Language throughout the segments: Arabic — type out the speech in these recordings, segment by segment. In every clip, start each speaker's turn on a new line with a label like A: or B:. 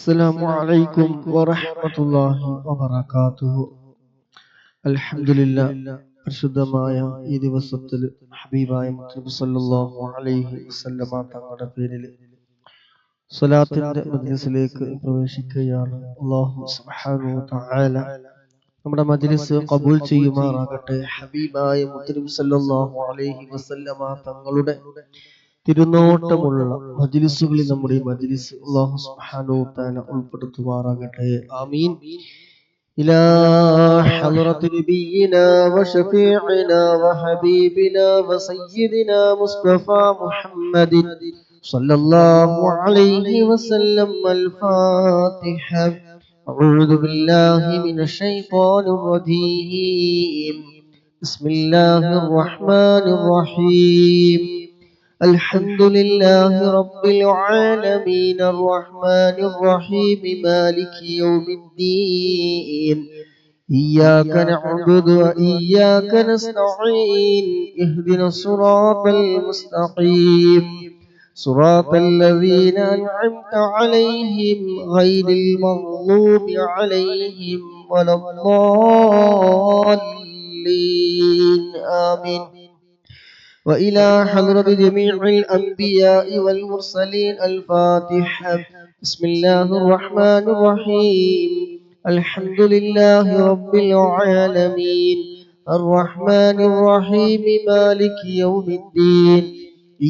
A: السلام عليكم ورحمة الله وبركاته. അൽഹംദുലില്ലാ, പരിശുദ്ധമായ ഈ ദിവസത്തിൽ ഹബീബായ മുത്തനബി സല്ലല്ലാഹു അലൈഹി വസല്ലമ തങ്ങളുടെ പേരിൽ സ്വലാത്തിന്റെ മജ്ലിസിലേക്ക് പ്രവേശിക്കുകയാണ്. അല്ലാഹു സുബ്ഹാനഹു വ തആല നമ്മുടെ മജ്ലിസ് ഖബൂൽ ചെയ്യുമാറാകട്ടെ. ഹബീബായ മുത്തനബി സല്ലല്ലാഹു അലൈഹി വസല്ലമ തങ്ങളുടെ തിരുനോട്ടമുള്ള മജ്ലിസുകളിൽ നമ്മുടെ മജ്ലിസ് അല്ലാഹു സുബ്ഹാനഹു വ തആല ഉൾപ്പെടുത്തുമാറാകട്ടെ. ആമീൻ. إلى حضرة نبينا وشفيعنا وحبيبنا وسيدنا مصطفى محمد صلى الله عليه وسلم. الفاتحة. أعوذ بالله من الشيطان الرجيم. بسم الله الرحمن الرحيم. الحمد لله رب العالمين الرحمن الرحيم مالك يوم الدين. إياك نعبد وإياك نستعين. اهدنا الصراط المستقيم صراط الذين أنعمت عليهم غير المغضوب عليهم ولا الضالين. آمين. وإلى حضرة جميع الأنبياء والمرسلين. الفاتحة. بسم الله الرحمن الرحيم. الحمد لله رب العالمين الرحمن الرحيم مالك يوم الدين.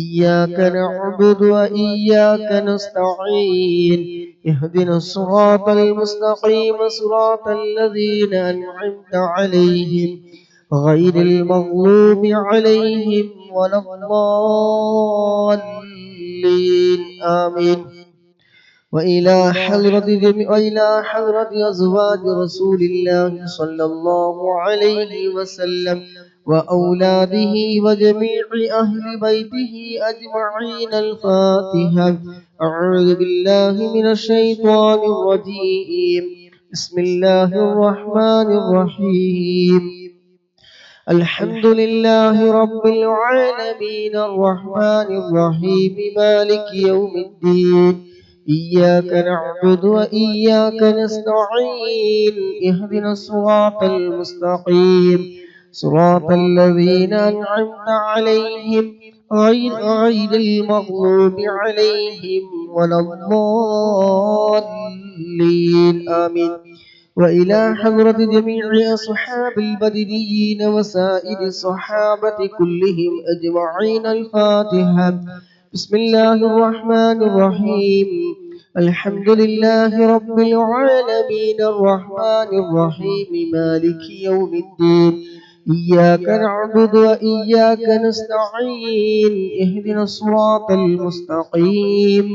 A: إياك نعبد وإياك نستعين. اهدنا الصراط المستقيم صراط الذين أنعمت عليهم غير المغضوب عليهم ولا الضالين. آمين. وإلى حضرة أزواج رسول الله صلى الله عليه وسلم وأولاده وجميع أهل بيته أجمعين. الفاتحة. أعوذ بالله من الشيطان الرجيم. بسم الله الرحمن الرحيم. الحمد لله رب العالمين الرحمن الرحيم مالك يوم الدين. إياك نعبد وإياك نستعين. اهدنا الصراط المستقيم صراط الذين أنعمت عليهم غير المغضوب عليهم ولا الضالين. آمين. وإلى حضرة جميع أصحاب البدريين وسائر الصحابة كلهم أجمعين. الفاتحة. بسم الله الرحمن الرحيم. الحمد لله رب العالمين الرحمن الرحيم مالك يوم الدين. إياك نعبد وإياك نستعين. اهدنا الصراط المستقيم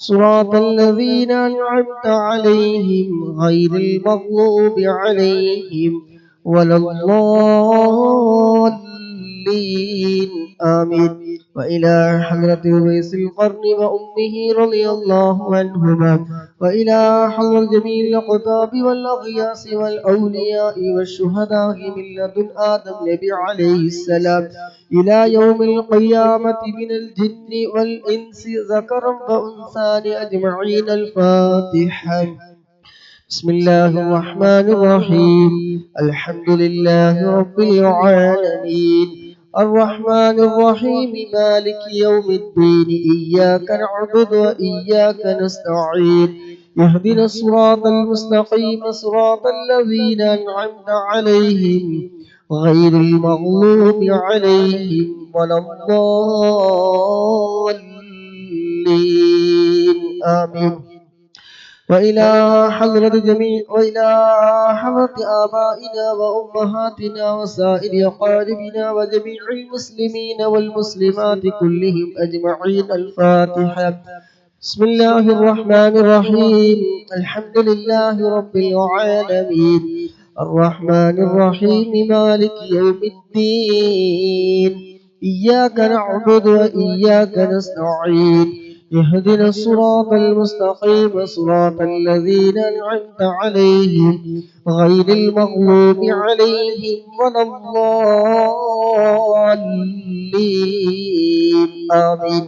A: صراط الذين أنعمت عليهم غير المغضوب عليهم ولا الضالين. آمين. وإلى حضرة أويس القرن وأمه رضي الله عنهما. وإلى حضرة جميع الأقطاب والأغياس والأولياء والشهداء من لدن آدم نبي عليه السلام إلى يوم القيامة من الجن والإنس ذكرا وأنثى أجمعين. الفاتحة. بسم الله الرحمن الرحيم. الحمد لله رب العالمين الرحمن الرحيم مالك يوم الدين. إياك نعبد وإياك نستعين. اهدنا الصراط المستقيم صراط الذين أنعمت عليهم غير المغضوب عليهم ولا الضالين. آمين. وإلى حضرة آبائنا وأمهاتنا وسائر أقاربنا وجميع المسلمين والمسلمات كلهم أجمعين. الفاتحة. بسم الله الرحمن الرحيم. الحمد لله رب العالمين الرحمن الرحيم مالك يوم الدين. إياك نعبد وإياك نستعين. اهدنا الصراط المستقيم صراط الذين أنعمت عليهم غير المغضوب عليهم ولا الضالين. آمين.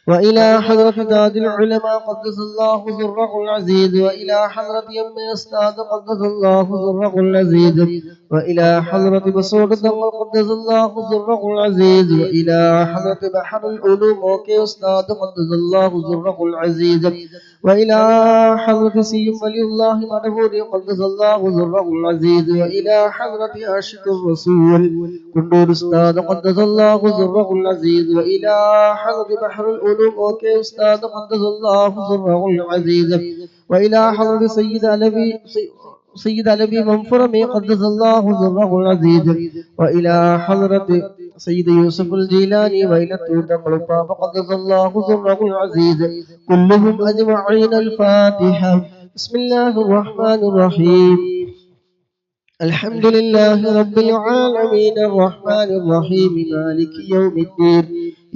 A: وإلى حضرة تاج العلماء قدس الله سره العزيز وإلى حضرة يم أستاذ قدس الله سره العزيز وإلى حضرة مسعود قدس الله سره العزيز وإلى حضرة بحر العلوم وكي أستاذ قدس الله سره العزيز وإلى حضرة سيم ولي الله مدهور قدس الله سره العزيز وإلى حضرة عاشق الرسول كندور أستاذ قدس الله سره العزيز وإلى حضرة بحر العلوم وكي أستاذ قدس الله سره العزيز وإلى حضرة سيد علوي منفرمي قدس الله سره العزيز وإلى حضرة سيد يوسف الجيلاني وإلى تودم قدس الله سره العزيز كلهم أجمعين. الفاتحة. بسم الله الرحمن الرحيم. الحمد لله رب العالمين الرحمن الرحيم مالك يوم الدين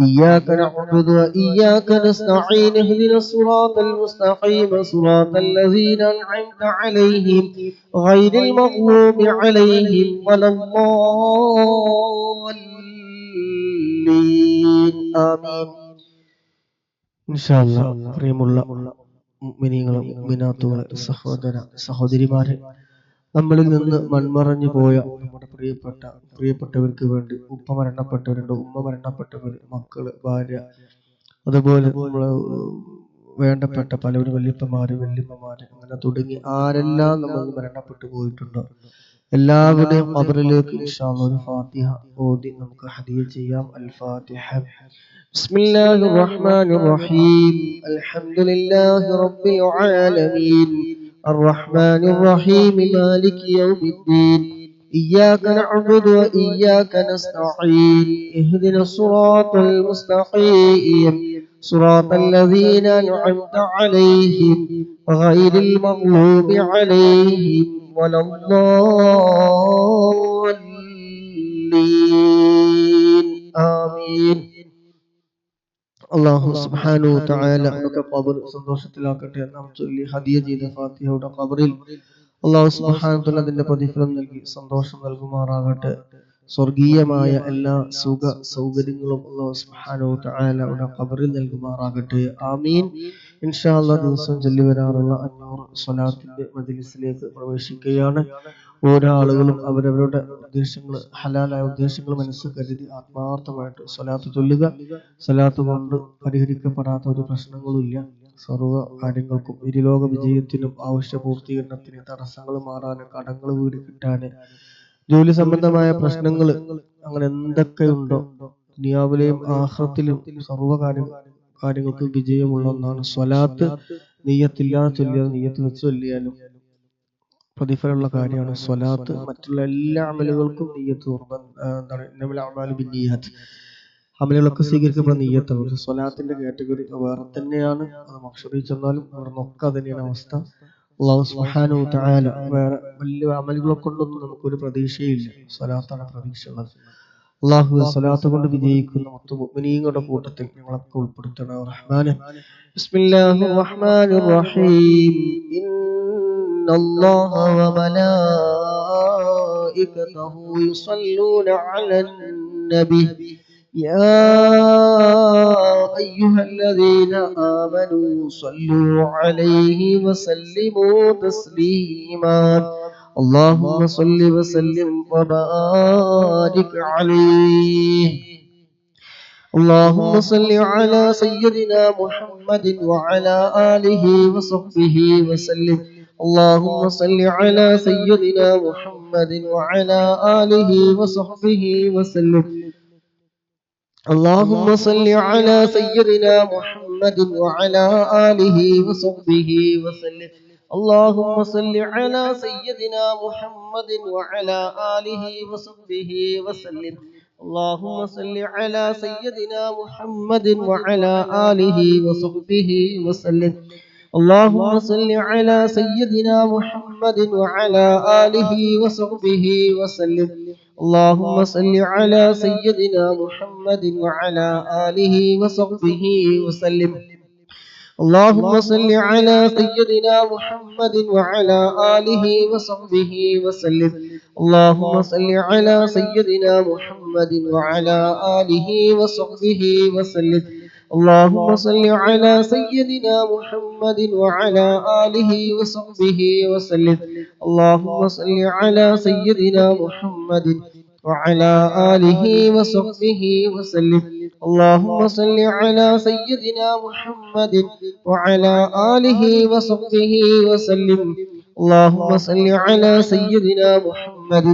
A: إياك نعبد وإياك نستعين اهدنا الصراط المستقيم صراط الذين أنعمت عليهم غير المغضوب عليهم ولا الضالين آمين. إن شاء الله പ്രിയമുള്ള മുഅ്മിനീങ്ങളെ മുഅ്മിനാത്തുകളെ സഹോദരിമാരെ, നമ്മളിൽ നിന്ന് മൺമറഞ്ഞു പോയ നമ്മുടെ പ്രിയപ്പെട്ടവർക്ക് വേണ്ടി ഉപ്പ മരണപ്പെട്ടവരുണ്ട്, ഉമ്മ മരണപ്പെട്ടവർ, മക്കള്, ഭാര്യ, അതുപോലെ നമ്മള് വേണ്ടപ്പെട്ട പലവരും വല്യപ്പമാര്, വല്യമ്മമാര്, അങ്ങനെ തുടങ്ങി ആരെല്ലാം നമ്മൾ മരണപ്പെട്ടു പോയിട്ടുണ്ടോ എല്ലാവരുടെയും ഖബറിലേക്ക് ഇൻഷാ അല്ലാഹ് ഒരു ഫാത്തിഹ ഓതി നമുക്ക് ഹദിയ ചെയ്യാം. അൽ ഫാത്തിഹ. ബിസ്മില്ലാഹിർ റഹ്മാനിർ റഹീം. അൽഹംദുലില്ലാഹി റബ്ബിൽ ആലമീൻ الرحمن الرحيم مالك يوم الدين إياك نعبد وإياك نستعين اهدنا الصراط المستقيم صراط الذين أنعمت عليهم غير المغضوب عليهم ولا الضالين آمين. അല്ലാഹു സുബ്ഹാനഹു തആല നമുക്ക് ഖബർ സന്തോഷത്തിലാക്കട്ടെ. നാം ചൊല്ലി ഹദിയ ചെയ്ത ഫാത്തിഹയുടെ ഖബറിൽ അല്ലാഹു സുബ്ഹാനഹു തആല അതിന്റെ പ്രതിഫലം നൽകി സന്തോഷം നൽകുമാറാകട്ടെ. സ്വർഗീയമായ എല്ലാ സുഖ സൗകര്യങ്ങളും അല്ലാഹു സുബ്ഹാനഹു തആലയുടെ ഖബറിൽ നൽകുമാറാകട്ടെ. ആമീൻ. ഇൻഷാ അല്ലാഹ് ദിവസം ചൊല്ലി വരാറുള്ള 500 സ്വലാത്തിന്റെ മജ്ലിസിലേക്ക് പ്രവേശിക്കുകയാണ്. ഓരോ ആളുകളും അവരവരുടെ ഉദ്ദേശങ്ങൾ, ഹലാലായ ഉദ്ദേശങ്ങൾ മനസ്സിൽ കരുതി ആത്മാർത്ഥമായിട്ട് സ്വലാത്ത് ചൊല്ലുക. സ്വലാത്ത് കൊണ്ട് പരിഹരിക്കപ്പെടാത്ത ഒരു പ്രശ്നങ്ങളും ഇല്ല. സർവ്വ കാര്യങ്ങൾക്കും ഇരുലോക വിജയത്തിനും ആവശ്യ പൂർത്തീകരണത്തിന്, തടസ്സങ്ങൾ മാറാന്, കടങ്ങൾ വീട് കിട്ടാന്, ജോലി സംബന്ധമായ പ്രശ്നങ്ങൾ, അങ്ങനെ എന്തൊക്കെയുണ്ടോ ദുനിയാവിലെയും ആഖിറത്തിലും സർവ്വ കാര്യങ്ങൾക്ക് വിജയമുള്ള ഒന്നാണ് സ്വലാത്ത്. നിയ്യത്തില്ലാതെ ചൊല്ലിയാൽ, നിയ്യത്ത് വെച്ച് ചൊല്ലിയാലും പ്രതിഫലമുള്ള കാര്യമാണ് സ്വലാത്ത്. മറ്റുള്ള എല്ലാ അമലുകൾക്കും നിയ്യത്ത് അമലുകളൊക്കെ സ്വീകരിക്കപ്പെടുന്ന നിയ്യത്താണ്. സ്വലാത്തിന്റെ കാറ്റഗറി വേറെ തന്നെയാണ്. അത് മഹ്ശറിൽ ചെന്നാലും അവിടെ നോക്കുക തന്നെയാണ് അവസ്ഥ. അല്ലാഹു സുബ്ഹാനഹു തആല വേറെ വലിയ അമലുകളെ കൊണ്ടൊന്നും നമുക്കൊരു പ്രതീക്ഷയില്ല. സ്വലാത്താണ് പ്രതീക്ഷയുള്ളത്. അല്ലാഹു സ്വലാത്ത് കൊണ്ട് വിജയിക്കുന്ന മൊത്തം മുഅ്മിനീങ്ങളുടെ കൂട്ടത്തിൽ ഞങ്ങളൊക്കെ ഉൾപ്പെടുത്തണം റഹ്മാനെ. ബിസ്മില്ലാഹിർ റഹ്മാനിർ റഹീം. ഇന്നല്ലാഹ വമലായികതഹു യുസല്ലൂന അലൻ നബി يا أيها الذين آمنوا صلوا عليه وسلموا تسليما اللهم صل وسلم وبارك عليه. اللهم صل على سيدنا محمد وعلى آله وصحبه وسلم. اللهم صل على سيدنا محمد وعلى آله وصحبه وسلم. اللهم صل على سيدنا محمد وعلى آله وصحبه وسلم. اللهم صل على سيدنا محمد وعلى آله وصحبه وسلم. اللهم صل على سيدنا محمد وعلى آله وصحبه وسلم. اللهم صل على سيدنا محمد وعلى آله وصحبه وسلم. اللهم صل على سيدنا محمد وعلى آله وصحبه وسلم. اللهم صل على سيدنا محمد وعلى آله وصحبه وسلم. اللهم صل على سيدنا محمد وعلى آله وصحبه وسلم. اللهم صل على سيدنا محمد وعلى آله وصحبه وسلم. اللهم صل على سيدنا محمد وعلى آله وصحبه وسلم. اللهم صل على سيدنا محمد وعلى آله وصحبه وسلم. اللهم صل على سيدنا محمد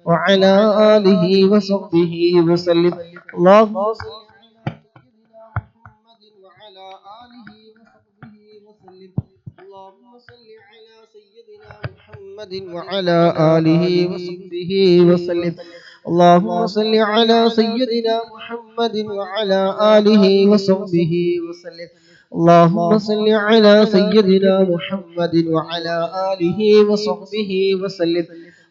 A: وعلى آله وصحبه وسلم. اللهم صل وعلى آله وصحبه وسلم. اللهم صل على سيدنا محمد وعلى آله وصحبه وسلم. اللهم صل على سيدنا محمد وعلى آله وصحبه وسلم.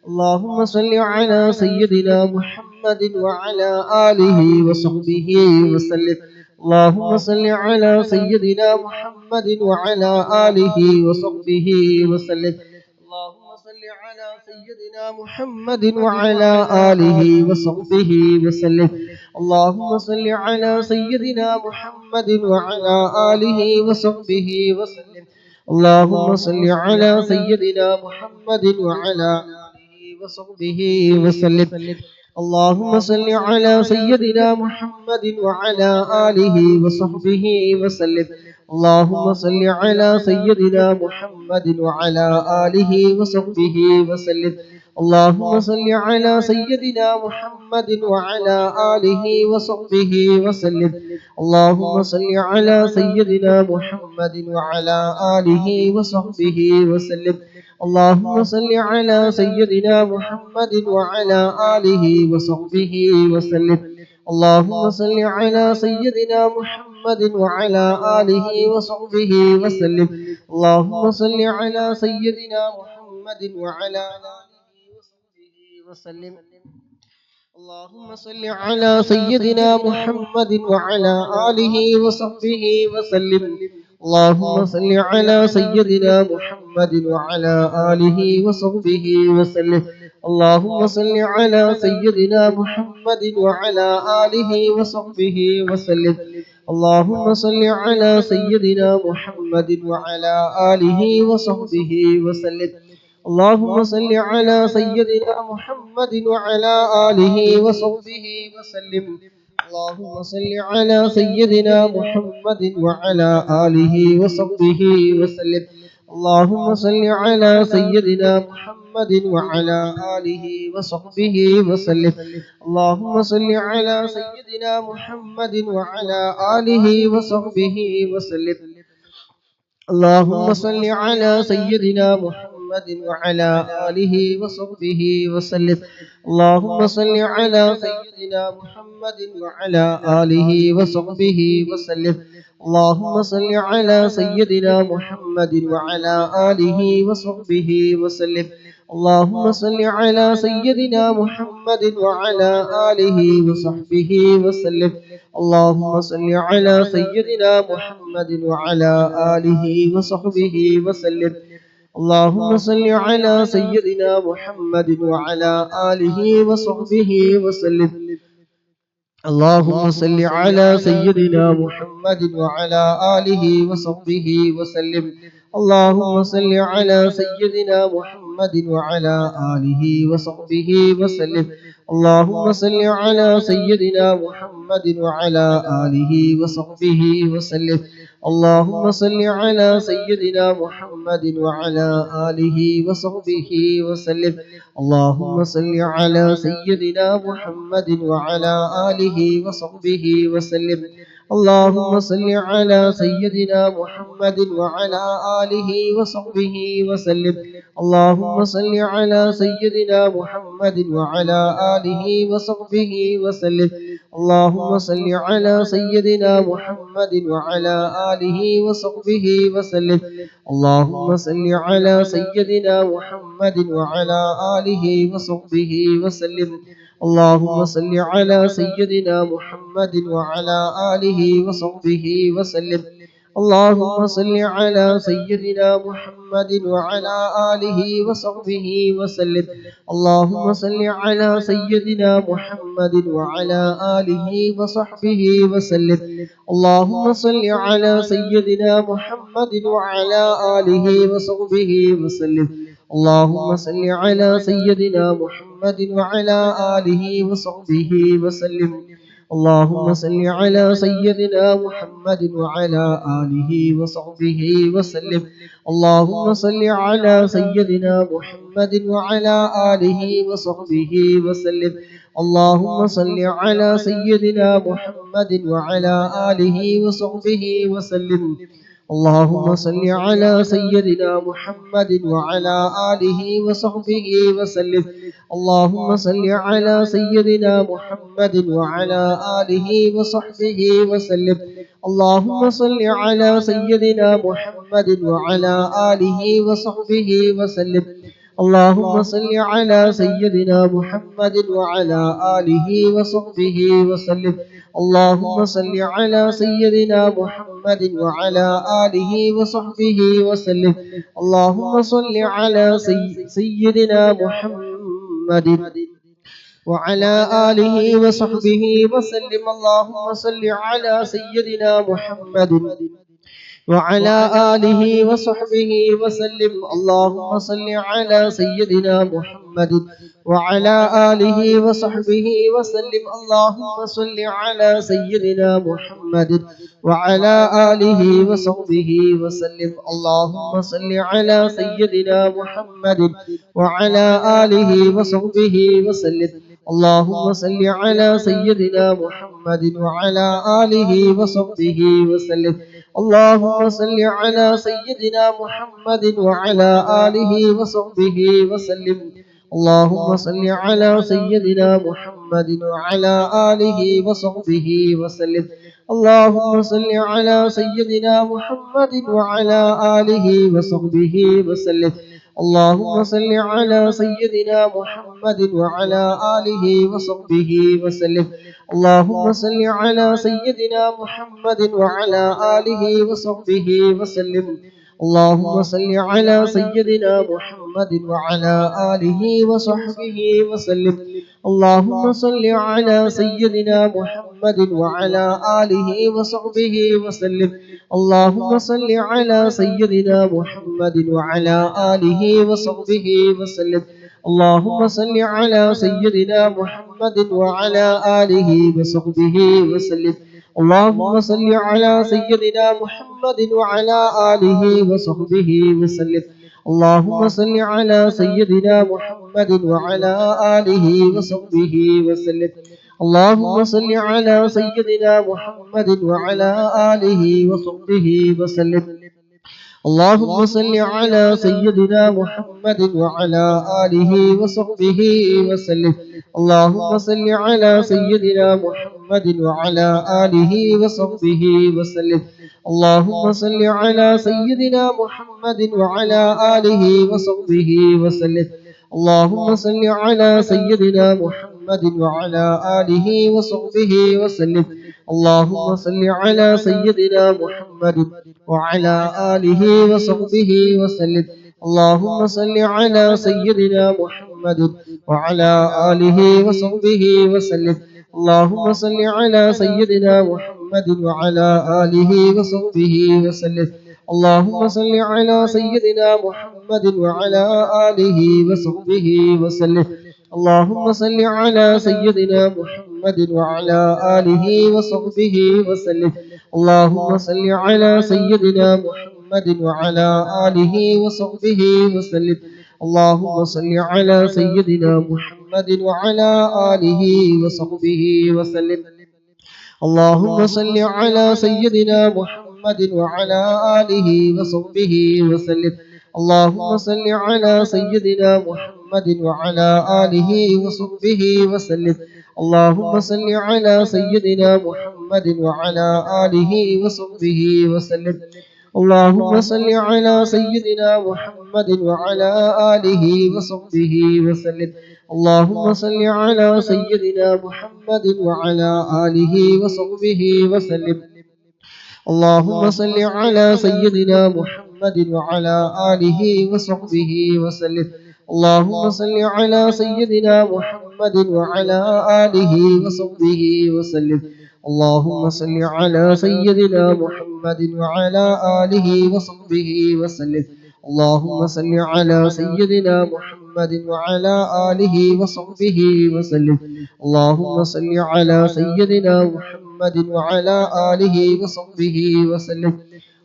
A: اللهم صل على سيدنا محمد وعلى آله وصحبه وسلم. اللهم صل على سيدنا محمد وعلى آله وصحبه وسلم. اللهم صل على سيدنا محمد وعلى آله وصحبه وسلم. اللهم صل على سيدنا محمد وعلى آله وصحبه وسلم. اللهم صل على سيدنا محمد وعلى آله وصحبه وسلم. اللهم صل على سيدنا محمد وعلى آله وصحبه وسلم. اللهم صل على سيدنا محمد وعلى آله وصحبه وسلم. اللهم صل على سيدنا محمد وعلى آله وصحبه وسلم. اللهم صل على سيدنا محمد وعلى آله وصحبه وسلم. اللهم صل على سيدنا محمد وعلى آله وصحبه وسلم. اللهم صل على سيدنا محمد وعلى آله وصحبه وسلم. اللهم صل على سيدنا محمد وعلى آله وصحبه وسلم. اللهم صل على سيدنا محمد وعلى آله وصحبه وسلم. اللهم صل على سيدنا محمد وعلى آله وصحبه وسلم. اللهم صل على سيدنا محمد وعلى آله وصحبه وسلم. اللهم صل على سيدنا محمد وعلى آله وصحبه وسلم. اللهم صل على سيدنا محمد وعلى آله وصحبه وسلم. اللهم صل على سيدنا محمد وعلى آله وصحبه وسلم. اللهم صل على سيدنا محمد وعلى آله وصحبه وسلم. اللهم صل على سيدنا محمد وعلى آله وصحبه وسلم. اللهم صل على سيدنا محمد وعلى آله وصحبه وسلم. اللهم صل على سيدنا محمد وعلى آله وصحبه وسلم. اللهم صل على سيدنا محمد وعلى آله وصحبه وسلم. اللهم صل على سيدنا محمد وعلى آله وصحبه وسلم. اللهم صل على سيدنا محمد وعلى آله وصحبه وسلم. اللهم صل على سيدنا محمد وعلى آله وصحبه وسلم. اللهم صل على سيدنا محمد وعلى آله وصحبه وسلم. اللهم صل على سيدنا محمد وعلى آله وصحبه وسلم. اللهم صل على سيدنا محمد وعلى آله وصحبه وسلم. اللهم صل على سيدنا محمد وعلى آله وصحبه وسلم. اللهم صل على سيدنا محمد وعلى آله وصحبه وسلم. اللهم صل على سيدنا محمد وعلى آله وصحبه وسلم. اللهم صل على سيدنا محمد وعلى آله وصحبه وسلم. اللهم صل على سيدنا محمد وعلى آله وصحبه وسلم. اللهم صل على سيدنا محمد وعلى آله وصحبه وسلم. اللهم صل على سيدنا محمد وعلى آله وصحبه وسلم. اللهم صل على سيدنا محمد وعلى آله وصحبه وسلم. اللهم صل على سيدنا محمد وعلى آله وصحبه وسلم. اللهم صل على سيدنا محمد وعلى آله وصحبه وسلم. اللهم صل على سيدنا محمد وعلى آله وصحبه وسلم. اللهم صل على سيدنا محمد وعلى آله وصحبه وسلم. اللهم صل على سيدنا محمد وعلى آله وصحبه وسلم. اللهم صل على سيدنا محمد وعلى آله وصحبه وسلم. اللهم صل على سيدنا محمد وعلى آله وصحبه وسلم. اللهم صل على سيدنا محمد وعلى آله وصحبه وسلم. اللهم صل على سيدنا محمد وعلى آله وصحبه وسلم. اللهم صل على سيدنا محمد وعلى آله وصحبه وسلم. اللهم صل على سيدنا محمد وعلى آله وصحبه وسلم. اللهم صل على سيدنا محمد وعلى آله وصحبه وسلم. اللهم صل على سيدنا محمد وعلى آله وصحبه وسلم. اللهم صل على سيدنا محمد وعلى آله وصحبه وسلم. اللهم صل على سيدنا محمد وعلى آله وصحبه وسلم. اللهم صل على سيدنا محمد وعلى آله وصحبه وسلم. اللهم صل على سيدنا محمد وعلى آله وصحبه وسلم. اللهم صل على سيدنا محمد وعلى آله وصحبه وسلم. اللهم صل على سيدنا محمد وعلى آله وصحبه وسلم. اللهم صل على سيدنا محمد وعلى آله وصحبه وسلم. اللهم صل على سيدنا محمد وعلى آله وصحبه وسلم. اللهم صل على سيدنا محمد وعلى آله وصحبه وسلم. اللهم صل على سيدنا محمد وعلى آله وصحبه وسلم. اللهم صل على سيدنا محمد وعلى آله وصحبه وسلم. اللهم صل على سيدنا محمد وعلى آله وصحبه وسلم. اللهم صل على سيدنا محمد وعلى آله وصحبه وسلم. اللهم صل على سيدنا محمد وعلى آله وصحبه وسلم. اللهم صل على سيدنا محمد وعلى آله وصحبه وسلم. اللهم صل على سيدنا محمد وعلى آله وصحبه وسلم. اللهم صل على سيدنا محمد وعلى آله وصحبه وسلم. اللهم صل على سيدنا محمد وعلى آله وصحبه وسلم. اللهم صل على سيدنا محمد وعلى آله وصحبه وسلم. اللهم صل على سيدنا محمد وعلى آله وصحبه وسلم. اللهم صل على سيدنا محمد وعلى آله وصحبه وسلم. اللهم صل على سيدنا محمد وعلى آله وصحبه وسلم. اللهم صل على سيدنا محمد وعلى آله وصحبه وسلم. اللهم صل على سيدنا محمد وعلى آله وصحبه وسلم. اللهم صل على سيدنا محمد وعلى آله وصحبه وسلم. اللهم صل على سيدنا محمد وعلى آله وصحبه وسلم. اللهم صل على سيدنا محمد وعلى آله وصحبه وسلم. اللهم صل على سيدنا محمد وعلى آله وصحبه وسلم. اللهم صل على سيدنا محمد وعلى آله وصحبه وسلم. اللهم صل على سيدنا محمد وعلى آله وصحبه وسلم. اللهم صل على سيدنا محمد وعلى آله وصحبه وسلم. اللهم صل على سيدنا محمد وعلى آله وصحبه وسلم. اللهم صل على سيدنا محمد وعلى آله وصحبه وسلم. اللهم صل على سيدنا محمد وعلى آله وصحبه وسلم اللهم صل على سيدنا محمد وعلى آله وصحبه وسلم اللهم صل على سيدنا محمد وعلى آله وصحبه وسلم اللهم صل على سيدنا محمد وعلى آله وصحبه وسلم اللهم صل على سيدنا محمد وعلى آله وصحبه وسلم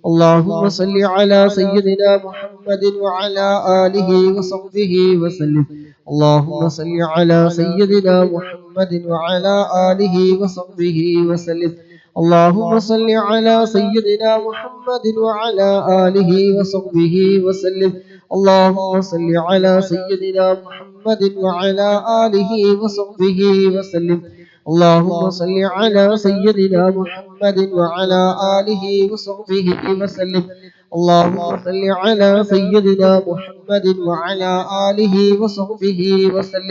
A: اللهم صل على سيدنا محمد وعلى آله وصحبه وسلم اللهم صل على سيدنا محمد وعلى آله وصحبه وسلم اللهم صل على سيدنا محمد وعلى آله وصحبه وسلم اللهم صل على سيدنا محمد وعلى آله وصحبه وسلم اللهم صل على سيدنا محمد وعلى آله وصحبه وسلم اللهم صل على سيدنا محمد وعلى آله وصحبه وسلم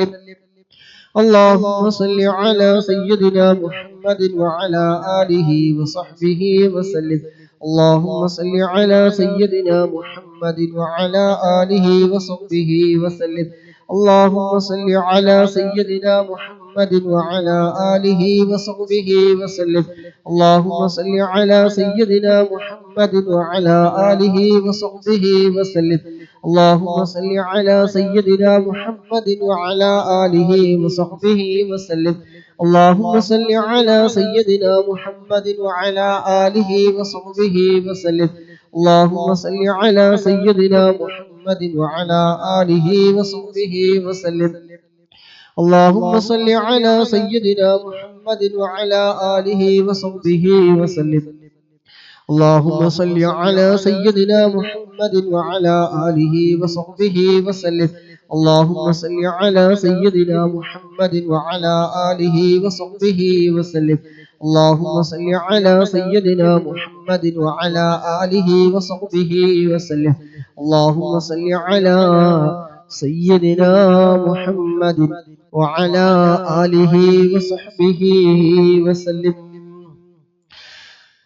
A: اللهم صل على سيدنا محمد وعلى آله وصحبه وسلم اللهم صل على سيدنا محمد وعلى آله وصحبه وسلم اللهم صل على سيدنا محمد وعلى آله وصحبه وسلم اللهم صل على سيدنا محمد وعلى آله وصحبه وسلم اللهم صل على سيدنا محمد وعلى آله وصحبه وسلم اللهم صل على سيدنا محمد وعلى آله وصحبه وسلم اللهم صل على سيدنا محمد وعلى آله وصحبه وسلم اللهم صل على سيدنا محمد وعلى آله وصحبه وسلم اللهم صل على سيدنا محمد وعلى آله وصحبه وسلم اللهم صل على سيدنا محمد وعلى آله وصحبه وسلم اللهم صل على سيدنا محمد وعلى آله وصحبه وسلم اللهم صل على سيدنا محمد وعلى آله وصحبه وسلم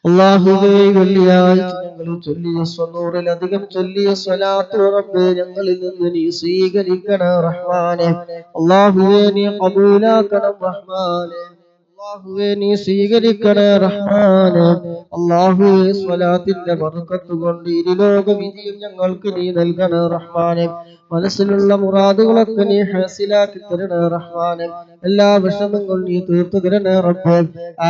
A: അല്ലാഹുവേ വെള്ളിയാഴ്ച ഞങ്ങൾ ചൊല്ലിയ സ്വന്നൂറിലധികം ചൊല്ലിയ സ്വലാത്ത് റബ്ബേ ഞങ്ങളിൽ നിന്ന് നീ സ്വീകരിക്കണം റഹ്മാനെ അല്ലാഹുവേ നീ ഖബൂലാക്കണം റഹ്മാനെ അല്ലാഹുവേ നീ സ്വീകരിക്കണേ റഹ്മാനെ അല്ലാഹുവേ സ്വലാത്തിന്റെ ബർക്കത്ത് കൊണ്ട് ഇരുലോക വിജയം ഞങ്ങൾക്ക് നീ നൽകണേ റഹ്മാനെ മനസ്സിലുള്ള മുറാദുകളൊക്കെ നീ ഹാസിലാക്കി തരണേ റഹ്മാനെ എല്ലാ വിഷമങ്ങളും നീ തീർത്തു തരണേ റബ്ബേ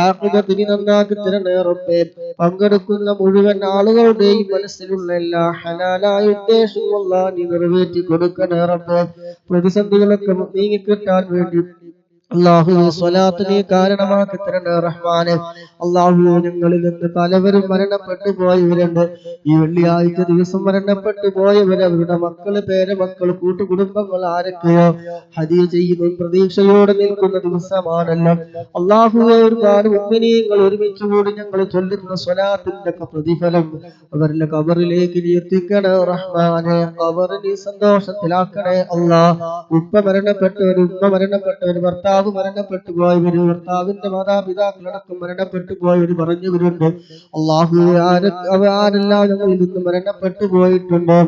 A: ആഖിബത്ത് നീ നന്നാക്കി തരണേ റബ്ബേ പങ്കെടുക്കുന്ന മുഴുവൻ ആളുകളുടെയും മനസ്സിലുള്ള എല്ലാ ഹലാലായ ഉദ്ദേശങ്ങളും നീ നിറവേറ്റി കൊടുക്കണേ റബ്ബേ പ്രതിസന്ധികളൊക്കെ നീങ്ങിക്കിട്ടാൻ വേണ്ടി അല്ലാഹുവേ സ്വലാത്തിനെ കാരണമാക്കി തരണേ റഹ്മാനെ അല്ലാഹുവേ ഞങ്ങളിൽ നിന്ന് പലവരും മരണപ്പെട്ടു പോയവരുണ്ട് ഈ വെള്ളിയാഴ്ച ദിവസം മരണപ്പെട്ടു പോയവർ അവരുടെ മക്കള് പേരമക്കൾ കൂട്ടുകുടുംബങ്ങൾ ആരൊക്കെയോ ഹദിയ ചെയ്യുന്ന പ്രതീക്ഷയോടെ നിൽക്കുന്ന ദിവസമാണല്ലോ അല്ലാഹുവേ ഒരുപാട് മുഅ്മിനീങ്ങൾ ഒരുമിച്ച് കൂടി ഞങ്ങൾ ചൊല്ലുന്ന സ്വലാത്തിന്റെ പ്രതിഫലം അവരുടെ ഖബറിലേക്ക് നീ എത്തിക്കണേ റഹ്മാനെ ഖബറിനെ സന്തോഷത്തിലാക്കണേ അല്ലാഹ് ഉപ്പ മരണപ്പെട്ടവർ ഭർത്താവ് മരണപ്പെട്ടു പോയവര് ഭർത്താവിന്റെ മാതാപിതാക്കളടക്കം മരണപ്പെട്ടു പോയവര് പറഞ്ഞവരുണ്ട് അല്ലാഹുവേ ആരെല്ലാം ഞങ്ങളിൽ നിന്ന് മരണപ്പെട്ടു പോയിട്ടുണ്ട്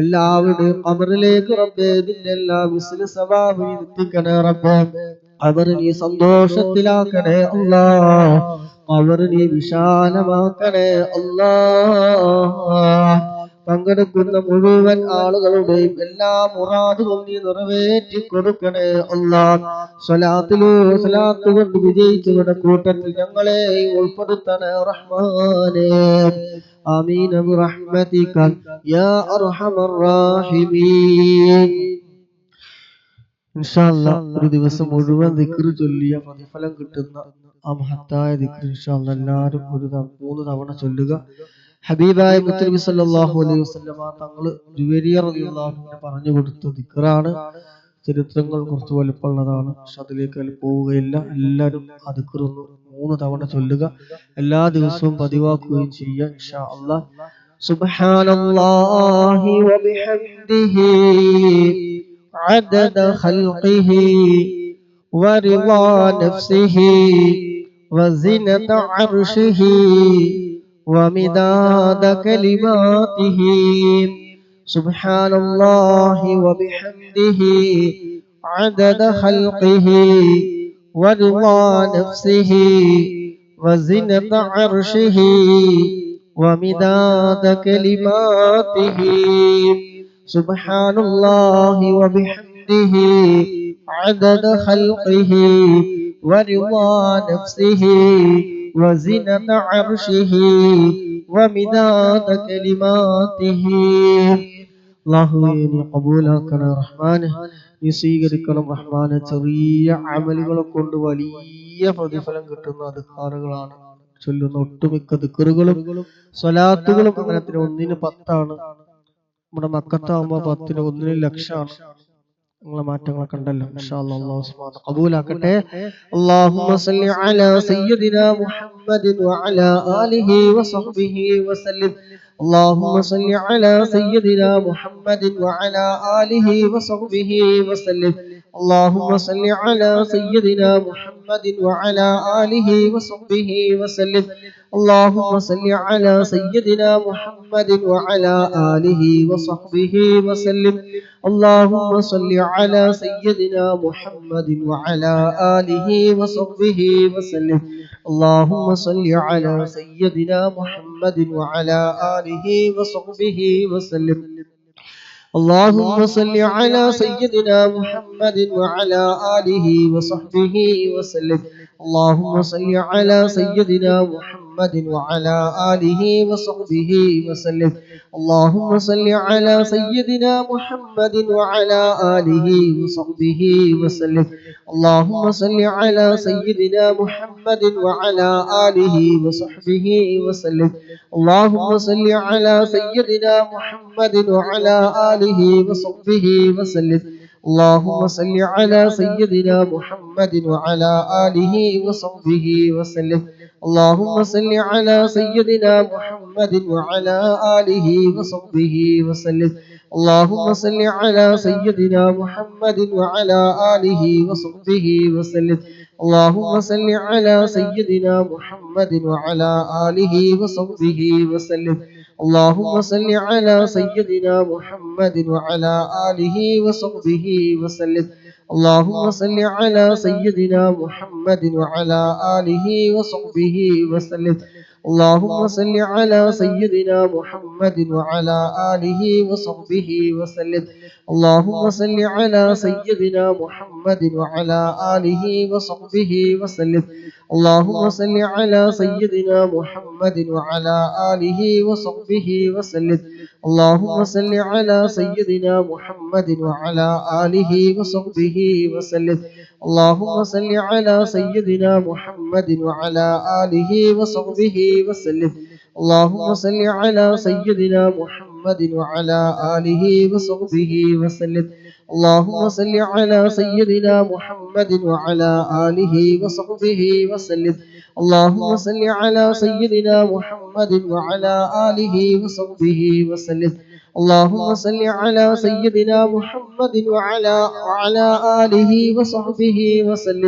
A: എല്ലാവരുടെയും ഖബറിലേക്ക് റബ്ബേ ഇതിന്റെ എല്ലാ മിസ്ല സവാബ് എത്തിക്കണേ റബ്ബേ അവർ നീ സന്തോഷത്തിലാക്കണേ അല്ലാഹ് അവർ നീ വിശാലമാക്കണേ അല്ലാഹ് പങ്കെടുക്കുന്ന മുഴുവൻ ആളുകളുടെയും എല്ലാ മുറാദുകളും നീ നിറവേറ്റി കൊടുക്കണേ അല്ലാഹ് സ്വലാത്ത് കൊണ്ട് വിജയിച്ചവരുടെ കൂട്ടത്തിൽ ഞങ്ങളെ ഉൾപ്പെടുത്തണേ റഹ്മാനേ ആമീൻ ബിറഹ്മതിക യാ അർഹമർ റഹീമീൻ ഇൻഷാ അല്ലാഹ് ഒരു ദിവസം മുഴുവൻ ദിക്ർ ചൊല്ലിയ പ്രതിഫലം കിട്ടുന്ന ആ മഹത്തായ ദിക്ർ ഇൻഷാ അല്ലാഹ് എല്ലാവരും 3 തവണ ചൊല്ലുക ഹബീബായ മുത്തനബി സല്ലല്ലാഹു അലൈഹി വസല്ലമ തങ്ങൾ ജുവൈരിയ റളിയല്ലാഹു അൻഹു പറഞ്ഞു കൊടുത്ത ദിക്റാണ് ചരിത്രങ്ങൾ കുറച്ച് വലുപ്പമുള്ളതാണ് പക്ഷെ അതിലേക്ക് പോവുകയില്ല എല്ലാവരും ആ ദിക്ർ 3 തവണ ചൊല്ലുക എല്ലാ ദിവസവും പതിവാക്കുകയും ചെയ്യുക ഇൻഷാ അല്ലാഹ് സുബ്ഹാനല്ലാഹി വബിഹംദിഹി അദദ ഖൽഖിഹി വറിളാ നഫ്സിഹി വസിനത അർശിഹി ومداد كلماته سبحان الله وبحمده عدد خلقه ورضا نفسه وزنة عرشه ومداد كلماته سبحان الله وبحمده عدد خلقه ورضا نفسه وزنة عرشه ومداد كلماته അല്ലാഹുവേ നീ ഖബൂലാക്കണം റഹ്മാനെ, നീ സ്വീകരിക്കണം റഹ്മാനെ. ചെറിയ അമലുകളെ കൊണ്ട് വലിയ പ്രതിഫലം കിട്ടുന്ന അദ്കാറുകളാണ് ചൊല്ലുന്ന ഒട്ടുമിക്ക ദിക്റുകളും സ്വലാത്തുകളും. അങ്ങനത്തിന് 1-ന് 10 നമ്മുടെ മക്കത്താവുമ്പോ 10-ന് 1-ന് ലക്ഷമാണ്. നിങ്ങളെ മാറ്റങ്ങളൊക്കെ ഉണ്ടല്ലോ. ഇൻഷാ അല്ലാഹ് അല്ലാഹു സുബ്ഹാനഹു ഖബൂലാക്കട്ടെ. അല്ലാഹുമ്മ സല്ലി അലാ സയ്യിദിനാ മുഹമ്മദിൻ വഅലാ ആലിഹി വസഹ്ബിഹി വസല്ലം. اللهم صل على سيدنا محمد وعلى آله وصحبه وسلم. اللهم صل على سيدنا محمد وعلى آله وصحبه وسلم. اللهم صل على سيدنا محمد وعلى آله وصحبه وسلم. اللهم صل على سيدنا محمد وعلى آله وصحبه وسلم. اللهم صل على سيدنا محمد وعلى آله وصحبه وسلم. اللهم صل على سيدنا محمد وعلى آله وصحبه وسلم. اللهم صل على سيدنا محمد وعلى آله وصحبه وسلم. اللهم صل على سيدنا محمد وعلى آله وصحبه وسلم. اللهم صل على سيدنا محمد وعلى آله وصحبه وسلم. اللهم صل على سيدنا محمد وعلى آله وصحبه وسلم. اللهم صل على سيدنا محمد وعلى آله وصحبه وسلم. اللهم صل على سيدنا محمد وعلى آله وصحبه وسلم. اللهم صل على سيدنا محمد وعلى آله وصحبه وسلم. اللهم صل على سيدنا محمد وعلى آله وصحبه وسلم. اللهم صل على سيدنا محمد وعلى آله وصحبه وسلم. اللهم صل على سيدنا محمد وعلى آله وصحبه وسلم. اللهم صل على سيدنا محمد وعلى آله وصحبه وسلم. اللهم صل على سيدنا محمد وعلى آله وصحبه وسلم. اللهم صل على سيدنا محمد وعلى آله وصحبه وسلم. اللهم صل على سيدنا محمد وعلى آله وصحبه وسلم. اللهم صل على سيدنا محمد وعلى آله وصحبه وسلم. اللهم صل على سيدنا محمد وعلى آله وصحبه وسلم. اللهم صل على سيدنا محمد وعلى آله وصحبه وسلم. اللهم صل على سيدنا محمد وعلى آله وصحبه وسلم. اللهم صل على سيدنا محمد وعلى آله وصحبه وسلم.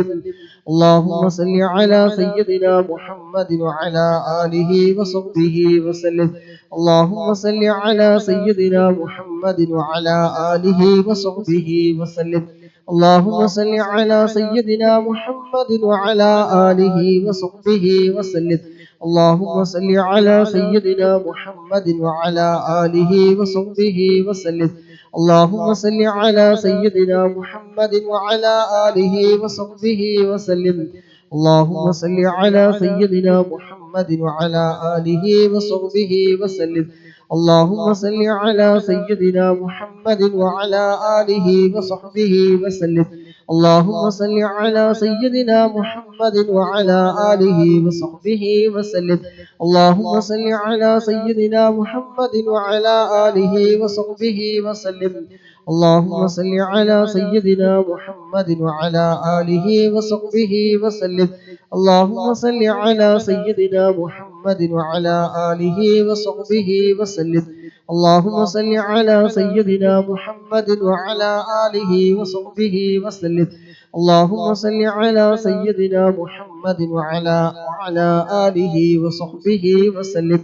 A: اللهم صل على سيدنا محمد وعلى آله وصحبه وسلم. اللهم صل على سيدنا محمد وعلى آله وصحبه وسلم. اللهم صل على سيدنا محمد وعلى آله وصحبه وسلم. اللهم صل على سيدنا محمد وعلى آله وصحبه وسلم. اللهم صل على سيدنا محمد وعلى آله وصحبه وسلم. اللهم صل على سيدنا محمد وعلى آله وصحبه وسلم. اللهم صل على سيدنا محمد وعلى آله وصحبه وسلم. اللهم صل على سيدنا محمد وعلى آله وصحبه وسلم. اللهم صل على سيدنا محمد وعلى آله وصحبه وسلم. اللهم صل على سيدنا محمد وعلى آله وصحبه وسلم اللهم صل على سيدنا محمد وعلى آله وصحبه وسلم اللهم صل على سيدنا محمد وعلى آله وصحبه وسلم اللهم صل على سيدنا محمد وعلى آله وصحبه وسلم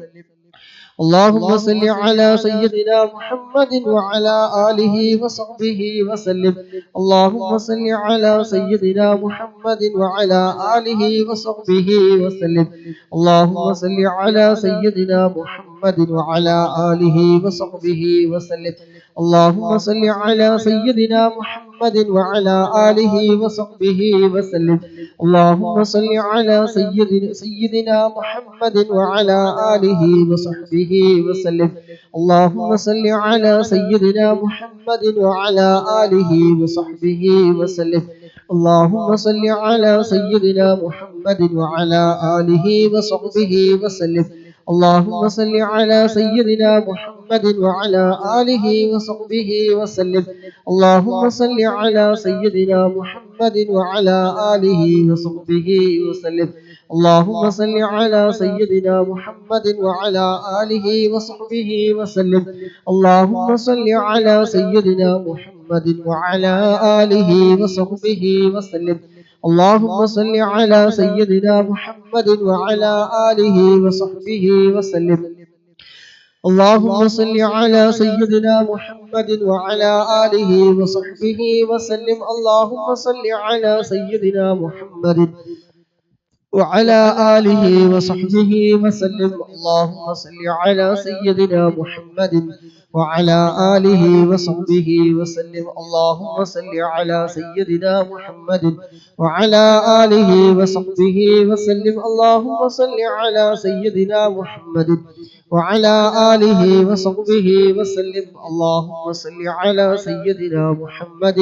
A: اللهم صل على سيدنا محمد وعلى آله وصحبه وسلم اللهم صل على سيدنا محمد وعلى آله وصحبه وسلم اللهم صل على سيدنا محمد وعلى آله وصحبه وسلم اللهم صل على سيدنا محمد وعلى آله وصحبه وسلم اللهم صل على سيدنا محمد وعلى آله وصحبه وسلم اللهم صل على سيدنا محمد وعلى آله وصحبه وسلم اللهم صل على سيدنا محمد وعلى آله وصحبه وسلم اللهم صل على سيدنا محمد وعلى آله وصحبه وسلم اللهم صل على سيدنا محمد وعلى آله وصحبه وسلم اللهم صل على سيدنا محمد وعلى آله وصحبه وسلم اللهم صل على سيدنا محمد وعلى آله وصحبه وسلم اللهم صل على سيدنا محمد وعلى آله وصحبه وسلم اللهم صل على سيدنا محمد وعلى آله وصحبه وسلم اللهم صل على سيدنا محمد وعلى آله وصحبه وسلم اللهم صل على سيدنا محمد وعلى آله وصحبه وسلم اللهم صل على سيدنا محمد وعلى آله وصحبه وسلم اللهم صل على سيدنا محمد وعلى آله وصحبه وسلم اللهم صل على سيدنا محمد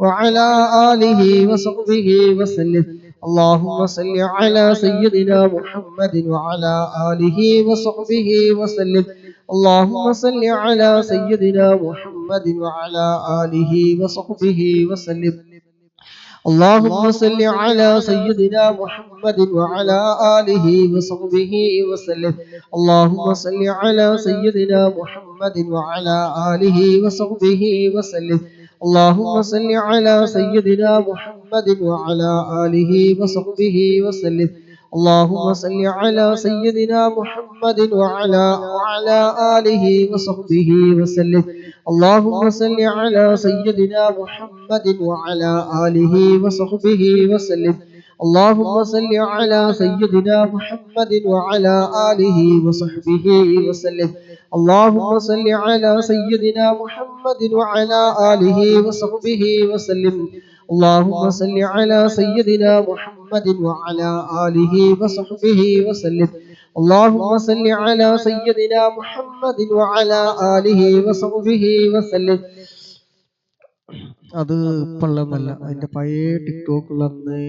A: وعلى آله وصحبه وسلم اللهم صل على سيدنا محمد وعلى آله وصحبه وسلم اللهم صل على سيدنا محمد وعلى آله وصحبه وسلم اللهم صل على سيدنا محمد وعلى آله وصحبه وسلم اللهم صل على سيدنا محمد وعلى آله وصحبه وسلم اللهم صل على سيدنا محمد وعلى آله وصحبه وسلم اللهم صل على سيدنا محمد وعلى آله وصحبه وسلم اللهم صل على سيدنا محمد وعلى آله وصحبه وسلم اللهم صل على سيدنا محمد وعلى آله وصحبه وسلم اللهم صل على سيدنا محمد وعلى آله وصحبه وسلم اللهم صل على سيدنا محمد وعلى آله وصحبه وسلم اللهم صل على سيدنا محمد وعلى آله وصحبه وسلم അത് ഇപ്പുള്ളതല്ല അതിന്റെ പഴയ ടിക്ടോക്കുള്ള അന്ന്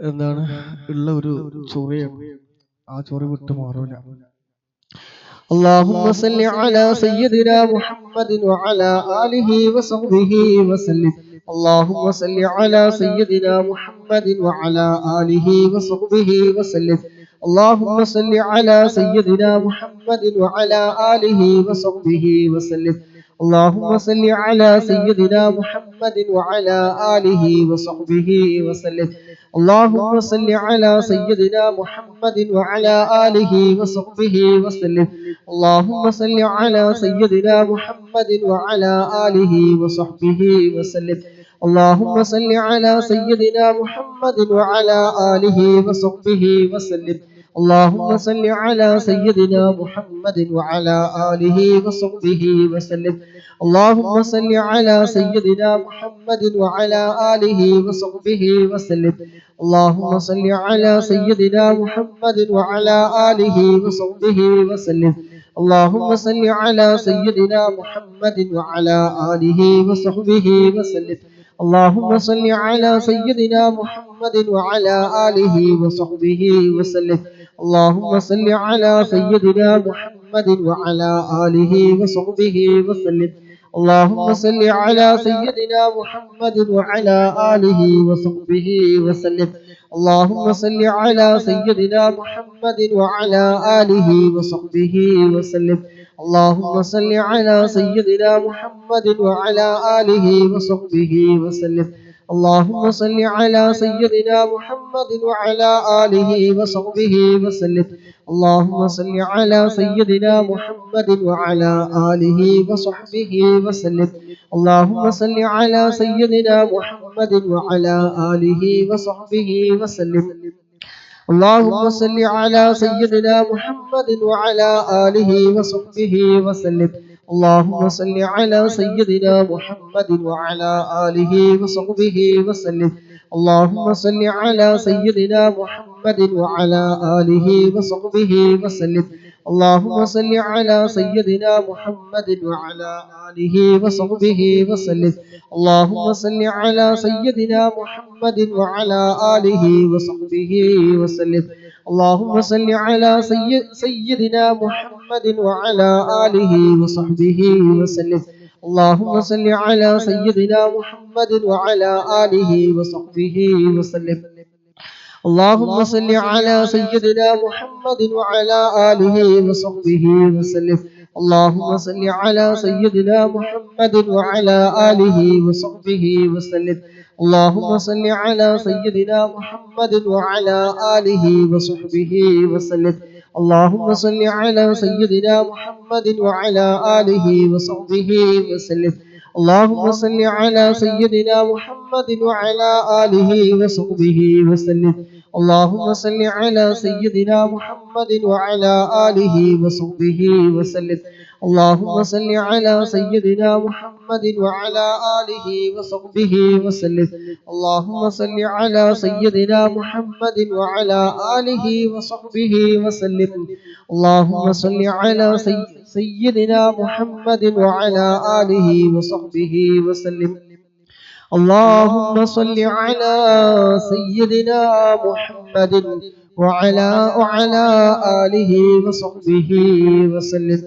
A: എന്താണ് ഉള്ള ഒരു ചൊറിയാണ് ആ ചൊറി വിട്ട് മാറൂല اللهم صل على سيدنا محمد وعلى آله وصحبه وسلم اللهم صل على سيدنا محمد وعلى آله وصحبه وسلم اللهم صل على سيدنا محمد وعلى آله وصحبه وسلم اللهم صل على سيدنا محمد وعلى آله وصحبه وسلم اللهم صل على سيدنا محمد وعلى آله وصحبه وسلم اللهم صل على سيدنا محمد وعلى آله وصحبه وسلم اللهم صل على سيدنا محمد وعلى آله وصحبه وسلم اللهم صل على سيدنا محمد وعلى آله وصحبه وسلم اللهم صل على سيدنا محمد وعلى آله وصحبه وسلم اللهم صل على سيدنا محمد وعلى آله وصحبه وسلم اللهم صل على سيدنا محمد وعلى آله وصحبه وسلم اللهم صل على سيدنا محمد وعلى آله وصحبه وسلم اللهم صل على سيدنا محمد وعلى آله وصحبه وسلم اللهم صل على سيدنا محمد وعلى آله وصحبه وسلم. اللهم صل على سيدنا محمد وعلى آله وصحبه وسلم. اللهم صل على سيدنا محمد وعلى آله وصحبه وسلم. اللهم صل على سيدنا محمد وعلى آله وصحبه وسلم. اللهم صل على سيدنا محمد وعلى آله وصحبه وسلم. اللهم صل على سيدنا محمد وعلى آله وصحبه وسلم. اللهم صل على سيدنا محمد وعلى آله وصحبه وسلم. اللهم صل على سيدنا محمد وعلى آله وصحبه وسلم. اللهم صل على سيدنا محمد وعلى آله وصحبه وسلم. اللهم صل على سيدنا محمد وعلى آله وصحبه وسلم. اللهم صل على سيدنا محمد وعلى آله وصحبه وسلم. اللهم صل على سيدنا محمد وعلى آله وصحبه وسلم. اللهم صل على سيدنا محمد وعلى آله وصحبه وسلم. اللهم صل على سيدنا محمد وعلى آله وصحبه وسلم. اللهم صل على سيدنا محمد وعلى آله وصحبه وسلم. اللهم صل على سيدنا محمد وعلى آله وصحبه وسلم. اللهم صل على سيدنا محمد وعلى آله وصحبه وسلم. اللهم صل على سيدنا محمد وعلى آله وصحبه وسلم. اللهم صل على سيدنا محمد وعلى آله وصحبه وسلم. اللهم صل على سيدنا محمد وعلى آله وصحبه وسلم. اللهم صل على سيدنا محمد وعلى آله وصحبه وسلم. اللهم صل على سيدنا محمد وعلى آله وصحبه وسلم. اللهم صل على سيدنا محمد وعلى آله وصحبه وسلم.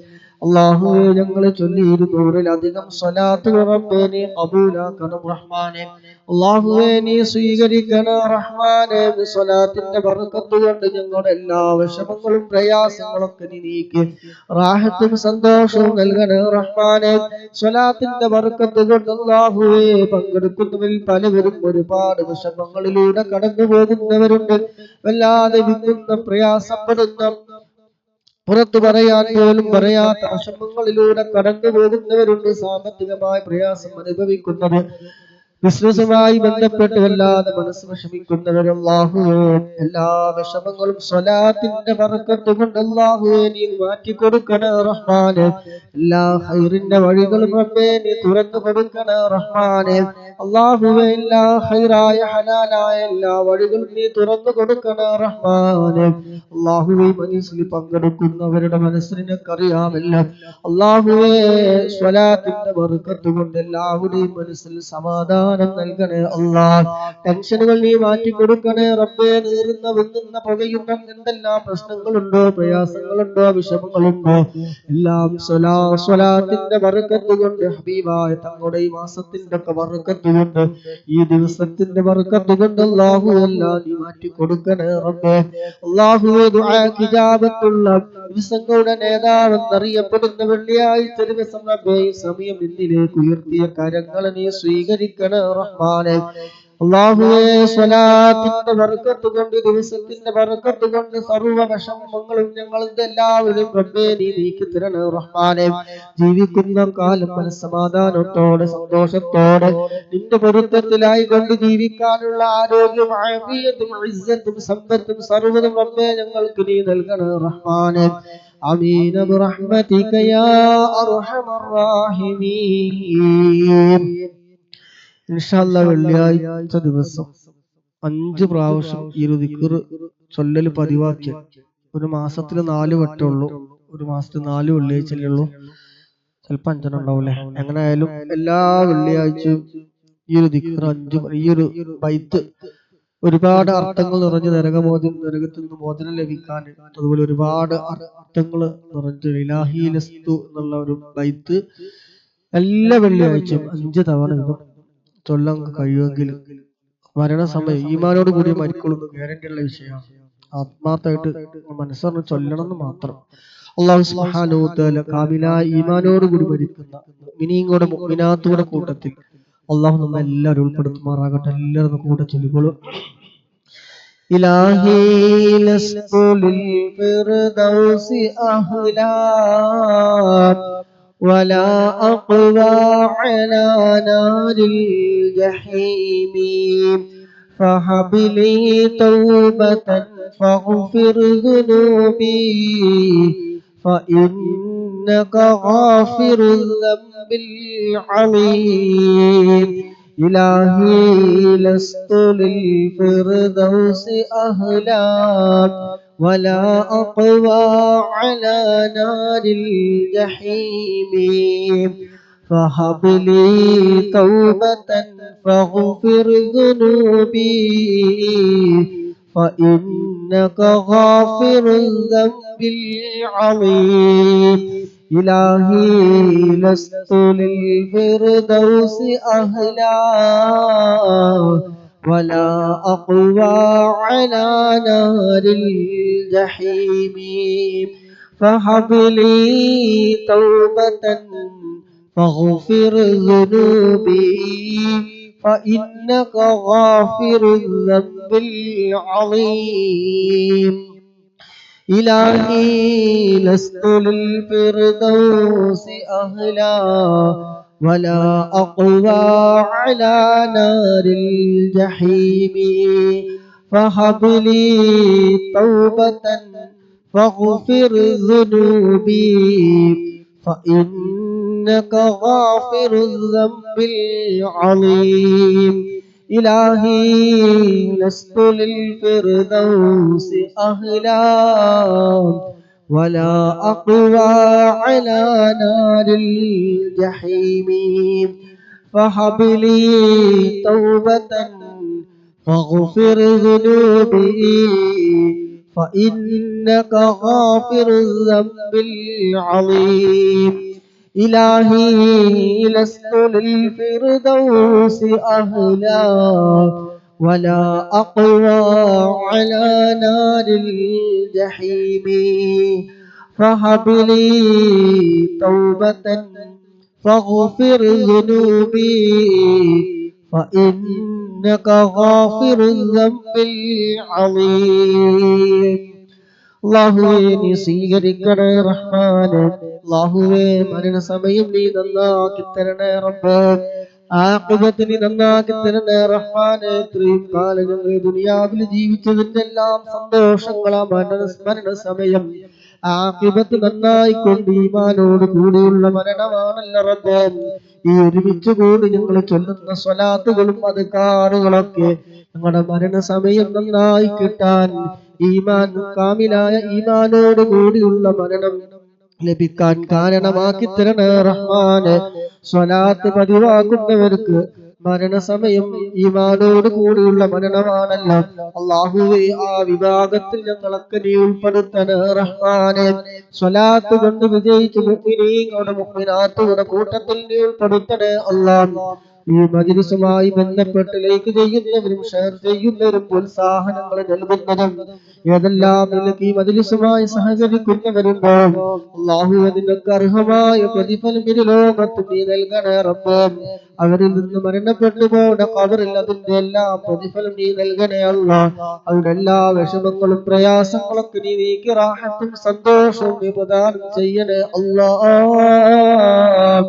A: അള്ളാഹുവേ, ഞങ്ങളെ ചൊല്ലിയിരുന്നൂറിലധികം സ്വലാത്ത് റബ്ബേ നീ ഖബൂലാക്കണം റഹ്മാനെ. അള്ളാഹുവേ, നീ സ്വീകരിക്കണം റഹ്മാനെ. സ്വലാത്തിന്റെ ബർക്കത്ത് കൊണ്ട് ഞങ്ങളുടെ എല്ലാ വിഷമങ്ങളും പ്രയാസങ്ങളൊക്കെ നീ നീക്കി റാഹത്തും സന്തോഷവും നൽകണം റഹ്മാനെ. സ്വലാത്തിന്റെ ബർക്കത്ത് കൊണ്ട് അള്ളാഹുവേ, പങ്കെടുക്കുന്നവരിൽ പലവരും ഒരുപാട് വിഷമങ്ങളിലൂടെ കടന്നു പോകുന്നവരുണ്ട്. വല്ലാതെ വിങ്ങുന്ന പ്രയാസപ്പെടുന്ന, പുറത്തു പറയാൻ പോലും പറയാത്ത വിഷമങ്ങളിലൂടെ കടന്നു പോകുന്നവരുണ്ട്. സാമ്പത്തികമായ പ്രയാസം അനുഭവിക്കുന്നവർ, ബിസിനസ്സുമായി ബന്ധപ്പെട്ട് വല്ലാതെ മനസ്സ് വിഷമിക്കുന്നവർ, അല്ലാഹുവേ എല്ലാ വിഷമങ്ങളും സ്വലാത്തിന്റെ ബർക്കത്ത് കൊണ്ട് അല്ലാഹുവേ നീ മാറ്റി കൊടുക്കണേ റഹ്മാനെ. എല്ലാ ഖൈറിന്റെ വഴികളും റബ്ബേ നീ തുറന്നു കൊടുക്കണേ റഹ്മാനെ. അല്ലാഹുവേ, എല്ലാ ഖൈറായ ഹലാലായ എല്ലാ വഴികളും നീ തുറന്നു കൊടുക്കണേ റഹ്മാനെ. അല്ലാഹുവേ, മനസ്സിൽ പങ്കെടുക്കുന്നവരുടെ മനസ്സിനൊക്കെ അറിയാമല്ലോ. അല്ലാഹുവേ, സ്വലാത്തിന്റെ ബർക്കത്ത് കൊണ്ട് എല്ലാവരുടെയും മനസ്സിൽ സമാധാനം നൽകണേ അല്ലാഹ്. ടെൻഷനുകൾ നീ മാറ്റി കൊടുക്കണേ റബ്ബേ. നീറുന്ന വിങ്ങുന്ന പുകയുന്ന എന്തെല്ലാം പ്രശ്നങ്ങളുണ്ടോ, പ്രയാസങ്ങളുണ്ടോ, വിഷമങ്ങളുണ്ടോ, എല്ലാം സ്വലാത്തിന്റെ ബർക്കത്ത് കൊണ്ട്, ഹബീബായ തങ്ങളുടെ ഈ മാസത്തിന്റെ ഒക്കെ ബർക്കത്ത് കൊണ്ട്, ഈ ദിവസത്തിന്റെ ബർക്കത്ത് കൊണ്ട് അല്ലാഹു എല്ലാം നീ മാറ്റി കൊടുക്കണേ റബ്ബേ. അല്ലാഹുവേ, ദുആക്ക് ഇജാബത്തുള്ള ദിവസങ്ങളുടെ നേതാവെന്നറിയപ്പെടുന്ന വെള്ളിയാഴ്ച ദിവസം റബ്ബേ, ഈ സമയം നിന്നിലേക്ക് ഉയർത്തിയ കരങ്ങളെ നീ സ്വീകരിക്കണേ റഹ്മാനെ. അല്ലാഹുവേ, സ്വലാത്തിന്റെ ബർക്കത്ത് കൊണ്ട്, ദിവസത്തിന്റെ ബർക്കത്ത് കൊണ്ട് സർവ്വ വിഷമങ്ങളും ഞങ്ങളുടെ എല്ലാവരും റബ്ബേ നീ നീക്കി തരണേ റഹ്മാനെ. ജീവിക്കുന്ന കാലം മനസ്സമാധാനത്തോടെ സന്തോഷത്തോടെ നിന്റെ പൊരുത്തത്തിലായി കൊണ്ട് ജീവിക്കാനുള്ള ആരോഗ്യം, ആഫിയത്തും ഇസ്സത്തും സമ്പത്തും സർവ്വതും റബ്ബേ ഞങ്ങൾക്ക് നീ നൽകണേ റഹ്മാനെ. ആമീൻ ബിറഹ്മതിക യാ അർഹമർ റഹീമീൻ. ഇൻഷാ അല്ലാഹ് വെള്ളിയാഴ്ച ദിവസം 5 പ്രാവശ്യം ഈ ഒരു ദിക്ർ ചൊല്ലൽ പതിവാക്കി. ഒരു മാസത്തിൽ 4 വട്ടമുള്ളൂ, ഒരു മാസത്തിൽ 4 വെള്ളിയാഴ്ചയല്ലേ ഉള്ളൂ, ചിലപ്പോൾ 5 ഉണ്ടാവൂലേ. എങ്ങനെ ആയാലും എല്ലാ വെള്ളിയാഴ്ചയും ഈ ഒരു ദിക്ർ 5, ഈ ഒരു ബൈത്ത് ഒരുപാട് അർത്ഥങ്ങൾ നിറഞ്ഞ് നരകത്തിൽ നിന്ന് മോചനം ലഭിക്കാൻ, അതുപോലെ ഒരുപാട് അർത്ഥങ്ങൾ നിറഞ്ഞ് ഇലാഹി ലസ്തു എന്നുള്ള ഒരു ബൈത്ത് എല്ലാ വെള്ളിയാഴ്ചയും 5 തവണ ഇതും ചൊല്ലാൻ കഴിയുമെങ്കിൽ മരണസമയം ഈമാനോട് കൂടി മരിക്കുള്ളൂ ഗ്യാരണ്ടി ഉള്ള വിഷയമാണ്. ആത്മാർത്ഥമായിട്ട് മനസ്സറിഞ്ഞ് ചൊല്ലണം എന്ന് മാത്രം. അല്ലാഹു സുബ്ഹാനഹു വ തആല കാമിലായ ഈമാനോട് കൂടി മരിക്കുന്ന മുഅ്മിനീങ്ങളുടെ മുഅ്മിനാത്തുകളുടെ കൂട്ടത്തിൽ അല്ലാഹു നമ്മെ എല്ലാവരും ഉൾപ്പെടുത്തുമാറാകട്ടെ. എല്ലാവരും കൂടെ ചൊല്ലിക്കോളൂ. ഇലാഹി ലസ്തു ലിൽ ഫിർദൗസി അഹ്ലാ വലാ അഖ്വാ അലാ നാരിൽ ജഹീമി فهب لي توبة فاغفر ذنوبي فإنك غافر الذنب العظيم إلهي لست للفردوس أهلا ولا أقوى على نار الجحيم فهب لي توبة فاغفر ذنوبي فإنك غافر الذنب العظيم إلهي لست للفردوس أهلا ولا أقوى على نار الجحيم فهب لي توبة فاغفر ذنوبي فإنك غافر الذنب العظيم إلهي لست للفردوس أهلا ولا أقوى على نار الجحيم فهب لي توبة فاغفر ذنوبي فإنك غافر الذنب العظيم إلهي لست للفردوس أهلا ولا أقوى على نار الجحيم فهب لي توبة فاغفر ذنوبي فإنك غافر الذنب العظيم إلهي لست للفردوس أهلا ولا أقوى على نار الجحيم فهب لي توبة فاغفر ذنوبي فإنك غافر الذنب العظيم അല്ലാഹുവേ നീ സ്വീകരിക്കണേ റഹ്മാനെ. അല്ലാഹുവേ മരണസമയം നീ നന്നാക്കി തരണേ റബ്ബേ. ആഖിബത്ത് നീ നന്നാക്കി തരണേ റഹ്മാനെ. ഇത്രയും കാലം ഞങ്ങൾ ദുനിയാവിൽ ജീവിച്ചതിന്റെ എല്ലാം സന്തോഷങ്ങളാ മരണസമയം ആഖിബത്ത് നന്നായിക്കൊണ്ട് ഈമാനോട് കൂടിയുള്ള മരണമാണല്ലോ റബ്ബേ. ഈ ഒരുമിച്ച് കൂടി ഞങ്ങൾ ചൊല്ലുന്ന സ്വലാത്തുകളും അദ്കാറുകളൊക്കെ ഞങ്ങളുടെ മരണസമയം നന്നായി കിട്ടാൻ ഈമാൻ കാമിലായ ഈമാനോട് കൂടിയുള്ള മരണം ലഭിക്കാൻ കാരണമാക്കി തരണേ റഹ്മാനെ. സ്വലാത്ത് പതിവാക്കുന്നവർക്ക് മരണസമയം ഈമാനോട് കൂടിയുള്ള മരണമാണല്ലോ. അല്ലാഹുവേ ആ വിഭാഗത്തിൽ ഞങ്ങളൊക്കെ നീ ഉൾപ്പെടുത്തണേ റഹ്മാനെ. സ്വലാത്ത് കൊണ്ട് വിജയിച്ച് മുഅ്മിനീങ്ങളുടെ മുഅ്മിനാത്തുകളുടെ കൂട്ടത്തിൽ നീ ഉൾപ്പെടുത്തണേ അല്ലാഹ്. ഈ മജ്‌ലിസുമായി ബന്ധപ്പെട്ട് ലൈക്ക് ചെയ്യുന്നവരും ഷെയർ ചെയ്യുന്നവരും പ്രോത്സാഹനങ്ങൾ നൽകുന്നതും ഏതെല്ലാം നിലയ്ക്ക് ഈ മജ്‌ലിസുമായി സഹകരിക്കുന്നവരുണ്ടോ അല്ലാഹു അതിനൊക്കെ അർഹമായ പ്രതിഫലം ഈ ലോകത്ത് നീ നൽകണേ റബ്ബേ. അവരിൽ നിന്ന് മരണപ്പെട്ടു പോയ ഖബറിൽ അതിന്റെ എല്ലാ പ്രതിഫലം നീ നൽകണേ അല്ലാഹ്. അവരുടെ എല്ലാ വിഷമങ്ങളും പ്രയാസങ്ങളൊക്കെ നീ നീക്കി റാഹത്തും സന്തോഷവും നീ പ്രദാനം ചെയ്യണേ അല്ലാഹ്.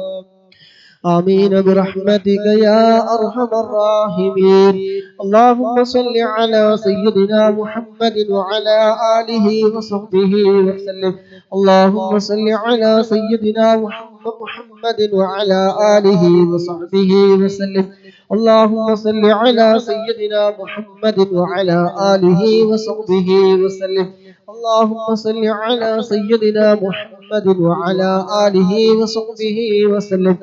A: آمين برحمتك يا أرحم الراحمين. اللهم صل على سيدنا محمد وعلى آله وصحبه وسلم. اللهم صل على سيدنا محمد وعلى آله وصحبه وسلم. اللهم صل على سيدنا محمد وعلى آله وصحبه وسلم. اللهم صل على سيدنا محمد وعلى آله وصحبه وسلم.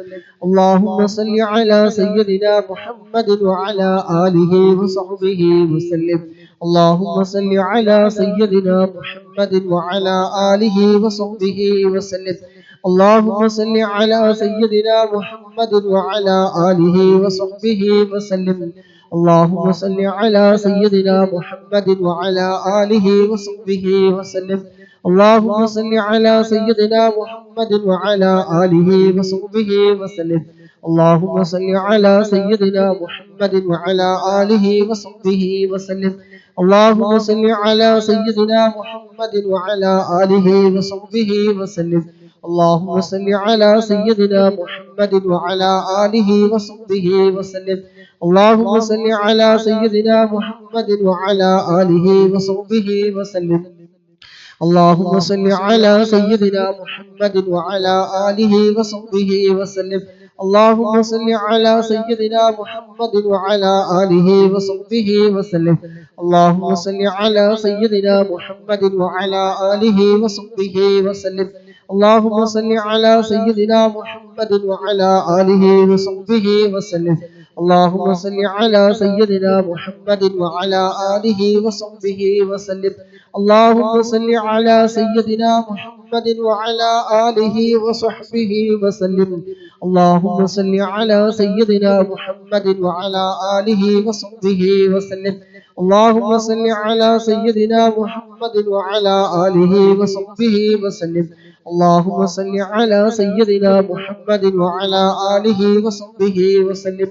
A: اللهم صل على سيدنا محمد وعلى آله وصحبه وسلم. اللهم صل على سيدنا محمد وعلى آله وصحبه وسلم. اللهم صل على سيدنا محمد وعلى آله وصحبه وسلم. اللهم صل على سيدنا محمد وعلى آله وصحبه وسلم. اللهم صل على سيدنا محمد وعلى آله وصحبه وسلم. اللهم صل على سيدنا محمد وعلى آله وصحبه وسلم. اللهم صل على سيدنا محمد وعلى آله وصحبه وسلم. اللهم صل على سيدنا محمد وعلى آله وصحبه وسلم. اللهم صل على سيدنا محمد وعلى آله وصحبه وسلم. اللهم صل على سيدنا محمد وعلى آله وصحبه وسلم. اللهم صل على سيدنا محمد وعلى آله وصحبه وسلم. اللهم صل على سيدنا محمد وعلى آله وصحبه وسلم. اللهم صل على سيدنا محمد وعلى آله وصحبه وسلم. اللهم صل على سيدنا محمد وعلى آله وصحبه وسلم. اللهم صل على سيدنا محمد وعلى آله وصحبه وسلم. اللهم صل على سيدنا محمد وعلى آله وصحبه وسلم. اللهم صل على سيدنا محمد وعلى آله وصحبه وسلم. اللهم صل على سيدنا محمد وعلى آله وصحبه وسلم.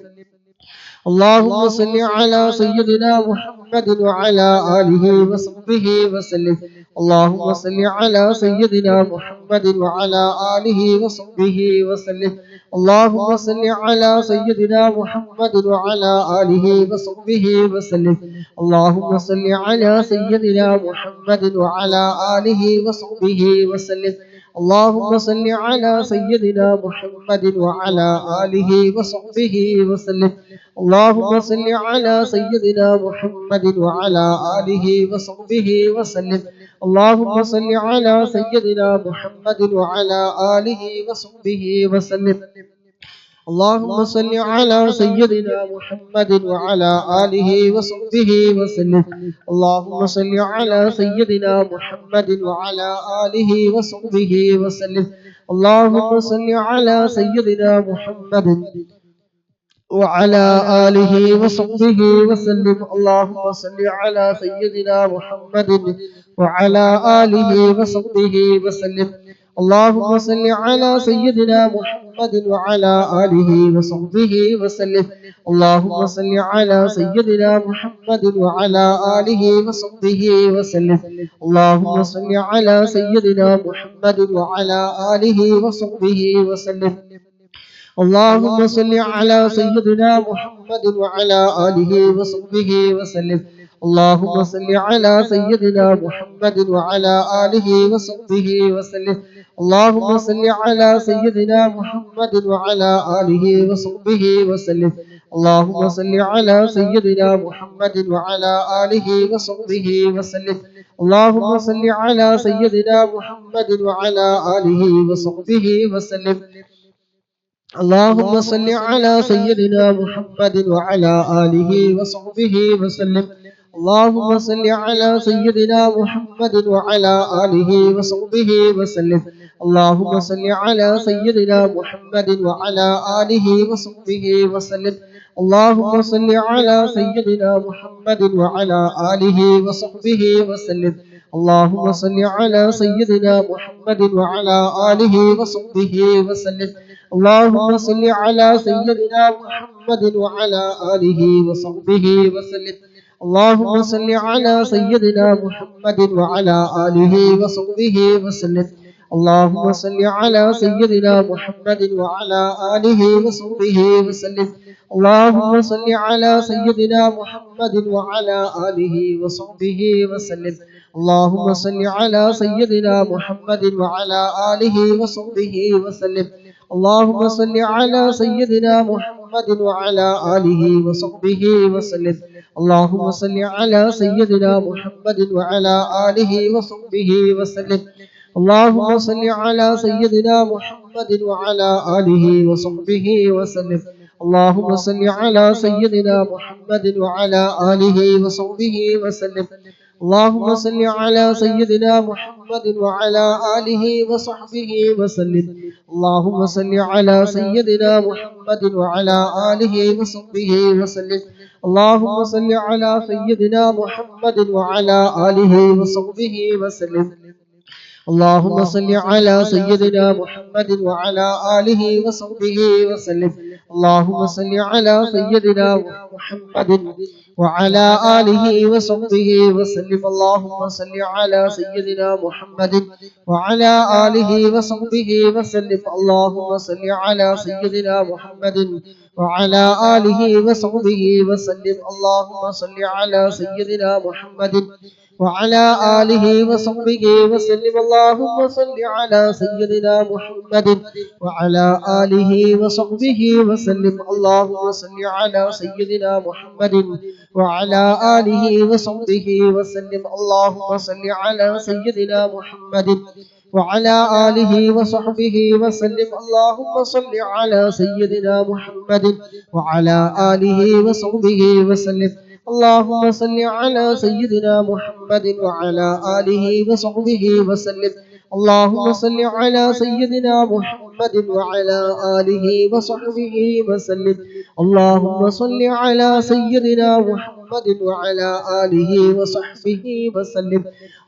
A: اللهم صل على سيدنا محمد وعلى آله وصحبه وسلم. اللهم صل على سيدنا محمد وعلى آله وصحبه وسلم. اللهم صل على سيدنا محمد وعلى آله وصحبه وسلم. اللهم صل على سيدنا محمد وعلى آله وصحبه وسلم. اللهم صل على سيدنا محمد وعلى آله وصحبه وسلم. اللهم صل على سيدنا محمد وعلى آله وصحبه وسلم. اللهم صل على سيدنا محمد وعلى آله وصحبه وسلم. اللهم صل على سيدنا محمد وعلى آله وصحبه وسلم. اللهم صل على سيدنا محمد وعلى آله وصحبه وسلم. اللهم صل على سيدنا محمد وعلى آله وصحبه وسلم. اللهم صل على سيدنا محمد وعلى آله وصحبه وسلم. اللهم صل على سيدنا محمد وعلى آله وصحبه وسلم. اللهم صل على سيدنا محمد وعلى آله وصحبه وسلم. اللهم صل على سيدنا محمد وعلى آله وصحبه وسلم. اللهم صل على سيدنا محمد وعلى آله وصحبه وسلم. اللهم صل على سيدنا محمد وعلى آله وصحبه وسلم. اللهم صل على سيدنا محمد وعلى آله وصحبه وسلم. اللهم صل على سيدنا محمد وعلى آله وصحبه وسلم. اللهم صل على سيدنا محمد وعلى آله وصحبه وسلم. اللهم صل على سيدنا محمد وعلى آله وصحبه وسلم. اللهم صل على سيدنا محمد وعلى آله وصحبه وسلم. اللهم صل على سيدنا محمد وعلى آله وصحبه وسلم. اللهم صل على سيدنا محمد وعلى آله وصحبه وسلم. اللهم صل على سيدنا محمد وعلى آله وصحبه وسلم. اللهم صل على سيدنا محمد وعلى آله وصحبه وسلم. اللهم صل على سيدنا محمد وعلى آله وصحبه وسلم. اللهم صل على سيدنا محمد وعلى آله وصحبه وسلم. اللهم صل على سيدنا محمد وعلى آله وصحبه وسلم. اللهم صل على سيدنا محمد وعلى آله وصحبه وسلم. اللهم صل على سيدنا محمد وعلى آله وصحبه وسلم. اللهم صل على سيدنا محمد وعلى آله وصحبه وسلم. اللهم صل على سيدنا محمد وعلى آله وصحبه وسلم. اللهم صل على سيدنا محمد وعلى آله وصحبه وسلم. اللهم صل على سيدنا محمد وعلى آله وصحبه وسلم. اللهم صل على سيدنا محمد وعلى آله وصحبه وسلم. اللهم صل على سيدنا محمد وعلى آله وصحبه وسلم. اللهم صل على سيدنا محمد وعلى آله وصحبه وسلم. اللهم صل على سيدنا محمد وعلى آله وصحبه وسلم. اللهم صل على سيدنا محمد وعلى آله وصحبه وسلم. اللهم صل على سيدنا محمد وعلى آله وصحبه وسلم. اللهم صل على سيدنا محمد وعلى آله وصحبه وسلم. اللهم صل على سيدنا محمد وعلى آله وصحبه وسلم. اللهم صل على سيدنا محمد وعلى آله وصحبه وسلم. اللهم صل على سيدنا محمد وعلى آله وصحبه وسلم. اللهم صل على سيدنا محمد وعلى آله وصحبه وسلم. اللهم صل على سيدنا محمد وعلى آله وصحبه وسلم. اللهم صل على سيدنا محمد وعلى آله وصحبه وسلم. اللهم صل على سيدنا محمد وعلى آله وصحبه وسلم.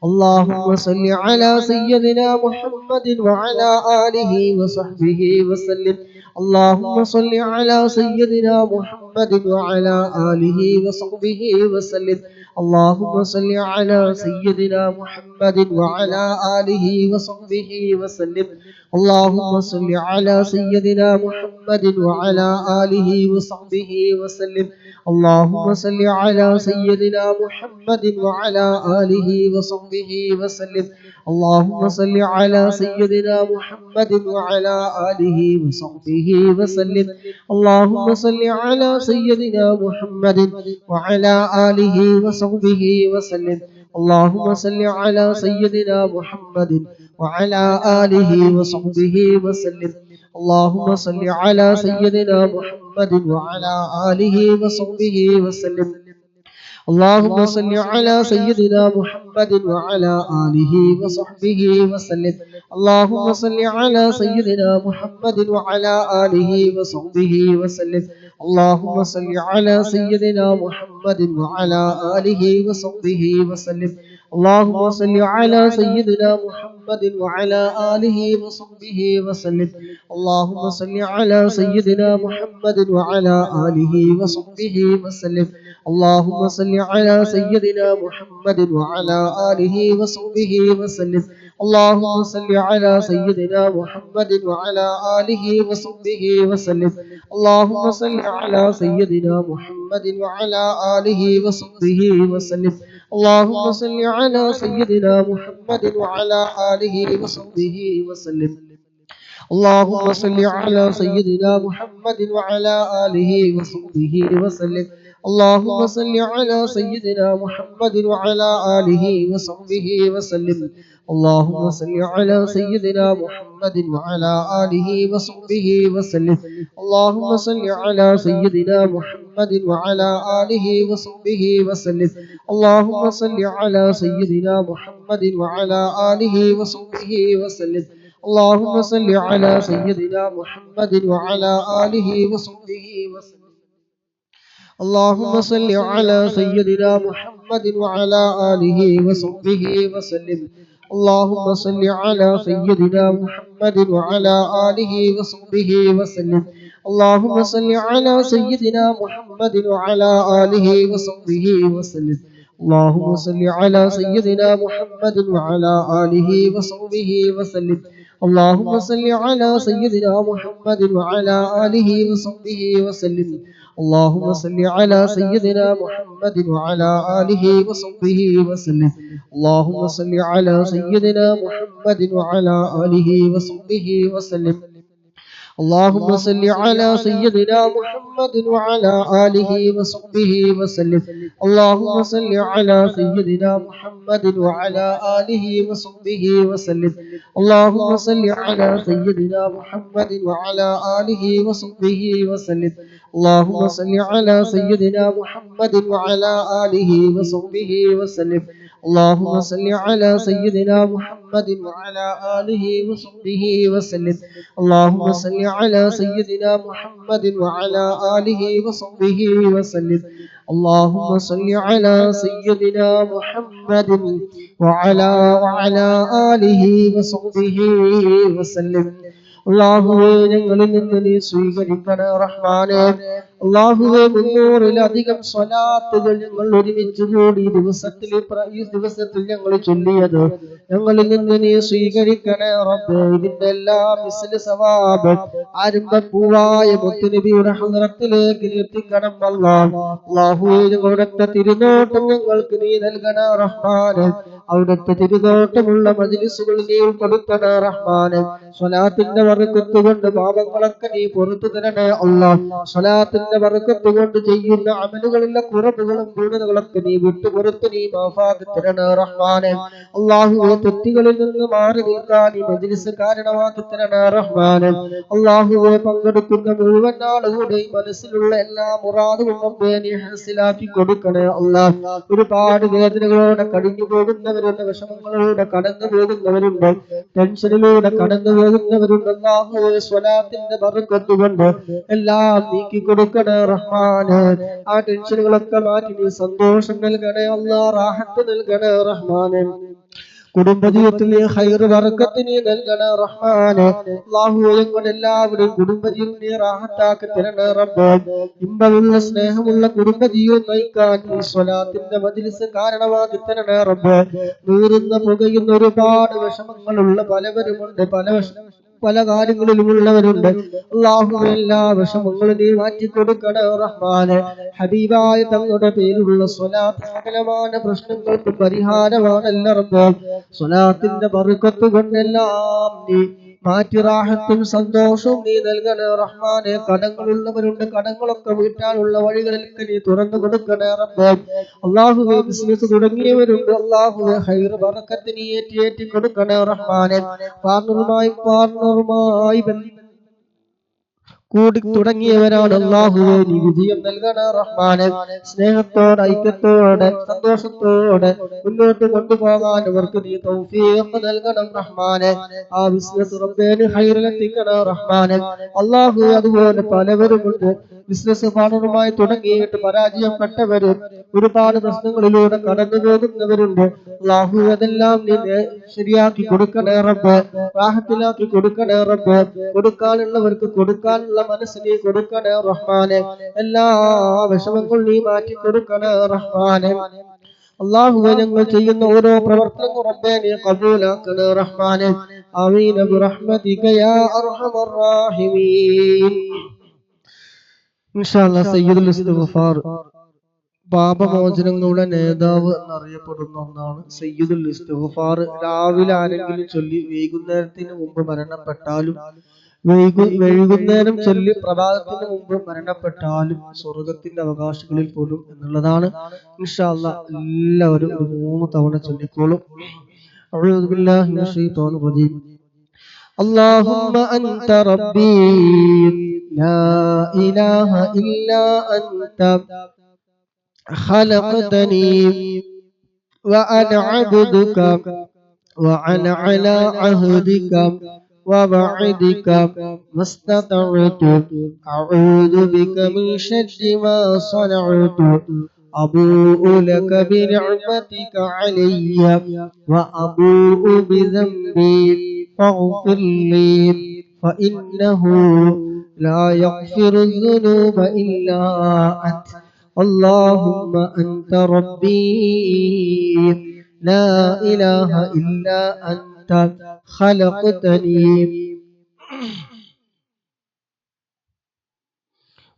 A: اللهم صل على سيدنا محمد وعلى آله وصحبه وسلم. اللهم صل على سيدنا محمد وعلى آله وصحبه وسلم. اللهم صل على سيدنا محمد وعلى آله وصحبه وسلم. اللهم صل على سيدنا محمد وعلى آله وصحبه وسلم. اللهم صل على سيدنا محمد وعلى آله وصحبه وسلم. اللهم صل على سيدنا محمد وعلى آله وصحبه وسلم. اللهم صل على سيدنا محمد وعلى آله وصحبه وسلم. اللهم صل على سيدنا محمد وعلى آله وصحبه وسلم. اللهم صل على سيدنا محمد وعلى آله وصحبه وسلم. اللهم صل على سيدنا محمد وعلى آله وصحبه وسلم. اللهم صل على سيدنا محمد وعلى آله وصحبه وسلم. اللهم صل على سيدنا محمد وعلى آله وصحبه وسلم. اللهم صل على سيدنا محمد وعلى آله وصحبه وسلم. اللهم صل على سيدنا محمد وعلى آله وصحبه وسلم. اللهم صل على سيدنا محمد وعلى آله وصحبه وسلم. اللهم صل على سيدنا محمد وعلى آله وصحبه وسلم. اللهم صل على سيدنا محمد وعلى آله وصحبه وسلم. اللهم صل على سيدنا محمد وعلى آله وصحبه وسلم. اللهم صل على سيدنا محمد وعلى آله وصحبه وسلم. اللهم صل على سيدنا محمد وعلى آله وصحبه وسلم. اللهم صل على سيدنا محمد وعلى آله وصحبه وسلم. اللهم صل على سيدنا محمد وعلى آله وصحبه وسلم. اللهم صل على سيدنا محمد وعلى آله وصحبه وسلم. اللهم صل على سيدنا محمد وعلى آله وصحبه وسلم. اللهم صل على سيدنا محمد وعلى آله وصحبه وسلم. اللهم صل على سيدنا محمد وعلى آله وصحبه وسلم. اللهم صل على سيدنا محمد وعلى آله وصحبه وسلم. اللهم صل على سيدنا محمد وعلى آله وصحبه وسلم. اللهم صل على سيدنا محمد وعلى آله وصحبه وسلم. اللهم صل على سيدنا محمد وعلى آله وصحبه وسلم. اللهم صل على سيدنا محمد وعلى آله وصحبه وسلم. اللهم صل على سيدنا محمد وعلى آله وصحبه وسلم. اللهم صل على سيدنا محمد وعلى آله وصحبه وسلم. اللهم صل على سيدنا محمد وعلى آله وصحبه وسلم. اللهم صل على سيدنا محمد وعلى آله وصحبه وسلم. اللهم صل على سيدنا محمد وعلى آله وصحبه وسلم اللهم صل على سيدنا محمد وعلى آله وصحبه وسلم اللهم صل على سيدنا محمد وعلى آله وصحبه وسلم അല്ലാഹുവേ ഞങ്ങളിൽ നിന്ന് നീ സ്വീകരിക്കണേ റഹ്മാനേ അല്ലാഹുവേ 300-ലധികം സ്വലാത്തുകൾ ഞങ്ങൾ ഒരുമിച്ച് കൂടി ഈ ദിവസത്തിൽ ഞങ്ങൾ ചൊല്ലിയത് ഞങ്ങളിൽ നിന്ന് നീ സ്വീകരിക്കണേ റബ്ബേ ഇതിന്റെ എല്ലാം മിസ്ല് സവാബ് ആരംഭപ്പൂവായ മുത്തുനബിയുടെ ഹദ്റത്തിലേക്ക് എത്തിക്കണം അല്ലാഹുവേ ഞങ്ങളുടെ തിരുനോട്ടം ഞങ്ങൾക്ക് നീ നൽകണേ റഹ്മാനേ അവിടുത്തെ തിരുനോട്ടമുള്ള മജ്ലിസുകൾ നീ കൊടുക്കണേ റഹ്മാനേ സ്വലാത്തിന്റെ ബറക്കത്ത് കൊണ്ട് പാപങ്ങളൊക്കെ നീ പുറത്തു തരണേ അല്ലാഹ് സ്വലാത്തിന്റെ ബറക്കത്ത് കൊണ്ട് ചെയ്യുന്ന അമലുകളിലെ കുറവുകളും വീണുകളൊക്കെ നീ വിട്ടുപുറത്ത് നീ മാഫാക്കി തരണേ റഹ്മാനേ അല്ലാഹുവേ തെറ്റുകളിൽ നിന്ന് മാറി നിൽക്കാൻ ഈ മജ്ലിസ് കാരണമാക്കി തരണേ റഹ്മാനേ അല്ലാഹുവേ പങ്കെടുക്കുന്ന മുഴുവൻ ആളുകളുടെയും മനസ്സിലുള്ള എല്ലാ മുറാദുകളും നീ ഹാസിലാക്കി കൊടുക്കണേ അല്ലാഹ് ഒരുപാട് വേദനകളോടെ കഴിഞ്ഞു പോകുന്നവരുണ്ട് വിഷമങ്ങളോടെ കടന്നു പോകുന്നവരുണ്ട് ടെൻഷനിലൂടെ കടന്നു പോകുന്നവരുണ്ട് അല്ലാഹുവേ സ്വലാത്തിന്റെ ബറക്കത്ത് കൊണ്ട് എല്ലാം നീക്കി കൊടുക്കണേ റഹ്മാനേ ആ ടെൻഷനുകളൊക്കെ മാറ്റി നീ സന്തോഷം നൽകണേ അല്ലാഹ് റാഹത്ത് നൽകണേ റഹ്മാനേ കുടുംബജീവിതത്തിൽ നീ ഖൈറ് ബറക്കത്ത് നീ നൽകണേ റഹ്മാനേ അല്ലാഹുവേ ഞങ്ങളുടെ എല്ലാവരുടെയും കുടുംബജീവിതം നീ റാഹത്താക്കി തരണേ റബ്ബേ ഇമ്പമുള്ള സ്നേഹമുള്ള കുടുംബജീവിതം നയിക്കാൻ നീ സ്വലാത്തിന്റെ മജ്ലിസ് കാരണമാക്കി തരണേ റബ്ബേ നീറുന്ന പുകയുന്ന ഒരുപാട് വിഷമങ്ങളുള്ള പലവരുമുണ്ട് പല കാര്യങ്ങളിലുമുള്ളവരുണ്ട് അല്ലാഹുവേ എല്ലാ വിഷമങ്ങളും നീ മാറ്റി കൊടുക്കണേ റഹ്മാനേ ഹബീബായ തങ്ങളുടെ പേരിലുള്ള സ്വലാത്ത് സകലമായ പ്രശ്നങ്ങൾക്ക് പരിഹാരമാണല്ലോ റബ്ബേ സ്വലാത്തിന്റെ ബറക്കത്ത് കൊണ്ടെല്ലാം നീ മാറ്റി റാഹത്തും സന്തോഷവും നീ നൽകണേ റഹ്മാനേ കടങ്ങളുള്ളവരുണ്ട് കടങ്ങളൊക്കെ വീട്ടാനുള്ള വഴികളിലേക്ക് നീ തുറന്നു കൊടുക്കണേ റബ്ബേ അല്ലാഹുവേ ബിസിനസ് തുടങ്ങിയവരുണ്ട് അല്ലാഹുവേ ഖൈറ് ബറക്കത്ത് നീ ഏറ്റി കൊടുക്കണേ റഹ്മാനേ പാർട്ണറുമായി കൂടി തുടങ്ങിയവരാണ് അല്ലാഹുവേ നീ വിജയം നൽകണേ റഹ്മാനേ സ്നേഹത്തോടെ ഐക്യത്തോടെ സന്തോഷത്തോടെ മുന്നോട്ട് കൊണ്ടുപോകാൻ അവർക്ക് നീ തൗഫീഖ് നൽകണം റഹ്മാനേ ആ ബിസിനസ് റബ്ബേ നീ ഖൈറിലെത്തിക്കണേ റഹ്മാനേ അല്ലാഹുവേ അതുപോലെ പലവരുമുണ്ട് ബിസിനസ് പാർട്ണറുമായി തുടങ്ങിയിട്ട് പരാജയപ്പെട്ടവരും ഒരുപാട് പ്രശ്നങ്ങളിലൂടെ കടന്നു പോകുന്നവരുണ്ട് അല്ലാഹുവേ അതെല്ലാം നീ ശരിയാക്കി കൊടുക്കണേ റബ്ബേ റാഹത്തിലാക്കി കൊടുക്കണേ റബ്ബേ കൊടുക്കാനുള്ളവർക്ക് കൊടുക്കാനുള്ള മനസ്സ് നീ കൊടുക്കണേ റഹ്മാനേ എല്ലാ വിഷമങ്ങൾ നീ മാറ്റി കൊടുക്കണേ റഹ്മാനേ അല്ലാഹുവേ ഞങ്ങൾ ചെയ്യുന്ന ഓരോ പ്രവർത്തനങ്ങളും റബ്ബേ നീ ഖബൂലാക്കണേ റഹ്മാനേ ആമീൻ ബിറഹ്മതിക യാ അർഹമർ റഹീമീൻ ഇൻഷാ അല്ലാഹ് സയ്യിദുൽ ഇസ്തിഗ്ഫാർ പാപമോചനങ്ങളുടെ നേതാവ് എന്നറിയപ്പെടുന്ന ഒന്നാണ് സയ്യിദുൽ ഇസ്തിഗ്ഫാർ രാവിലെ ആരെങ്കിലും ചൊല്ലി വൈകുന്നേരത്തിന് മുമ്പ് മരണപ്പെട്ടാലും വൈകുന്നേരം ചൊല്ലി പ്രഭാതത്തിന് മുമ്പ് മരണപ്പെട്ടാലും സ്വർഗത്തിന്റെ അവകാശികളിൽ പോലും എന്നുള്ളതാണ് ഇൻഷാ അല്ലാഹ് എല്ലാവരും 3 തവണ ചൊല്ലിക്കോളും അഊദു ബില്ലാഹി മിനശ് ശൈത്വാനിർ റജീം അല്ലാഹുമ്മ അൻത റബ്ബീ ലാ ഇലാഹ ഇല്ലാ അൻത ഖലഖതനീ വഅന അബ്ദുക വഅന അലാ അഹ്ദിക ووعدك ما استطعت أعوذ بك من شر ما صنعت أبوء لك بنعمتك علي وأبوء بذنبي فاغفر لي فإنه لا يغفر الذنوب إلا أنت اللهم أنت ربي لا إله إلا أنت خلقتني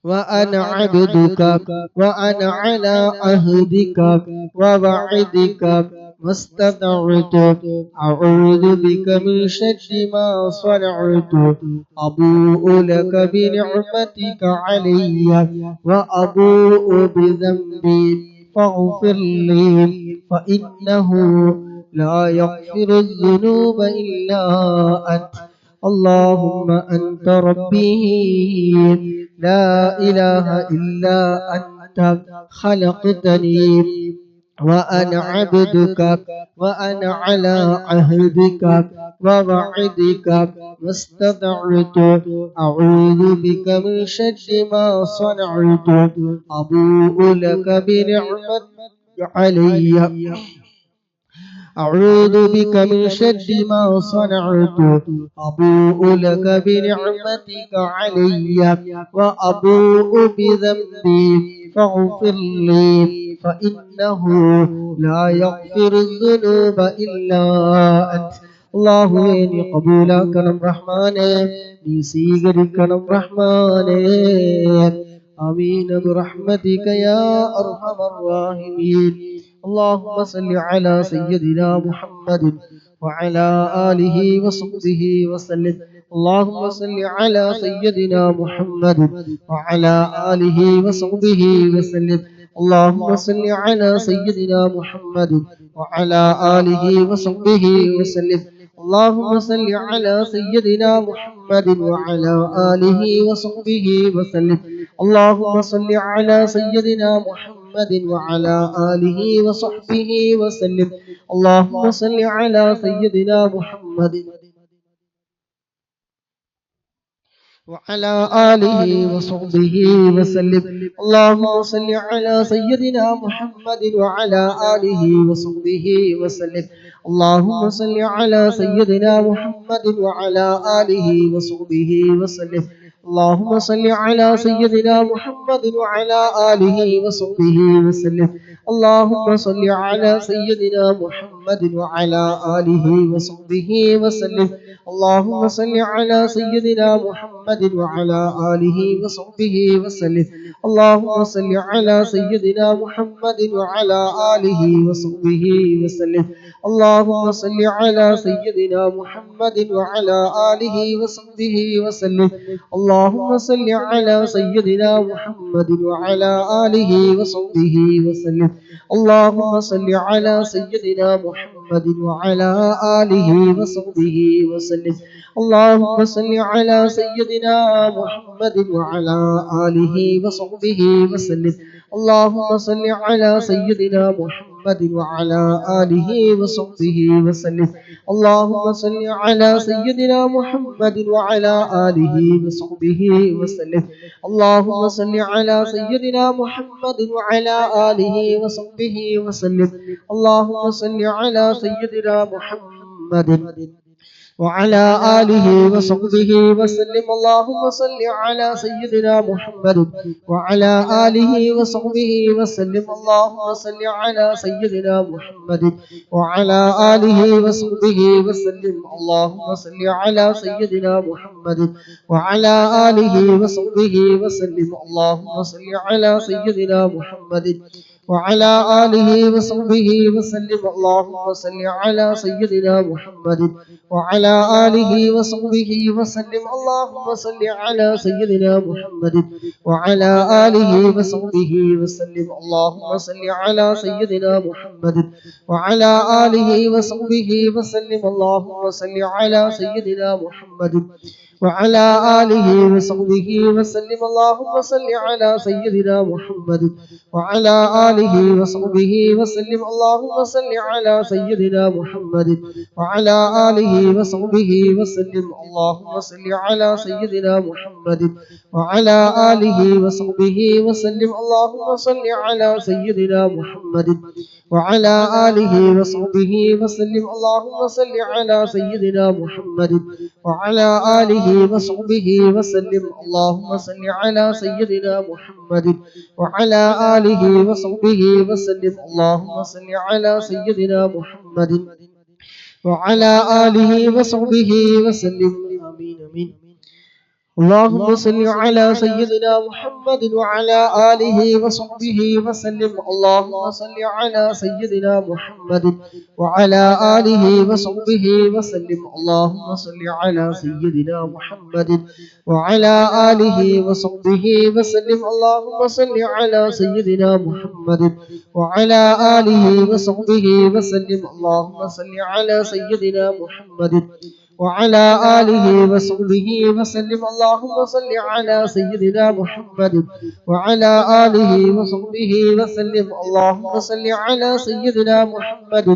A: وأنا عبدك وأنا على عهدك ووعدك ما استطعت أعوذ بك من شر ما صنعت أبوء لك بنعمتك علي وأبوء بذنبي فاغفر لي فإنه لا يغفر الذنوب إلا أنت اللهم أنت ربي لا إله إلا أنت خلقتني وأنا عبدك وأنا على عهدك ووعدك ما استطعت أعوذ بك من شر ما صنعت أبوء لك بنعمتك علي أعوذ بك من شر ما صنعت أبوء لك بنعمتك علي وأبوء بذنبي فاغفر لي فإنه لا يغفر الذنوب إلا أنت അള്ളാഹുവേ കബൂലാക്കണം റഹ്മാനേ നീ സ്വീകരിക്കണം റഹ്മാനേ ആമീൻ ബിറഹ്മതിക യാ അർഹമർ റഹീമീൻ اللهم صل على سيدنا محمد وعلى آله وصحبه وسلم اللهم صل على سيدنا محمد وعلى آله وصحبه وسلم اللهم صل على سيدنا محمد وعلى آله وصحبه وسلم اللهم صل على سيدنا محمد وعلى آله وصحبه وسلم اللهم صل على سيدنا محمد وعلى آله وصحبه وسلم اللهم صل على سيدنا محمد وعلى آله وصحبه وسلم اللهم صل على سيدنا محمد وعلى آله وصحبه وسلم اللهم صل على سيدنا محمد وعلى آله وصحبه وسلم اللهم صل على سيدنا محمد وعلى آله وصحبه وسلم اللهم صل على سيدنا محمد وعلى آله وصحبه وسلم اللهم صل على سيدنا محمد وعلى آله وصحبه وسلم اللهم صل على سيدنا محمد وعلى آله وصحبه وسلم اللهم صل على سيدنا محمد وعلى آله وصحبه وسلم اللهم صل على سيدنا محمد وعلى آله وصحبه وسلم اللهم صل على سيدنا محمد وعلى آله وصحبه وسلم اللهم صل على سيدنا محمد وعلى آله وصحبه وسلم اللهم صل على سيدنا محمد وعلى آله وصحبه وسلم اللهم صل على سيدنا محمد وعلى آله وصحبه وسلم اللهم صل على سيدنا محمد وعلى آله وصحبه وسلم اللهم صل على سيدنا محمد وعلى آله وصحبه وسلم اللهم صل على سيدنا محمد وعلى آله وصحبه وسلم اللهم صل على سيدنا محمد وعلى آله وصحبه وسلم اللهم صل على سيدنا محمد وعلى آله وصحبه وسلم اللهم صل على سيدنا محمد وعلى آله وصحبه وسلم اللهم صل على سيدنا محمد وعلى آله وصحبه وسلم اللهم صل على سيدنا محمد وعلى آله وصحبه وسلم اللهم صل على سيدنا محمد وعلى آله وصحبه وسلم اللهم صل على سيدنا محمد وعلى آله وصحبه وسلم اللهم صل على سيدنا محمد وعلى آله وصحبه وسلم اللهم صل على سيدنا محمد وعلى آله وصحبه وسلم اللهم صل على سيدنا محمد وعلى آله وصحبه وسلم اللهم صل على سيدنا محمد وعلى آله وصحبه وسلم اللهم صل على سيدنا محمد وعلى آله وصحبه وسلم اللهم صل على سيدنا محمد وعلى آله وصحبه وسلم اللهم صل على سيدنا محمد وعلى آله وصحبه وسلم آمين آمين اللهم صل على سيدنا محمد وعلى آله وصحبه وسلم اللهم صل على سيدنا محمد وعلى آله وصحبه وسلم اللهم صل على سيدنا محمد وعلى آله وصحبه وسلم اللهم صل على سيدنا محمد وعلى آله وصحبه وسلم اللهم صل على سيدنا محمد وعلى آله وصحبه وسلم. اللهم صل على سيدنا محمد وعلى آله وصحبه وسلم. اللهم صل على سيدنا محمد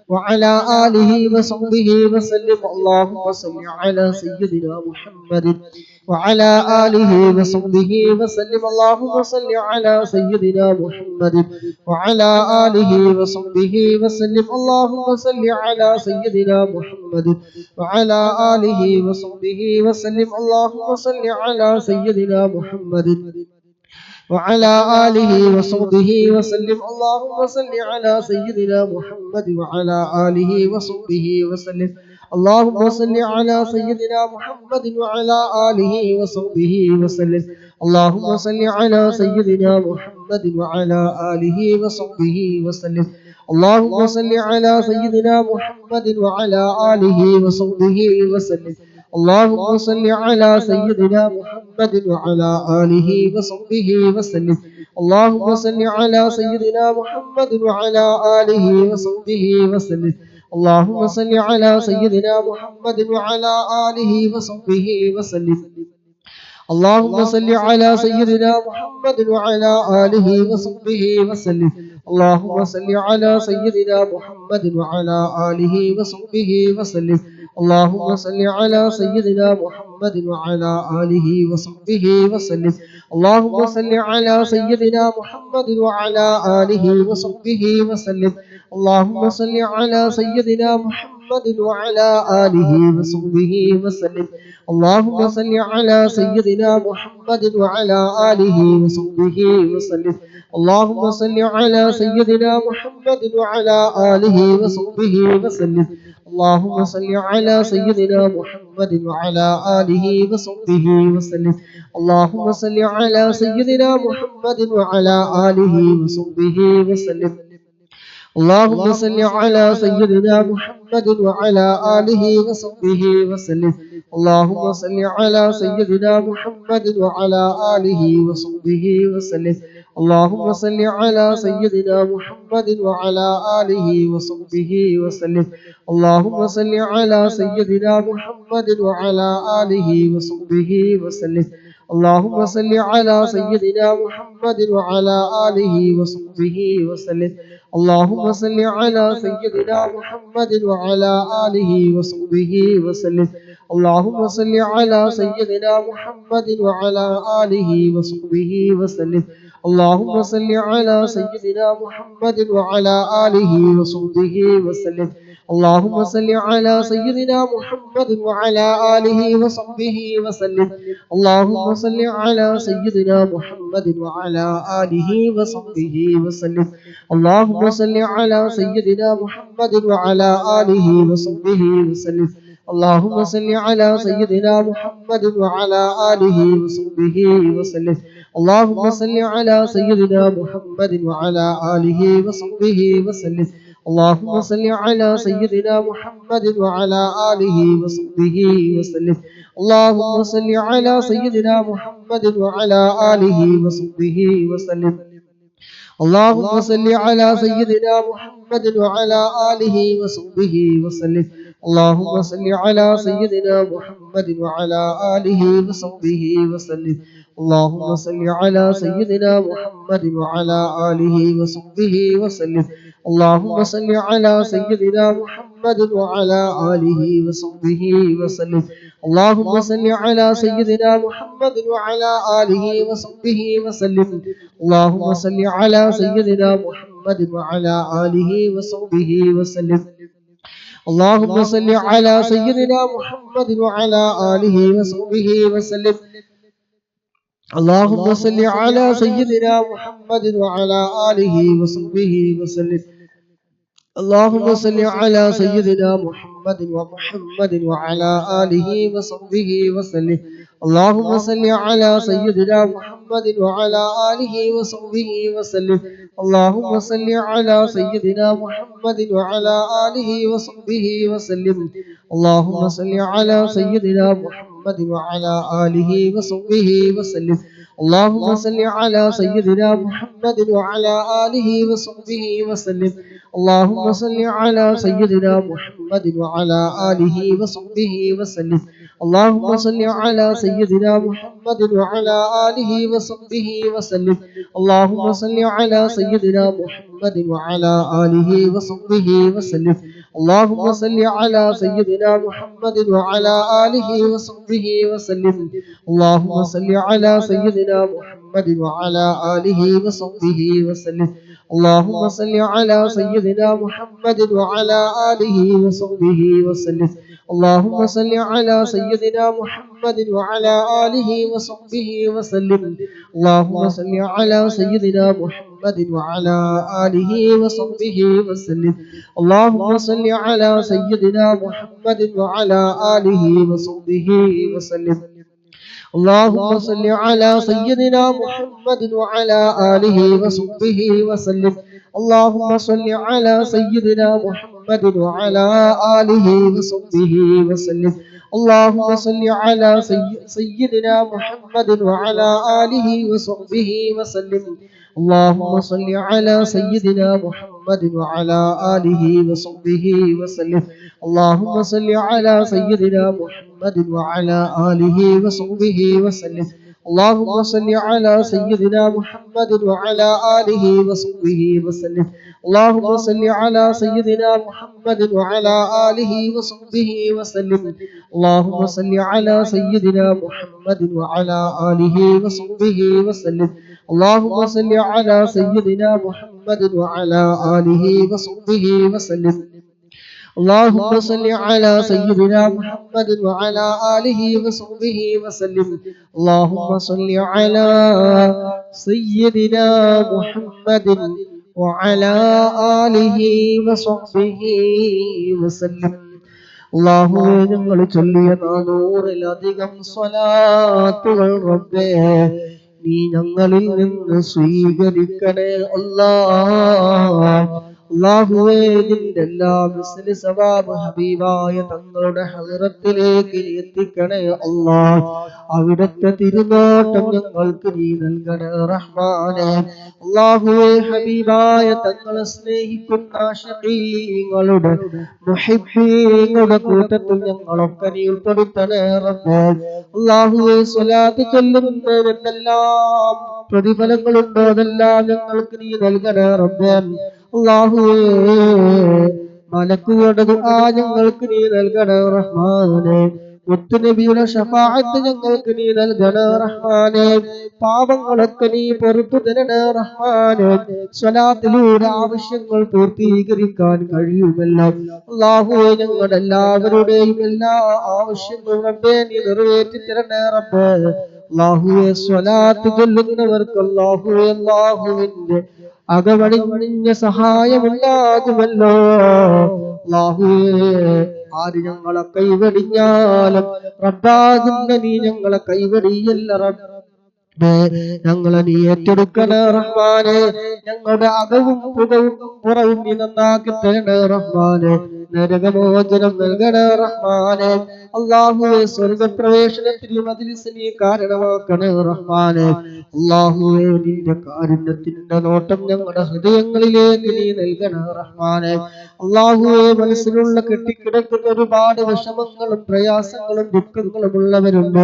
A: وعلى آله وصحبه وسلم. اللهم صل على سيدنا محمد وعلى آله وصحبه وسلم. اللهم صل على سيدنا محمد وعلى آله وصحبه وسلم. اللهم صل على سيدنا محمد وعلى آله وصحبه وسلم. اللهم صل على سيدنا محمد وعلى آله وصحبه وسلم. اللهم صل على سيدنا محمد وعلى آله وصحبه وسلم. اللهم صل على سيدنا محمد وعلى آله وصحبه وسلم. اللهم صل على سيدنا محمد وعلى آله وصحبه وسلم. اللهم صل على سيدنا محمد وعلى آله وصحبه وسلم. اللهم صل على سيدنا محمد وعلى آله وصحبه وسلم. اللهم صل على سيدنا محمد وعلى آله وصحبه وسلم. اللهم صل على سيدنا محمد وعلى آله وصحبه وسلم. اللهم صل على سيدنا محمد وعلى آله وصحبه وسلم. اللهم صل على سيدنا محمد وعلى آله وصحبه وسلم. اللهم صل على سيدنا محمد وعلى آله وصحبه وسلم. اللهم صل على سيدنا محمد وعلى آله وصحبه وسلم. اللهم صل على سيدنا محمد وعلى آله وصحبه وسلم. اللهم صل على سيدنا محمد وعلى آله وصحبه وسلم. اللهم صل على سيدنا محمد وعلى آله وصحبه وسلم. اللهم صل على سيدنا محمد وعلى آله وصحبه وسلم. اللهم صل على سيدنا محمد وعلى آله وصحبه وسلم. اللهم صل على سيدنا محمد وعلى آله وصحبه وسلم. اللهم صل على سيدنا محمد وعلى آله وصحبه وسلم. اللهم صل على سيدنا محمد وعلى آله وصحبه وسلم. اللهم صل على سيدنا محمد وعلى آله وصحبه وسلم. اللهم صل على سيدنا محمد وعلى آله وصحبه وسلم. اللهم صل على سيدنا محمد وعلى آله وصحبه وسلم. اللهم صل على سيدنا محمد وعلى آله وصحبه وسلم. اللهم صل على سيدنا محمد وعلى آله وصحبه وسلم. اللهم صل على سيدنا محمد وعلى آله وصحبه وسلم. اللهم صل على سيدنا محمد وعلى آله وصحبه وسلم. اللهم صل على سيدنا محمد وعلى آله وصحبه وسلم. اللهم صل على سيدنا محمد وعلى آله وصحبه وسلم. اللهم صل على سيدنا محمد وعلى آله وصحبه وسلم. اللهم صل على سيدنا محمد وعلى آله وصحبه وسلم. اللهم صل على سيدنا محمد وعلى آله وصحبه وسلم. اللهم صل على سيدنا محمد وعلى آله وصحبه وسلم. اللهم صل على سيدنا محمد وعلى آله وصحبه وسلم. اللهم صل على سيدنا محمد وعلى آله وصحبه وسلم. اللهم صل على سيدنا محمد وعلى آله وصحبه وسلم. اللهم صل على سيدنا محمد وعلى آله وصحبه وسلم. اللهم صل على سيدنا محمد وعلى آله وصحبه وسلم. اللهم صل على سيدنا محمد وعلى آله وصحبه وسلم. اللهم صل على سيدنا محمد وعلى آله وصحبه وسلم. اللهم صل على سيدنا محمد وعلى آله وصحبه وسلم. اللهم صل على سيدنا محمد وعلى آله وصحبه وسلم اللهم صل على سيدنا محمد وعلى آله وصحبه وسلم اللهم صل على سيدنا محمد وعلى آله وصحبه وسلم اللهم صل على سيدنا محمد وعلى آله وصحبه وسلم اللهم صل على سيدنا محمد وعلى آله وصحبه وسلم اللهم صل على سيدنا محمد وعلى آله وصحبه وسلم اللهم صل على سيدنا محمد وعلى آله وصحبه وسلم اللهم صل على سيدنا محمد وعلى آله وصحبه وسلم اللهم صل على سيدنا محمد وعلى آله وصحبه وسلم اللهم صل على سيدنا محمد وعلى آله وصحبه وسلم اللهم صل على سيدنا محمد وعلى آله وصحبه وسلم اللهم صل على سيدنا محمد وعلى آله وصحبه وسلم اللهم صل على سيدنا محمد وعلى آله وصحبه وسلم اللهم صل على سيدنا محمد وعلى آله وصحبه وسلم اللهم صل على سيدنا محمد وعلى آله وصحبه وسلم اللهم صل على سيدنا محمد وعلى آله وصحبه وسلم اللهم صل على سيدنا محمد وعلى آله وصحبه وسلم اللهم صل على سيدنا محمد وعلى آله وصحبه وسلم اللهم صل على سيدنا محمد وعلى آله وصحبه وسلم اللهم صل على سيدنا محمد وعلى آله وصحبه وسلم اللهم صل على سيدنا محمد وعلى آله وصحبه وسلم اللهم صل على سيدنا محمد وعلى آله وصحبه وسلم اللهم صل على سيدنا محمد وعلى آله وصحبه وسلم اللهم صل على سيدنا محمد وعلى آله وصحبه وسلم അല്ലാഹുവേ ഞങ്ങൾ ചൊല്ലിയ 400-ലധികം സ്വലാത്തുകൾ റബ്ബേ നീ ഞങ്ങളിൽ നിന്ന് സ്വീകരിക്കണേ അല്ലാഹ് അല്ലാഹുവേ നിന്റെ എല്ലാ മിസ്ലി സവാബ് ഹബീബായ തങ്ങളുടെ ഹളറത്തിലേക്ക് എത്തിക്കണേ അല്ലാഹ് അവിടുത്തെ തിരുനോട്ടം ഞങ്ങൾക്ക് നീ നൽകണേ റഹ്മാനേ അല്ലാഹുവേ ഹബീബായ തങ്ങളെ സ്നേഹിക്കുന്ന ആശിഖീങ്ങളുടെ മുഹിബ്ബീങ്ങളുടെ കൂട്ടത്തിൽ ഞങ്ങളൊക്കെ നീ ഉൾപ്പെടുത്തണേ റബ്ബേ അല്ലാഹുവേ സ്വലാത്ത് ചൊല്ലുന്നതിന് എന്തെല്ലാം പ്രതിഫലങ്ങളുണ്ടോ അതെല്ലാം ഞങ്ങൾക്ക് നീ നൽകണേ റബ്ബേ അല്ലാഹുവേ മലക്കുകളുടെ ദുആ ഞങ്ങൾക്ക് നീ നൽകണേ റഹ്മാനേ മുത്തുനബിയുടെ ശഫാഅത്ത് ഞങ്ങൾക്ക് നീ നൽകണേ റഹ്മാനേ പാപങ്ങളൊക്കെ നീ പൊറുത്തു തരണേ റഹ്മാനേ സ്വലാത്തിലൂടെ ആവശ്യങ്ങൾ പൂർത്തീകരിക്കാൻ കഴിയുമല്ലോ അല്ലാഹുവേ ഞങ്ങളുടെ എല്ലാവരുടെയും എല്ലാ ആവശ്യങ്ങളും റബ്ബേ നീ നിറവേറ്റി തരണേ റബ്ബേ അല്ലാഹുവേ സ്വലാത്ത് ചൊല്ലുന്നവർക്ക് അല്ലാഹുവേ അല്ലാഹുവിന്റെ അകവണിഞ്ഞ സഹായമുണ്ടാകുമല്ലോ അല്ലാഹുവേ ആര് ഞങ്ങളെ കൈവടിഞ്ഞാലും റബ്ബാകുന്ന നീ ഞങ്ങളെ കൈവടിയല്ല റബ്ബേ ഞങ്ങളെ നീ ഏറ്റെടുക്കണേ റഹ്മാനേ ഞങ്ങളുടെ അകവും പുറവും നീ നന്നാക്കി തരണേ റഹ്മാനേ നരകമോചനം നൽകണേ റഹ്മാനേ അല്ലാഹുവേ സ്വർഗപ്രവേശനത്തിന് മജ്‌ലിസ് നീ കാരണമാക്കണേ റഹ്മാനേ അല്ലാഹുവേ നിന്റെ കാരുണ്യത്തിന്റെ നോട്ടം ഞങ്ങളുടെ ഹൃദയങ്ങളിലേക്ക് നീ നൽകണേ റഹ്മാനേ അല്ലാഹുവേ മനസ്സിലുള്ള കെട്ടിക്കിടക്കുന്ന ഒരുപാട് വിഷമങ്ങളും പ്രയാസങ്ങളും ദുഃഖങ്ങളും ഉള്ളവരുണ്ട്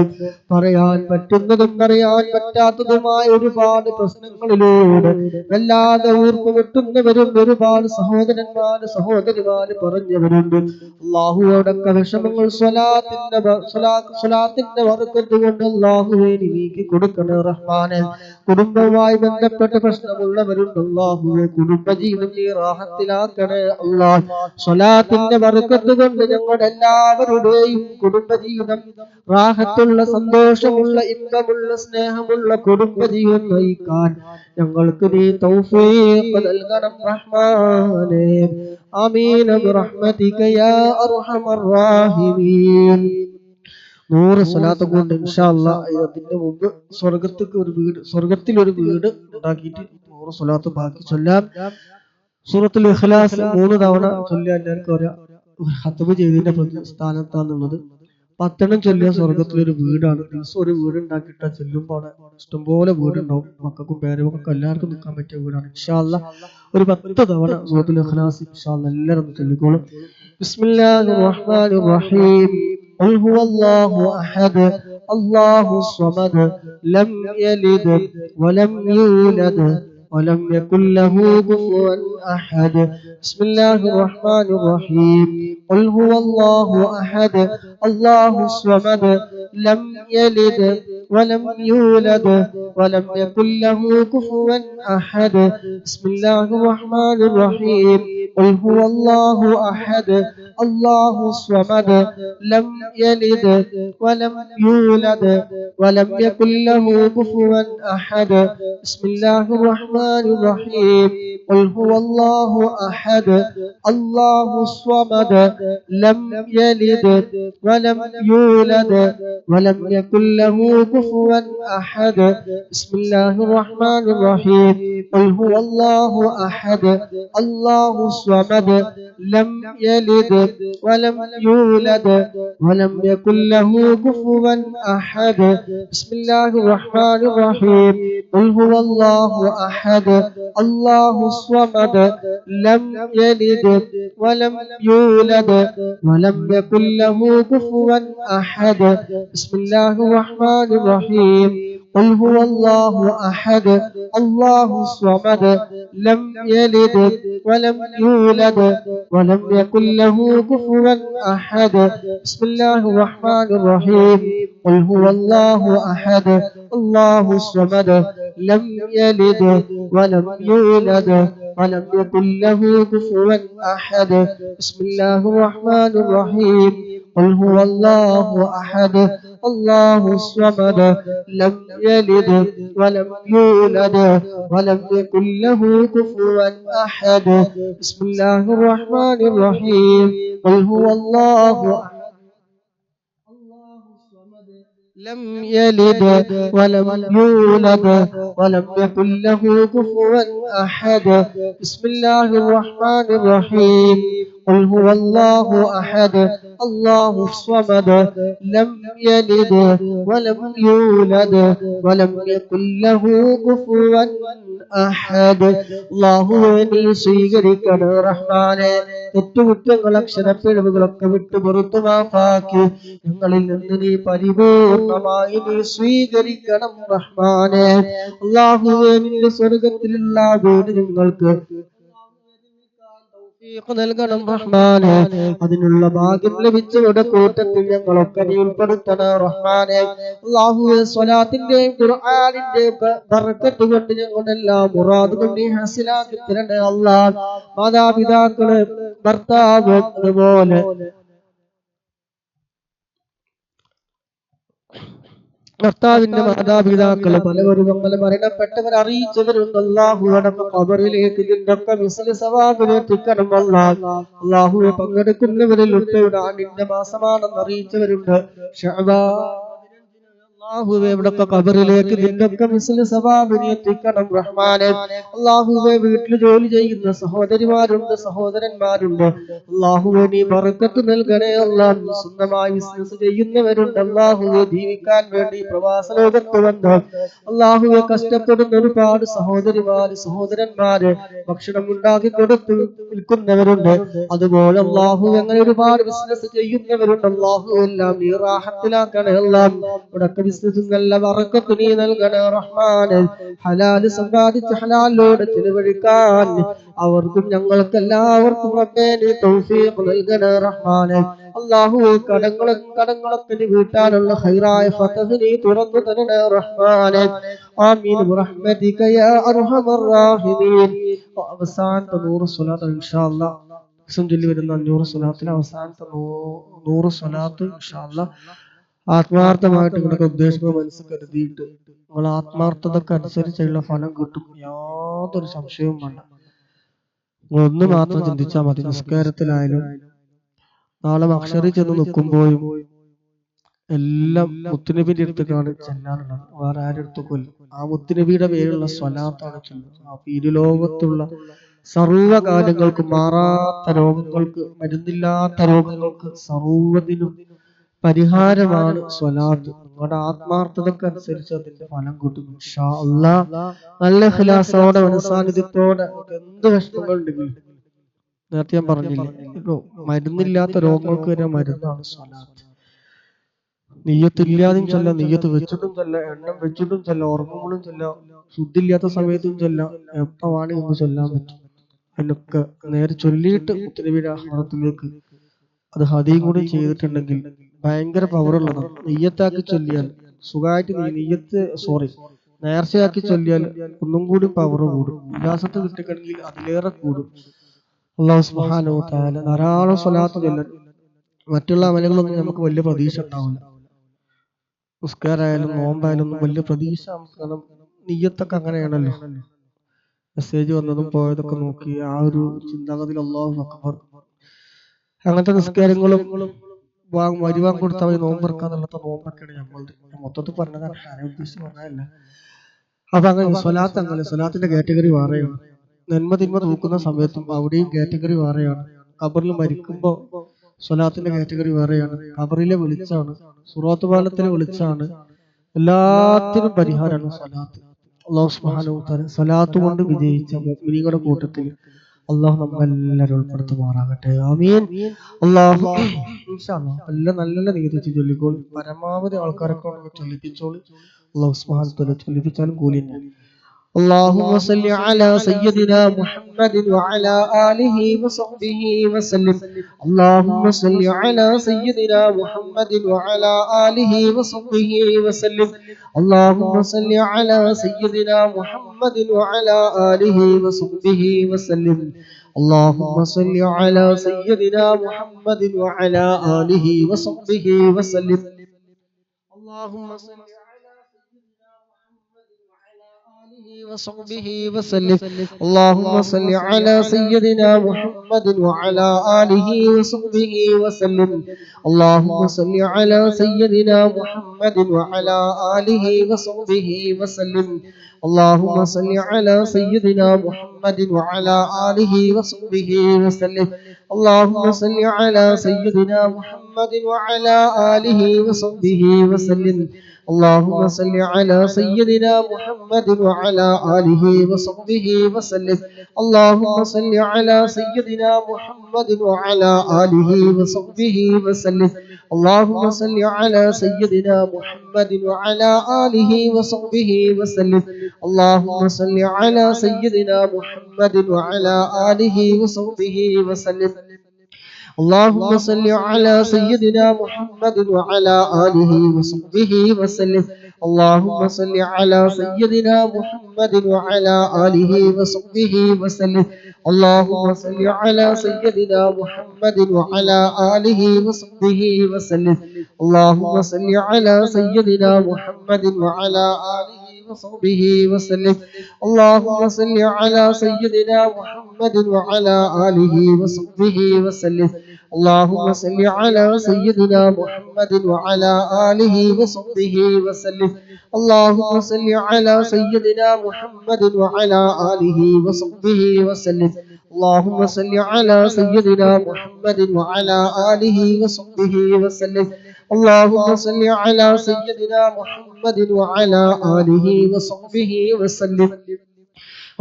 A: പറയാൻ പറ്റുന്നതും പറയാൻ പറ്റാത്തതുമായ ഒരുപാട് പ്രശ്നങ്ങളിലൂടെ വല്ലാതെ ഊർപ്പ് വെട്ടുന്നവരും ഒരുപാട് സഹോദരന്മാര് പറഞ്ഞവരുണ്ട് അല്ലാഹുവോടൊക്കെ വിഷമങ്ങൾ സ്വലാത്തിന്റെ ബർക്കത്ത് കൊണ്ട് അല്ലാഹുവേ നീക്കി കൊടുക്കണേ റഹ്മാനേ കുടുംബവുമായി ബന്ധപ്പെട്ട പ്രശ്നമുള്ളവരുണ്ട് അല്ലാഹുവേ കുടുംബജീവിതം നീ റാഹത്തിലാക്കണേ അല്ലാഹ് സ്വലാത്തിന്റെ ബർക്കത്ത് കൊണ്ട് ഞങ്ങളുടെ എല്ലാവരുടെയും കുടുംബജീവിതം റാഹത്തുള്ള സന്തോഷമുള്ള ഇമ്പമുള്ള സ്നേഹമുള്ള കുടുംബജീവൻ നയിക്കാൻ ഞങ്ങൾക്ക് നീ തൗഫീഖ് നൽകണം റഹ്മാനേ ആമീൻ ബിറഹ്മതിക യാ അർഹമർ റഹീമീൻ 100 സ്വലാത്ത് കൊണ്ട് ഇൻഷാ അല്ലാഹ് അതിന്റെ മുമ്പ് സ്വർഗത്തിൽ ഒരു വീട് ഉണ്ടാക്കിയിട്ട് 100 സ്വലാത്ത് ബാക്കി ചൊല്ലാം. സൂറത്തുൽ ഇഖ്ലാസ് 3 തവണ ചൊല്ലിയാൽ എല്ലാവർക്കും അറിയാം ഖത്മ് ചെയ്തതിന്റെ സ്ഥാനത്താന്നുള്ളത്. 10 എണ്ണം ചൊല്ലിയ സ്വർഗത്തിലൊരു വീടാണ്. ദിവസം ഒരു വീട് ഉണ്ടാക്കിയിട്ടാ ചെല്ലുമ്പോൾ അവിടെ ഇഷ്ടംപോലെ വീടുണ്ടാവും. മക്കൾക്കും പേരമക്കൾക്കും എല്ലാവർക്കും നിൽക്കാൻ പറ്റിയ വീടാണ്. ഇൻഷാ അല്ലാഹ് ഒരു 10 തവണ സൂറത്തുൽ ഇഖ്ലാസ് ഇൻഷാ അല്ലാഹ് എല്ലാവരും ചൊല്ലിക്കോളും. ബിസ്മില്ലാഹിർ റഹ്മാനിർ റഹീം. ഖുൽ ഹുവല്ലാഹു അഹദ് അല്ലാഹുസ് സ്വമദ് ലം യലിദ് വലം യൂലദ് ولم يكن له كفوا أحد. بسم الله الرحمن الرحيم. قل هو الله أحد الله الصمد لم يلد ولم يولد ولم يكن له كفوا أحد. بسم الله الرحمن الرحيم. قل هو الله أحد الله الصمد لم يلد ولم يولد ولم يكن له كفوا أحد. بسم الله الرحمن الرحيم. قل هو الله أحد الله الصمد لم يلد ولم يولد ولم يكن له كفوا أحد. بسم الله الرحمن الرحيم. قل هو الله أحد الله الصمد لم يلد ولم يولد ولم يكن له كفوا أحد. بسم الله الرحمن الرحيم. قل هو الله أحد الله الصمد لم يلد ولم يولد ولم يكن له كفوا أحد. بسم الله الرحمن الرحيم. قل هو الله أحد الله الصمد لم يلد ولم يولد ولم يكن له كفوا أحد. بسم الله الرحمن الرحيم. قل هو الله أحد الله الصمد لم يلد ولم يولد ولم يكن له كفوا أحد. بسم الله الرحمن الرحيم. قل هو الله أحد الله الصمد لم يلد ولم يولد ولم يكن له كفوا أحد. بسم الله الرحمن الرحيم. قل هو الله أحد لم يلد ولم يولد ولم يكن له كفوا أحد. بسم الله الرحمن الرحيم. قل هو الله أحد الله الصمد لم يلد ولم يولد ولم يكن له كفوا أحد. അല്ലാഹുവേ നീ സ്വീകരിക്കണേ റഹ്മാനേ. തെറ്റുകുറ്റങ്ങൾ അക്ഷരപ്പിഴവുകളൊക്കെ വിട്ടു പുറത്തു മാഫാക്കി ഞങ്ങളിൽ നിന്ന് നീ പരിപൂർണമായി നീ സ്വീകരിക്കണം റഹ്മാനേ. അല്ലാഹുവേ നിന്റെ സ്വർഗത്തിലുള്ള വീട് ഞങ്ങൾക്ക് നൽകണം റഹ്മാനേ. അതിനുള്ള ഭാഗ്യം ലഭിച്ചവരുടെ കൂട്ടത്തിൽ ഞങ്ങളൊക്കെ നീ ഉൾപ്പെടുത്തണം റഹ്മാനേ. അല്ലാഹുവേ സ്വലാത്തിന്റെയും ഖുർആനിന്റെയും ബർക്കത്ത് കൊണ്ട് ഞങ്ങളുടെ എല്ലാ മുറാദുകളും നീ ഹാസിലാക്കി തരണേ അല്ലാഹ്. മാതാപിതാക്കളെ ഭർത്താവ് അതുപോലെ ഭർത്താവിന്റെ മാതാപിതാക്കള് പലവരും അങ്ങനെ മരണപ്പെട്ടവർ അറിയിച്ചവരുണ്ട്. അല്ലാഹുവേ ഖബറിലേക്ക് ഇതിന്റെയൊക്കെ മിസ്ലി സവാബിനെ എത്തിക്കണം അല്ലാഹ്. അല്ലാഹുവേ പങ്കെടുക്കുന്നവരിൽ ഉൾപ്പെടെ ആണ്ടിന്റെ മാസമാണെന്ന് അറിയിച്ചവരുണ്ട്. അല്ലാഹുവേ ഇവിടൊക്കെ ഖബറിലേക്ക് ഇതിന്റെയൊക്കെ മിസ്ലി സവാബിനെ എത്തിക്കണം റഹ്മാനേ. അല്ലാഹുവേ വീട്ടിൽ ജോലി ചെയ്യുന്ന സഹോദരിമാരുണ്ട് സഹോദരന്മാരുണ്ട്. അല്ലാഹുവേ നീ ബർക്കത്ത് നൽകണേ അല്ലാഹ്. സ്വന്തമായി ബിസിനസ് ചെയ്യുന്നവരുണ്ട്. അല്ലാഹുവേ ജീവിക്കാൻ വേണ്ടി പ്രവാസ ലോകത്ത് വന്ന് അല്ലാഹുവേ കഷ്ടപ്പെടുന്ന ഒരുപാട് സഹോദരിമാര് സഹോദരന്മാര് ഭക്ഷണം ഉണ്ടാക്കി കൊടുത്ത് വിൽക്കുന്നവരുണ്ട്. അതുപോലെ അല്ലാഹുവേ അങ്ങനെ ഒരുപാട് ബിസിനസ് ചെയ്യുന്നവരുണ്ട്. അല്ലാഹുവേ എല്ലാം നീ റാഹത്തിലാക്കണേ അല്ലാഹ്. ഇവിടൊക്കെ ബിസിനസ് നല്ല ബർക്കത്ത് നീ നൽകണേ റഹ്മാനേ. ഹലാല് സമ്പാദിച്ച് ഹലാലിലൂടെ ചെലവഴിക്കാൻ അവർക്കും ഞങ്ങൾക്കെല്ലാവർക്കും റബ്ബേ നീ തൗഫീഖ് നൽകണേ റഹ്മാനേ. അല്ലാഹുവേ കടങ്ങളൊക്കെ നീ വീട്ടാനുള്ള ഖൈറായ ഫതഹ് നീ തുറന്നു തരണേ റഹ്മാനേ. ആമീൻ ബിറഹ്മതിക യാ അർഹമർ റഹീമീൻ. അവസാനത്തെ 100 സ്വലാത്ത് ഇൻഷാ അല്ലാഹ് ചൊല്ലി വരുന്ന 500 സ്വലാത്തിലെ അവസാനത്തെ 100 സ്വലാത്ത് ഇൻഷാ അല്ലാഹ് ആത്മാർത്ഥമായിട്ട് നിങ്ങളുടെ ഉദ്ദേശങ്ങൾ മനസ്സിൽ കരുതിയിട്ട് നിങ്ങൾ ആത്മാർത്ഥതക്ക് അനുസരിച്ചുള്ള ഫലം കിട്ടും. യാതൊരു സംശയവും വേണ്ട. ഒന്ന് മാത്രം ചിന്തിച്ചാൽ മതി. നിസ്കാരത്തിലായാലും നാളെ മഹ്ശറിൽ ചെന്ന് നിൽക്കുമ്പോഴും എല്ലാം മുത്തുനബിന്റെ അടുത്തേക്കാണ് ചെല്ലാനുള്ളത്, വേറെ ആരുടെ അടുത്തേക്കല്ല. ആ മുത്തുനബിയുടെ പേരുള്ള സ്വലാത്താണ് ചൊല്ലുന്നത്. അപ്പൊ ഇരുലോകത്തുള്ള സർവ്വകാലങ്ങൾക്ക്, മാറാത്ത രോഗങ്ങൾക്ക്, മരുന്നില്ലാത്ത രോഗങ്ങൾക്ക്, സർവ്വതിനും പരിഹാരമാണ് സ്വലാത്ത്. നിങ്ങളുടെ ആത്മാർത്ഥതക്ക് അനുസരിച്ച് അതിന്റെ ഫലം കിട്ടും ഇൻഷാ അല്ലാഹ്. നല്ല ഖിലാസോടെ മനസാന്നിധ്യത്തോടെ എന്ത് കഷ്ടങ്ങൾ ഉണ്ടെങ്കിലും, നേരത്തെ ഞാൻ പറഞ്ഞില്ലേ, ഇപ്പൊ മരുന്നില്ലാത്ത രോഗങ്ങൾക്ക് വരെ മരുന്നാണ് സ്വലാത്ത്. നെയ്യത്തില്ലാതെയും ചൊല്ല, നെയ്യത്ത് വെച്ചിട്ടും ചൊല്ല, എണ്ണം വെച്ചിട്ടും ചൊല്ല, ഉറങ്ങുമ്പോഴും ചൊല്ല, ശുദ്ധില്ലാത്ത സമയത്തും ചൊല്ല, എപ്പോഴാണ് ഇന്ന് ചൊല്ലാൻ പറ്റും. അതിനൊക്കെ നേരെ ചൊല്ലിയിട്ട് മുത്തുനബിയുടെ ഹറത്തിലേക്ക് അത് ഹദിയും കൂടി ചെയ്തിട്ടുണ്ടെങ്കിൽ ഭയങ്കര പവറുള്ളതാണ്. നെയ്യത്താക്കി ചൊല്ലിയാൽ സുഖമായിട്ട് നേർച്ചയാക്കി ചൊല്ലിയാൽ ഒന്നും കൂടി പവർ കൂടും. വിലാസത്ത് കിട്ടിക്കണമെങ്കിൽ അതിലേറെ കൂടും. അല്ലാഹു സുബ്ഹാനഹു വ തആല ധാരാളം സ്വലാത്ത് ചൊല്ലാൻ. മറ്റുള്ള അമലുകളൊന്നും നമുക്ക് വലിയ പ്രതീക്ഷ ഉണ്ടാവില്ല. നിസ്കാരായാലും നോമ്പായാലും ഒന്നും വലിയ പ്രതീക്ഷ നമുക്ക്, നിയ്യത്തൊക്കെ അങ്ങനെയാണല്ലോ. മെസ്സേജ് വന്നതും പോയതൊക്കെ നോക്കി ആ ഒരു ചിന്താഗതിയിൽ അല്ലാഹു അക്ബർ, അങ്ങനത്തെ നിസ്കാരങ്ങളും വരുവാൻ കൊടുത്താൽ നോമ്പെടുക്കാന്നുള്ളത്തെ നോമ്പൊക്കെയാണ് നമ്മളുടെ. മൊത്തത്തിൽ പറഞ്ഞതാണ്, ആരെ ഉദ്ദേശിച്ച് പറഞ്ഞതല്ല. അപ്പൊ അങ്ങനെ സ്വലാത്ത്, അങ്ങനെ സ്വലാത്തിന്റെ കാറ്റഗറി വേറെയാണ്. നന്മ തിന്മ തൂക്കുന്ന സമയത്തും അവിടെയും കാറ്റഗറി വേറെയാണ്. ഖബറിൽ മരിക്കുമ്പോ സ്വലാത്തിന്റെ കാറ്റഗറി വേറെയാണ്. ഖബറിലെ വെളിച്ചാണ്, സുറാത്ത് പാലത്തിലെ വെളിച്ചാണ്, എല്ലാത്തിനും പരിഹാരമാണ് സ്വലാത്ത്. അല്ലാഹു സുബ്ഹാനഹു വ തആല സ്വലാത്ത് കൊണ്ട് വിജയിച്ച മുഅ്മിനീങ്ങളുടെ കൂട്ടത്തിൽ അള്ളാഹു നമ്മളെല്ലാവരും ഉൾപ്പെടുത്തുമാറാകട്ടെ. ആമീൻ. അള്ളാഹു ഇൻഷാ അല്ലാഹ് എല്ലാം നല്ല നല്ല നീതി ചൊല്ലിക്കോളി. പരമാവധി ആൾക്കാരൊക്കെ ചൊല്ലിപ്പിച്ചോളി. അള്ളാഹു സുബ്ഹാനഹു വ തആല ചൊല്ലിപ്പിച്ചാലും കൂലി തന്നെയാണ്. اللهم صل على سيدنا محمد وعلى آله وصحبه وسلم. اللهم صل على سيدنا محمد وعلى آله وصحبه وسلم. اللهم صل على سيدنا محمد وعلى آله وصحبه وسلم. اللهم صل على سيدنا محمد وعلى آله وصحبه وسلم. اللهم صل على سيدنا محمد وعلى آله وصحبه وسلم. اللهم صل على سيدنا محمد وعلى آله وصحبه وسلم. اللهم صل على سيدنا محمد وعلى آله وصحبه وسلم. اللهم صل على سيدنا محمد وعلى آله وصحبه وسلم. اللهم صل على سيدنا محمد وعلى آله وصحبه وسلم. اللهم صل على سيدنا محمد وعلى آله وصحبه وسلم. اللهم صل على سيدنا محمد وعلى آله وصحبه وسلم. اللهم صل على سيدنا محمد وعلى آله وصحبه وسلم. اللهم صل على سيدنا محمد وعلى آله وصحبه وسلم. اللهم صل على سيدنا محمد وعلى آله وصحبه وسلم. اللهم صل على سيدنا محمد وعلى آله وصحبه وسلم. اللهم صل على سيدنا محمد وعلى آله وصحبه وسلم. اللهم صل على سيدنا محمد وعلى آله وصحبه وسلم. اللهم صل على سيدنا محمد وعلى آله وصحبه وسلم. اللهم صل على سيدنا محمد وعلى آله وصحبه وسلم. اللهم صل على سيدنا محمد وعلى آله وصحبه وسلم. اللهم صل على سيدنا محمد وعلى آله وصحبه وسلم. اللهم صل على سيدنا محمد وعلى آله وصحبه وسلم.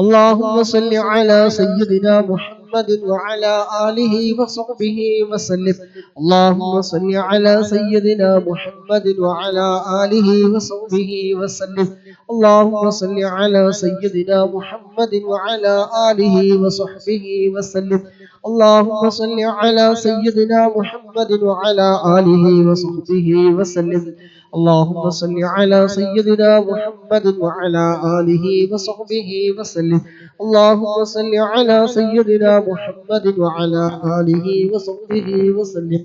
A: اللهم صل على سيدنا محمد وعلى آله وصحبه وسلم. اللهم صل على سيدنا محمد وعلى آله وصحبه وسلم. اللهم صل على سيدنا محمد وعلى آله وصحبه وسلم. اللهم صل على سيدنا محمد وعلى آله وصحبه وسلم. اللهم صل على سيدنا محمد وعلى آله وصحبه وسلم. اللهم صل على سيدنا محمد وعلى آله وصحبه وسلم.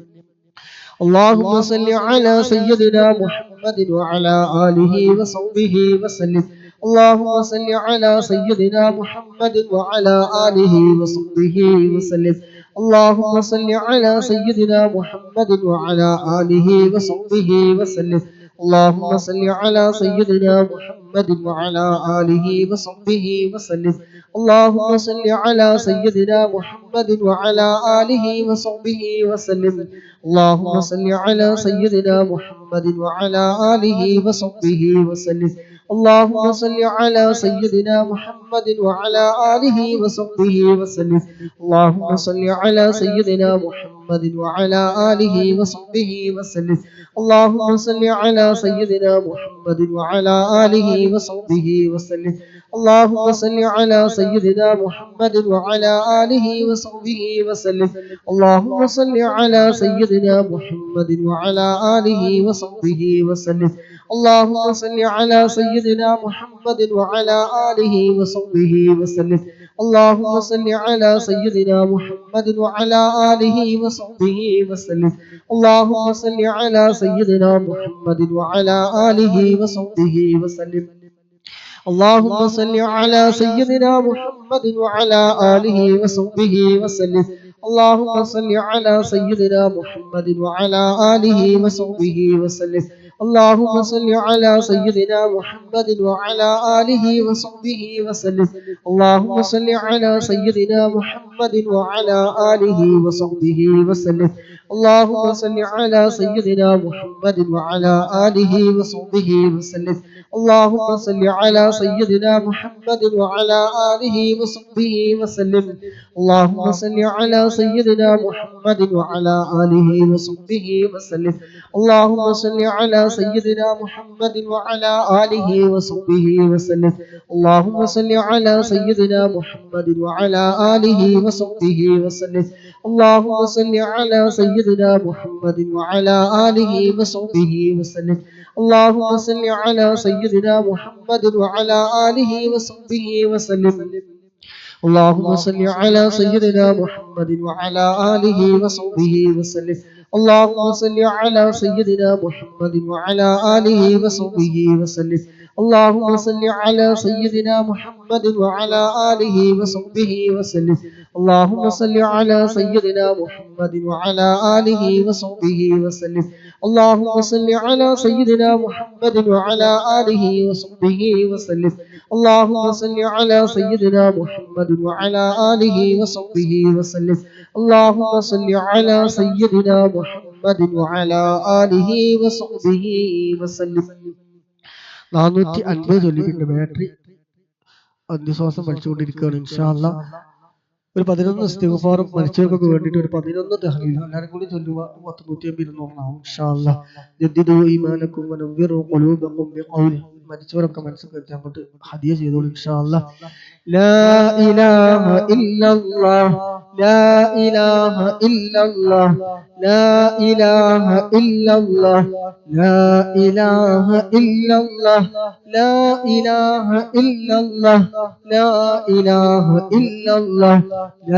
A: اللهم صل على سيدنا محمد وعلى آله وصحبه وسلم. اللهم صل على سيدنا محمد وعلى آله وصحبه وسلم. اللهم صل على سيدنا محمد وعلى آله وصحبه وسلم اللهم صل على سيدنا محمد وعلى آله وصحبه وسلم اللهم صل على سيدنا محمد وعلى آله وصحبه وسلم اللهم صل على سيدنا محمد وعلى آله وصحبه وسلم اللهم صل على سيدنا محمد وعلى آله وصحبه وسلم اللهم صل على سيدنا محمد وعلى آله وصحبه وسلم اللهم صل على سيدنا محمد وعلى آله وصحبه وسلم اللهم صل على سيدنا محمد وعلى آله وصحبه وسلم اللهم صل على سيدنا محمد وعلى آله وصحبه وسلم اللهم صل على سيدنا محمد وعلى آله وصحبه وسلم اللهم صل على سيدنا محمد وعلى آله وصحبه وسلم اللهم صل على سيدنا محمد وعلى آله وصحبه وسلم اللهم صل على سيدنا محمد وعلى آله وصحبه وسلم اللهم صل على سيدنا محمد وعلى آله وصحبه وسلم اللهم صل على سيدنا محمد وعلى آله وصحبه وسلم اللهم صل على سيدنا محمد وعلى آله وصحبه وسلم اللهم صل على سيدنا محمد وعلى آله وصحبه وسلم اللهم صل على سيدنا محمد وعلى آله وصحبه وسلم اللهم صل على سيدنا محمد وعلى آله وصحبه وسلم اللهم صل على سيدنا محمد وعلى آله وصحبه وسلم اللهم صل على سيدنا محمد وعلى آله وصحبه وسلم اللهم صل على سيدنا محمد وعلى آله وصحبه وسلم اللهم صل على سيدنا محمد وعلى آله وصحبه وسلم اللهم صل على سيدنا محمد وعلى آله وصحبه وسلم اللهم صل على سيدنا محمد وعلى آله وصحبه وسلم اللهم صل على سيدنا محمد وعلى آله وصحبه وسلم اللهم صل على سيدنا محمد وعلى آله وصحبه وسلم اللهم صل على سيدنا محمد وعلى آله وصحبه وسلم اللهم صل على سيدنا محمد وعلى آله وصحبه وسلم اللهم صل على سيدنا محمد وعلى آله وصحبه وسلم 450 ചൊല്ലിയിട്ടുണ്ട് ബാറ്ററി അന്ത്യശ്വാസം വലിച്ചുകൊണ്ടിരിക്കുകയാണ് ഇൻഷാ അല്ലാഹ് ഒരു 11 ഇസ്തിഗ്ഫാറും മരിച്ചവർക്കൊക്കെ വേണ്ടിയിട്ട് ഒരു 11 തഹ്ലീൽ എല്ലാവരും കൂടി ചൊല്ലുക 150 ഇരുന്നോളാം ഇൻഷാ അല്ലാഹ് ജദ്ദിദു ഈമാനക്കും വനവ്വിറു ഖുലൂബക്കും ബിഖൗലി മരിച്ചവരൊക്കെ മനസ്സിൽ കരുതി അങ്ങോട്ട് ഹദിയ ചെയ്തോളൂ ഇൻഷാ അല്ലാഹ് ലാ ഇലാഹ ഇല്ലല്ലാഹ് ലാ ഇലാഹ ഇല്ലല്ലാഹ് ലാ ഇലാഹ ഇല്ലല്ലാഹ് ലാ ഇലാഹ ഇല്ലല്ലാഹ് ലാ ഇലാഹ ഇല്ലല്ലാഹ് ലാ ഇലാഹ ഇല്ലല്ലാഹ്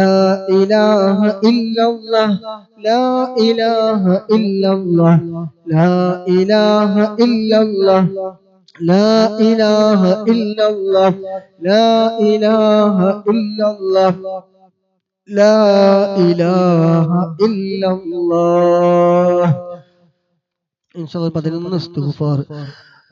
A: ലാ ഇലാഹ ഇല്ലല്ലാഹ് ലാ ഇലാഹ ഇല്ലല്ലാഹ് ലാ ഇലാഹ ഇല്ലല്ലാഹ് لا إله إلا الله لا إله إلا الله لا إله إلا الله إن شاء الله بدنا استغفار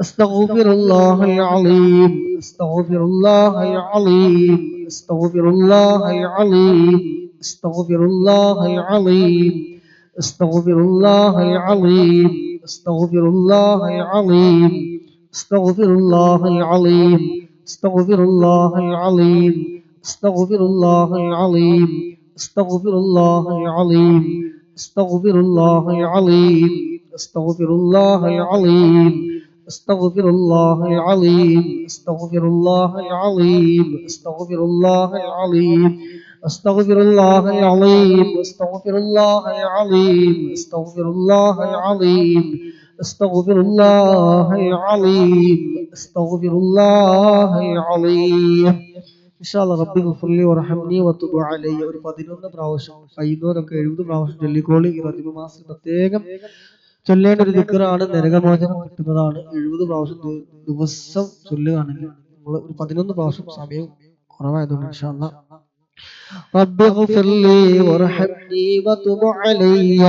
A: أستغفر الله العظيم أستغفر الله العظيم أستغفر الله العظيم أستغفر الله العظيم أستغفر الله العظيم أستغفر الله العظيم استغفر الله العظيم استغفر الله العظيم استغفر الله العظيم استغفر الله العظيم استغفر الله العظيم استغفر الله العظيم استغفر الله العظيم استغفر الله العظيم استغفر الله العظيم استغفر الله العظيم استغفر الله العظيم استغفر الله العظيم استغفر الله العظيم استغفر الله العظيم إن شاء الله ربي اغفر لي وارحمني وتب علي ഒരു 11 പ്രാവശ്യം കഴിയുന്നവരൊക്കെ 70 പ്രാവശ്യം ചൊല്ലിക്കോളി ഈ റജബ് മാസത്തിൽ പ്രത്യേകം ചൊല്ലേണ്ട ഒരു ദിക്റാണ് നരകമോചനം കിട്ടുന്നതാണ് 70 പ്രാവശ്യം ദിവസം ചൊല്ലുകയാണെങ്കിൽ നമ്മൾ ഒരു 11 പ്രാവശ്യം സമയം കുറവായതുകൊണ്ട് ഇൻഷാ അല്ലാഹ് رب اغفر لي وارحمني وتب علي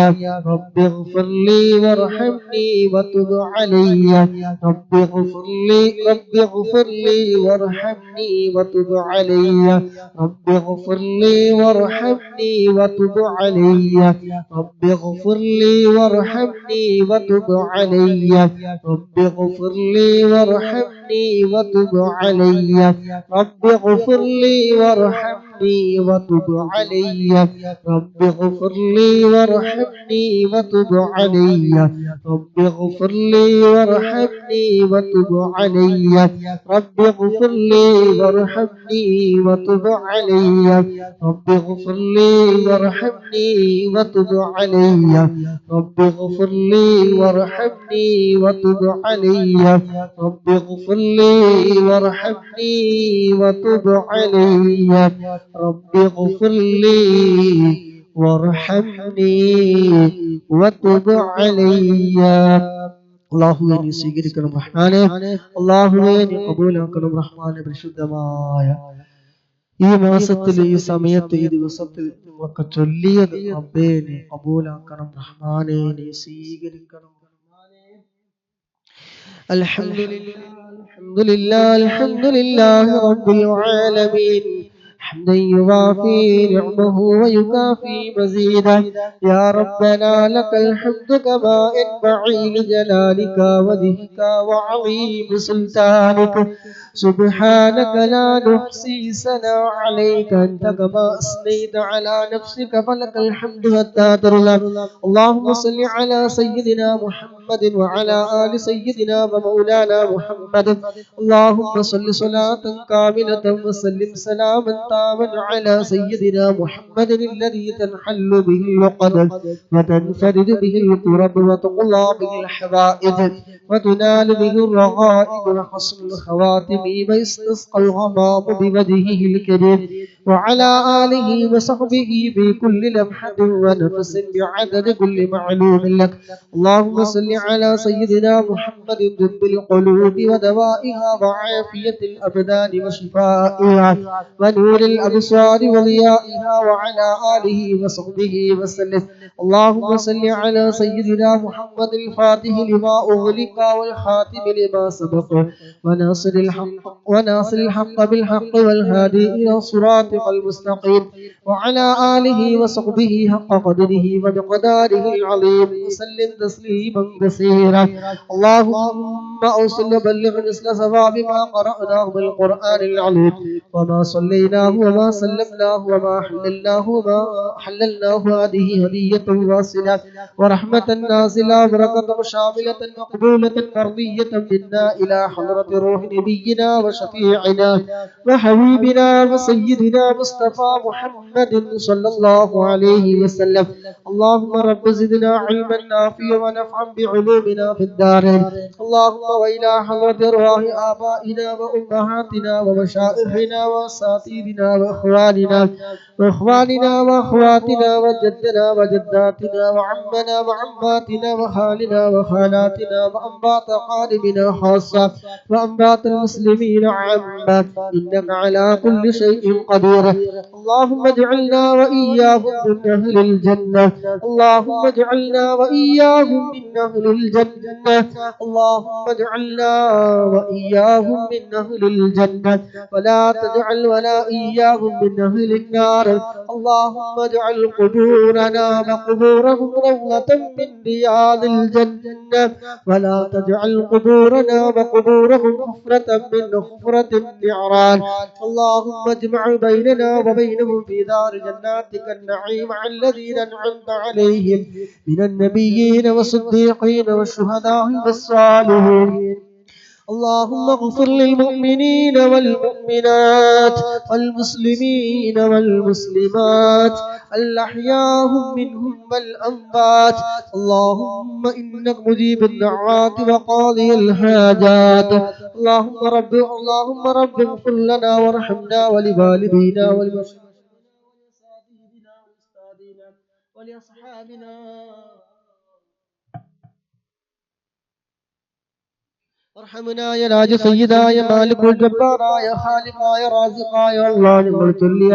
A: رب اغفر لي وارحمني وتب علي رب اغفر لي رب اغفر لي وارحمني وتب علي رب اغفر لي وارحمني وتب علي رب اغفر لي وارحمني وتب علي رب اغفر لي وارحمني وتب علي رب اغفر لي وارحمني وتب علي رب اغفر لي وارحمني وتب علي رب اغفر لي وارحمني وتب علي رب اغفر لي وارحمني وتب علي رب اغفر لي وارحمني وتب علي رب اغفر لي وارحمني وتب علي رب اغفر لي وارحمني وتب علي رب اغفر لي وارحمني وتب علي അള്ളാഹുവേ നീ സ്വീകരിക്കണം റഹ്മാനെ അള്ളാഹുവേ നീ കബൂലാക്കണം റഹ്മാനെ പരിശുദ്ധമായ ഈ മാസത്തിൽ ഈ സമയത്ത് ഈ ദിവസത്തിൽ നിങ്ങളൊക്കെ ചൊല്ലിയത് റബ്ബേ നീ കബൂലാക്കണം റഹ്മാനെ നീ സ്വീകരിക്കണം الحمد لله رب العالمين حمدا يوافي نعمه ويكافي مزيدا يا ربنا لك الحمد كما ينبغي لجلالك وجهك وعظيم سلطانك سبحانك لا نحصي ثناء عليك أنت كما أثنيت على نفسك فلك الحمد حتى ترضى اللهم صل على سيدنا محمد وعلى آل سيدنا ومولانا محمد اللهم صل صلاة كاملة وسلم سلاما تاما على سيدنا محمد الذي تنحل به العقد وتنفرد به الكرب وتقضى به الحوائج وتنال به الرغائب وحسن الخواتم ويستسقى الغمام بوجهه الكريم وعلى آله وصحبه في كل لمحة ونفس بعدد كل معلوم لك اللهم صل على سيدنا محمد طب القلوب ودوائها وعافية الأبدان وشفائها ونور الأبصار وضيائها وعلى آله وصحبه وسلم اللهم صل على سيدنا محمد الفاتح لما أغلق والخاتم لما سبق وناصر الحق بالحق والهادي إلى صراطك المستقيم وعلى آله وصحبه حق قدره ومقداره العظيم وسلم تسليما كثيرا اللهم أوصل وبلغ مثل ثواب ما قرأناه بالقرآن العظيم وما صليناه وما سلمناه وما حللناه هذه هدية واصلة ورحمة نازلة بركة شاملة مقبولة مرضية منا إلى حضرة روح نبينا وشفيعنا وحبيبنا وسيدنا مصطفى محمد صلى الله عليه وسلم اللهم رب زدنا علما نافعا ونفعا بعلومنا في الدارين اللهم وإلى حضرة روح آبائنا وأمهاتنا ومشائخنا وأساتذتنا وإخواننا وأخواتنا وجدنا وجداتنا وعمنا وعماتنا وخالنا وخالاتنا وأنباط قاربنا خاصة وأنباط المسلمين عامة إنك على كل شيء قدير اللهم اجعلنا وإياهم من أهل الجنة اللهم اجعلنا وإياهم من أهل الجنة اللهم اجعلنا وإياهم من أهل الجنة ولا تجعل ولا إياهم من أهل النار اللهم اجعل قبورنا وقبورهم روضة من رياض الجنة ولا تجعل قبورنا وقبورهم حفرة من حفرة النيران اللهم اجمع بيننا وبينهم في دار جناتك النعيم مع الذين أنعمت عليهم من النبيين والصديقين والشهداء والصالحين اللهم اغفر للمؤمنين والمؤمنات والمسلمين والمسلمات الأحياء منهم والأموات اللهم إنك مجيب الدعوات وقاضي الحاجات اللهم رب اغفر لنا وارحمنا ولوالدينا ولأساتذتنا وأستاذنا ولأصحابنا ارحمنا يا راج سيدا يا مالك الجبار يا خالق يا رازق يا الله ഞങ്ങൾ ചൊല്ലിയ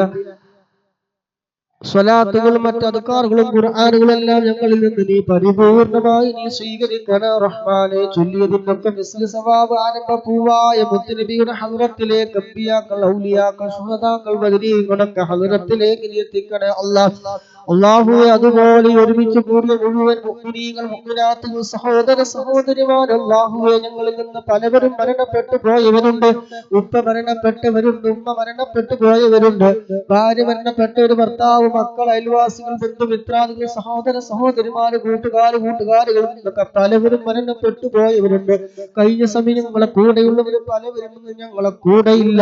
A: സ്വലാത്തുകളും മറ്റ് അദ്കാറുകളും ഖുർആനുകളും എല്ലാം ഞങ്ങളിൽ നിന്ന് നീ പരിപൂർണമായി നീ സ്വീകരിക്കണേ റഹ്മാനെ. ചൊല്ലിയതിനൊക്കെ മിസ്ലി സവാബ് ആരംഭ പൂവായ മുത്തുനബിയുടെ ഹദ്റത്തിലേക്ക് അമ്പിയാക്കൾ ഔലിയാക്കൾ ശുഹദാക്കൾ ബദരീങ്ങളൊക്കെ ഹദ്റത്തിലേക്ക് നീ എത്തിക്കണേ അല്ലാഹ്. അല്ലാഹുവേ, അതുപോലെ ഒരുമിച്ച് കൂടിയ മുഴുവൻ മുഅ്മിനീങ്ങൾ മുഅ്മിനാത്തുകൾ സഹോദര സഹോദരിമാർ അല്ലാഹുവേ, ഞങ്ങളിൽ നിന്ന് പലവരും മരണപ്പെട്ടു പോയവരുണ്ട്. ഉപ്പ മരണപ്പെട്ടവരുണ്ട്, ഉമ്മ മരണപ്പെട്ടു പോയവരുണ്ട്, ഭാര്യ മരണപ്പെട്ടവർ, ഭർത്താവ്, മക്കൾ, അയൽവാസികൾ, ബന്ധുമിത്രാദികൾ, സഹോദര സഹോദരിമാര്, കൂട്ടുകാരുകൾ എന്നൊക്കെ പലവരും മരണപ്പെട്ടു പോയവരുണ്ട്. കഴിഞ്ഞ സമയം ഞങ്ങളെ കൂടെയുള്ളവരും പലവരും ഞങ്ങളെ കൂടെയില്ല.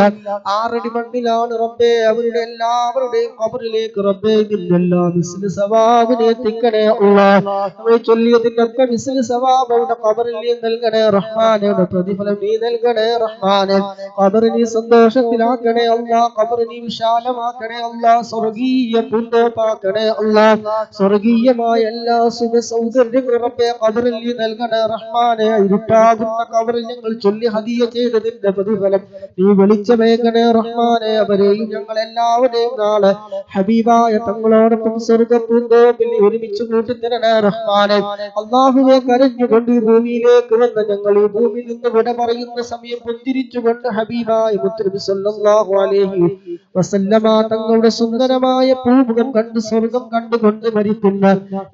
A: 6 അടി മണ്ണിലാണ് റബ്ബേ അവരുടെ എല്ലാവരുടെയും ഖബറിലേക്ക് റബ്ബേ നിന്നെല്ലാം മിസ്ലി സവാബിനെ എത്തിക്കണേ അല്ലാഹ്. നമ്മൾ ചൊല്ലിയതിനൊക്കെ മിസ്ലി സവാബ് അവരുടെ ഖബറിൽ നീ നൽകണേ റഹ്മാനെ. പ്രതിഫലം നീ നൽകണേ റഹ്മാനെ. ഖബറിനെ നീ സന്തോഷത്തിലാക്കണേ അല്ലാഹ്. ഖബറിനെ നീ വിശാലമാക്കണേ അല്ലാഹ്. സ്വർഗീയ പൂന്തോപ്പാക്കണേ അല്ലാഹ്. സ്വർഗീയമായ എല്ലാ സുഖ സൗകര്യങ്ങളും റബ്ബേ ഖബറിൽ നീ നൽകണേ റഹ്മാനെ. ഇരുട്ടാകുന്ന ഖബറിൽ ഞങ്ങൾ ചൊല്ലി ഹദിയ ചെയ്തതിന്റെ പ്രതിഫലം നീ വെളിച്ചമേകണേ റഹ്മാനെ. അവരെയും ഞങ്ങൾ എല്ലാവരെയും നാളെ ഹബീബായ തങ്ങളോടൊപ്പം സ്വർഗ പൂന്തോപ്പിൽ ഒരുമിച്ച് കൂട്ടിത്തരണേ റഹ്മാനെ. അല്ലാഹുവേ, കരഞ്ഞുകൊണ്ട് ഈ ഭൂമിയിലേക്ക് വന്ന ഞങ്ങൾ ഈ ഭൂമിയിൽ നിന്ന് വിട പറയുന്ന സമയം പുഞ്ചിരിച്ചുകൊണ്ട് ഹബീബായ മുത്തുനബി സല്ലല്ലാഹു അലൈഹി വസല്ലമ തങ്ങളുടെ സുന്ദരമായ പൂമുഖം കണ്ട് സ്വർഗം കണ്ടുകൊണ്ട് മരിക്കുന്ന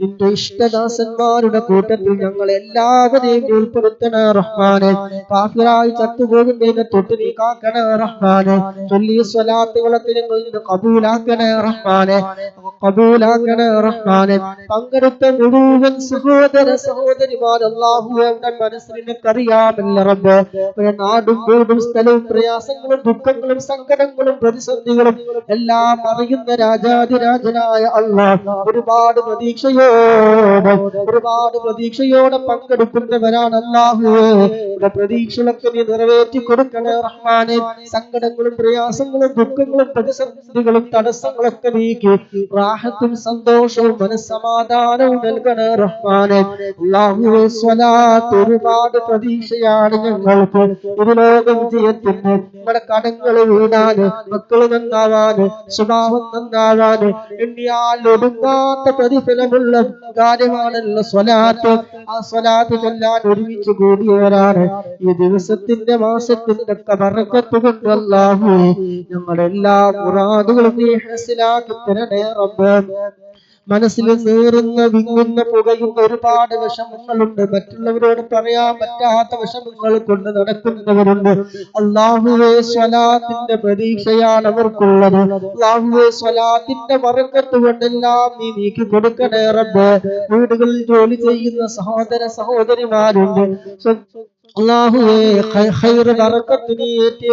A: നിന്റെ ഇഷ്ടദാസന്മാരുടെ കൂട്ടത്തിൽ ഞങ്ങൾ എല്ലാവരെയും ഉൾപ്പെടുത്തണേ റഹ്മാനെ. കാഫിറായി ചത്തുപോകുന്നതിനെ തൊട്ട് നീ കാക്കണേ റഹ്മാനെ. ചൊല്ലിയ സ്വലാത്തുകളൊക്കെ ഞങ്ങളിൽ നിന്ന് കബൂലാക്കണേ റഹ്മാനെ. കബൂലാക്കണേ റഹ്മാനെ. പങ്കെടുത്ത മുഴുവൻ സഹോദര സഹോദരിമാർ അല്ലാഹുവിന്റെ മനസ്സിനറിയാമല്ല റബ്ബേ. നാടും വീടും സ്ഥലവും പ്രയാസങ്ങളും ദുഃഖങ്ങളും സങ്കടങ്ങളും പ്രതിസന്ധികളും എല്ലാം അറിയുന്ന രാജാതിരാജനായ അല്ലാഹ് ഒരുപാട് പ്രതീക്ഷയോടെ പങ്കെടുക്കുന്നവരാണ് അല്ലാഹുവേ. പ്രതീക്ഷകളൊക്കെ നീ നിറവേറ്റി കൊടുക്കണേ റഹ്മാനെ. സങ്കടങ്ങളും പ്രയാസങ്ങളും ദുഃഖങ്ങളും പ്രതിസന്ധികളും തടസ്സങ്ങളൊക്കെ നീക്കി റാഹത്തും സന്തോഷവും മനസ്സമാധാനവും നൽകണേ റഹ്മാനെ. അല്ലാഹുവേ, സ്വലാത്ത് ഒരുപാട് പ്രതീക്ഷയാണ് ഞങ്ങൾക്ക്. ഇരുലോകം വിജയത്തിന് നമ്മുടെ കടങ്ങൾ വീടാന്, മക്കള് നന്നാവാന്, സ്വഭാവം നന്നാവാന് എണ്ണിയാൽ ഒടുങ്ങാത്ത പ്രതിഫലമുള്ള കാര്യമാണല്ലോ സ്വലാത്ത്. ആ സ്വലാത്ത് ചൊല്ലാൻ ഒരുമിച്ച് കൂടിയവരാണ് ഈ ദിവസത്തിന്റെ മാസത്തിന്റെ ബറക്കത്ത് കൊണ്ട് അല്ലാഹുവേ ഞങ്ങളുടെ എല്ലാ മുറാദുകളും നീ ഹസിലാക്കി തരണേ റബ്ബേ. മനസ്സിൽ നീറുന്ന വിങ്ങുന്ന പുകയുന്ന ഒരുപാട് വിഷമങ്ങളുണ്ട്. മറ്റുള്ളവരോട് പറയാൻ പറ്റാത്ത വിഷമങ്ങൾ കൊണ്ട് നടക്കുന്നവരുണ്ട്. അല്ലാഹുവേ, സ്വലാത്തിന്റെ പ്രതീക്ഷയാണ് അവർക്കുള്ളത്. അല്ലാഹുവേ, സ്വലാത്തിന്റെ ബറക്കത്ത് കൊണ്ടെല്ലാം നീ നീക്കി കൊടുക്കണേ റബ്ബേ. വീടുകളിൽ ജോലി ചെയ്യുന്ന സഹോദര സഹോദരിമാരുണ്ട്. അല്ലാഹുവേ, ഖൈറ് ബറക്കത്ത് നീ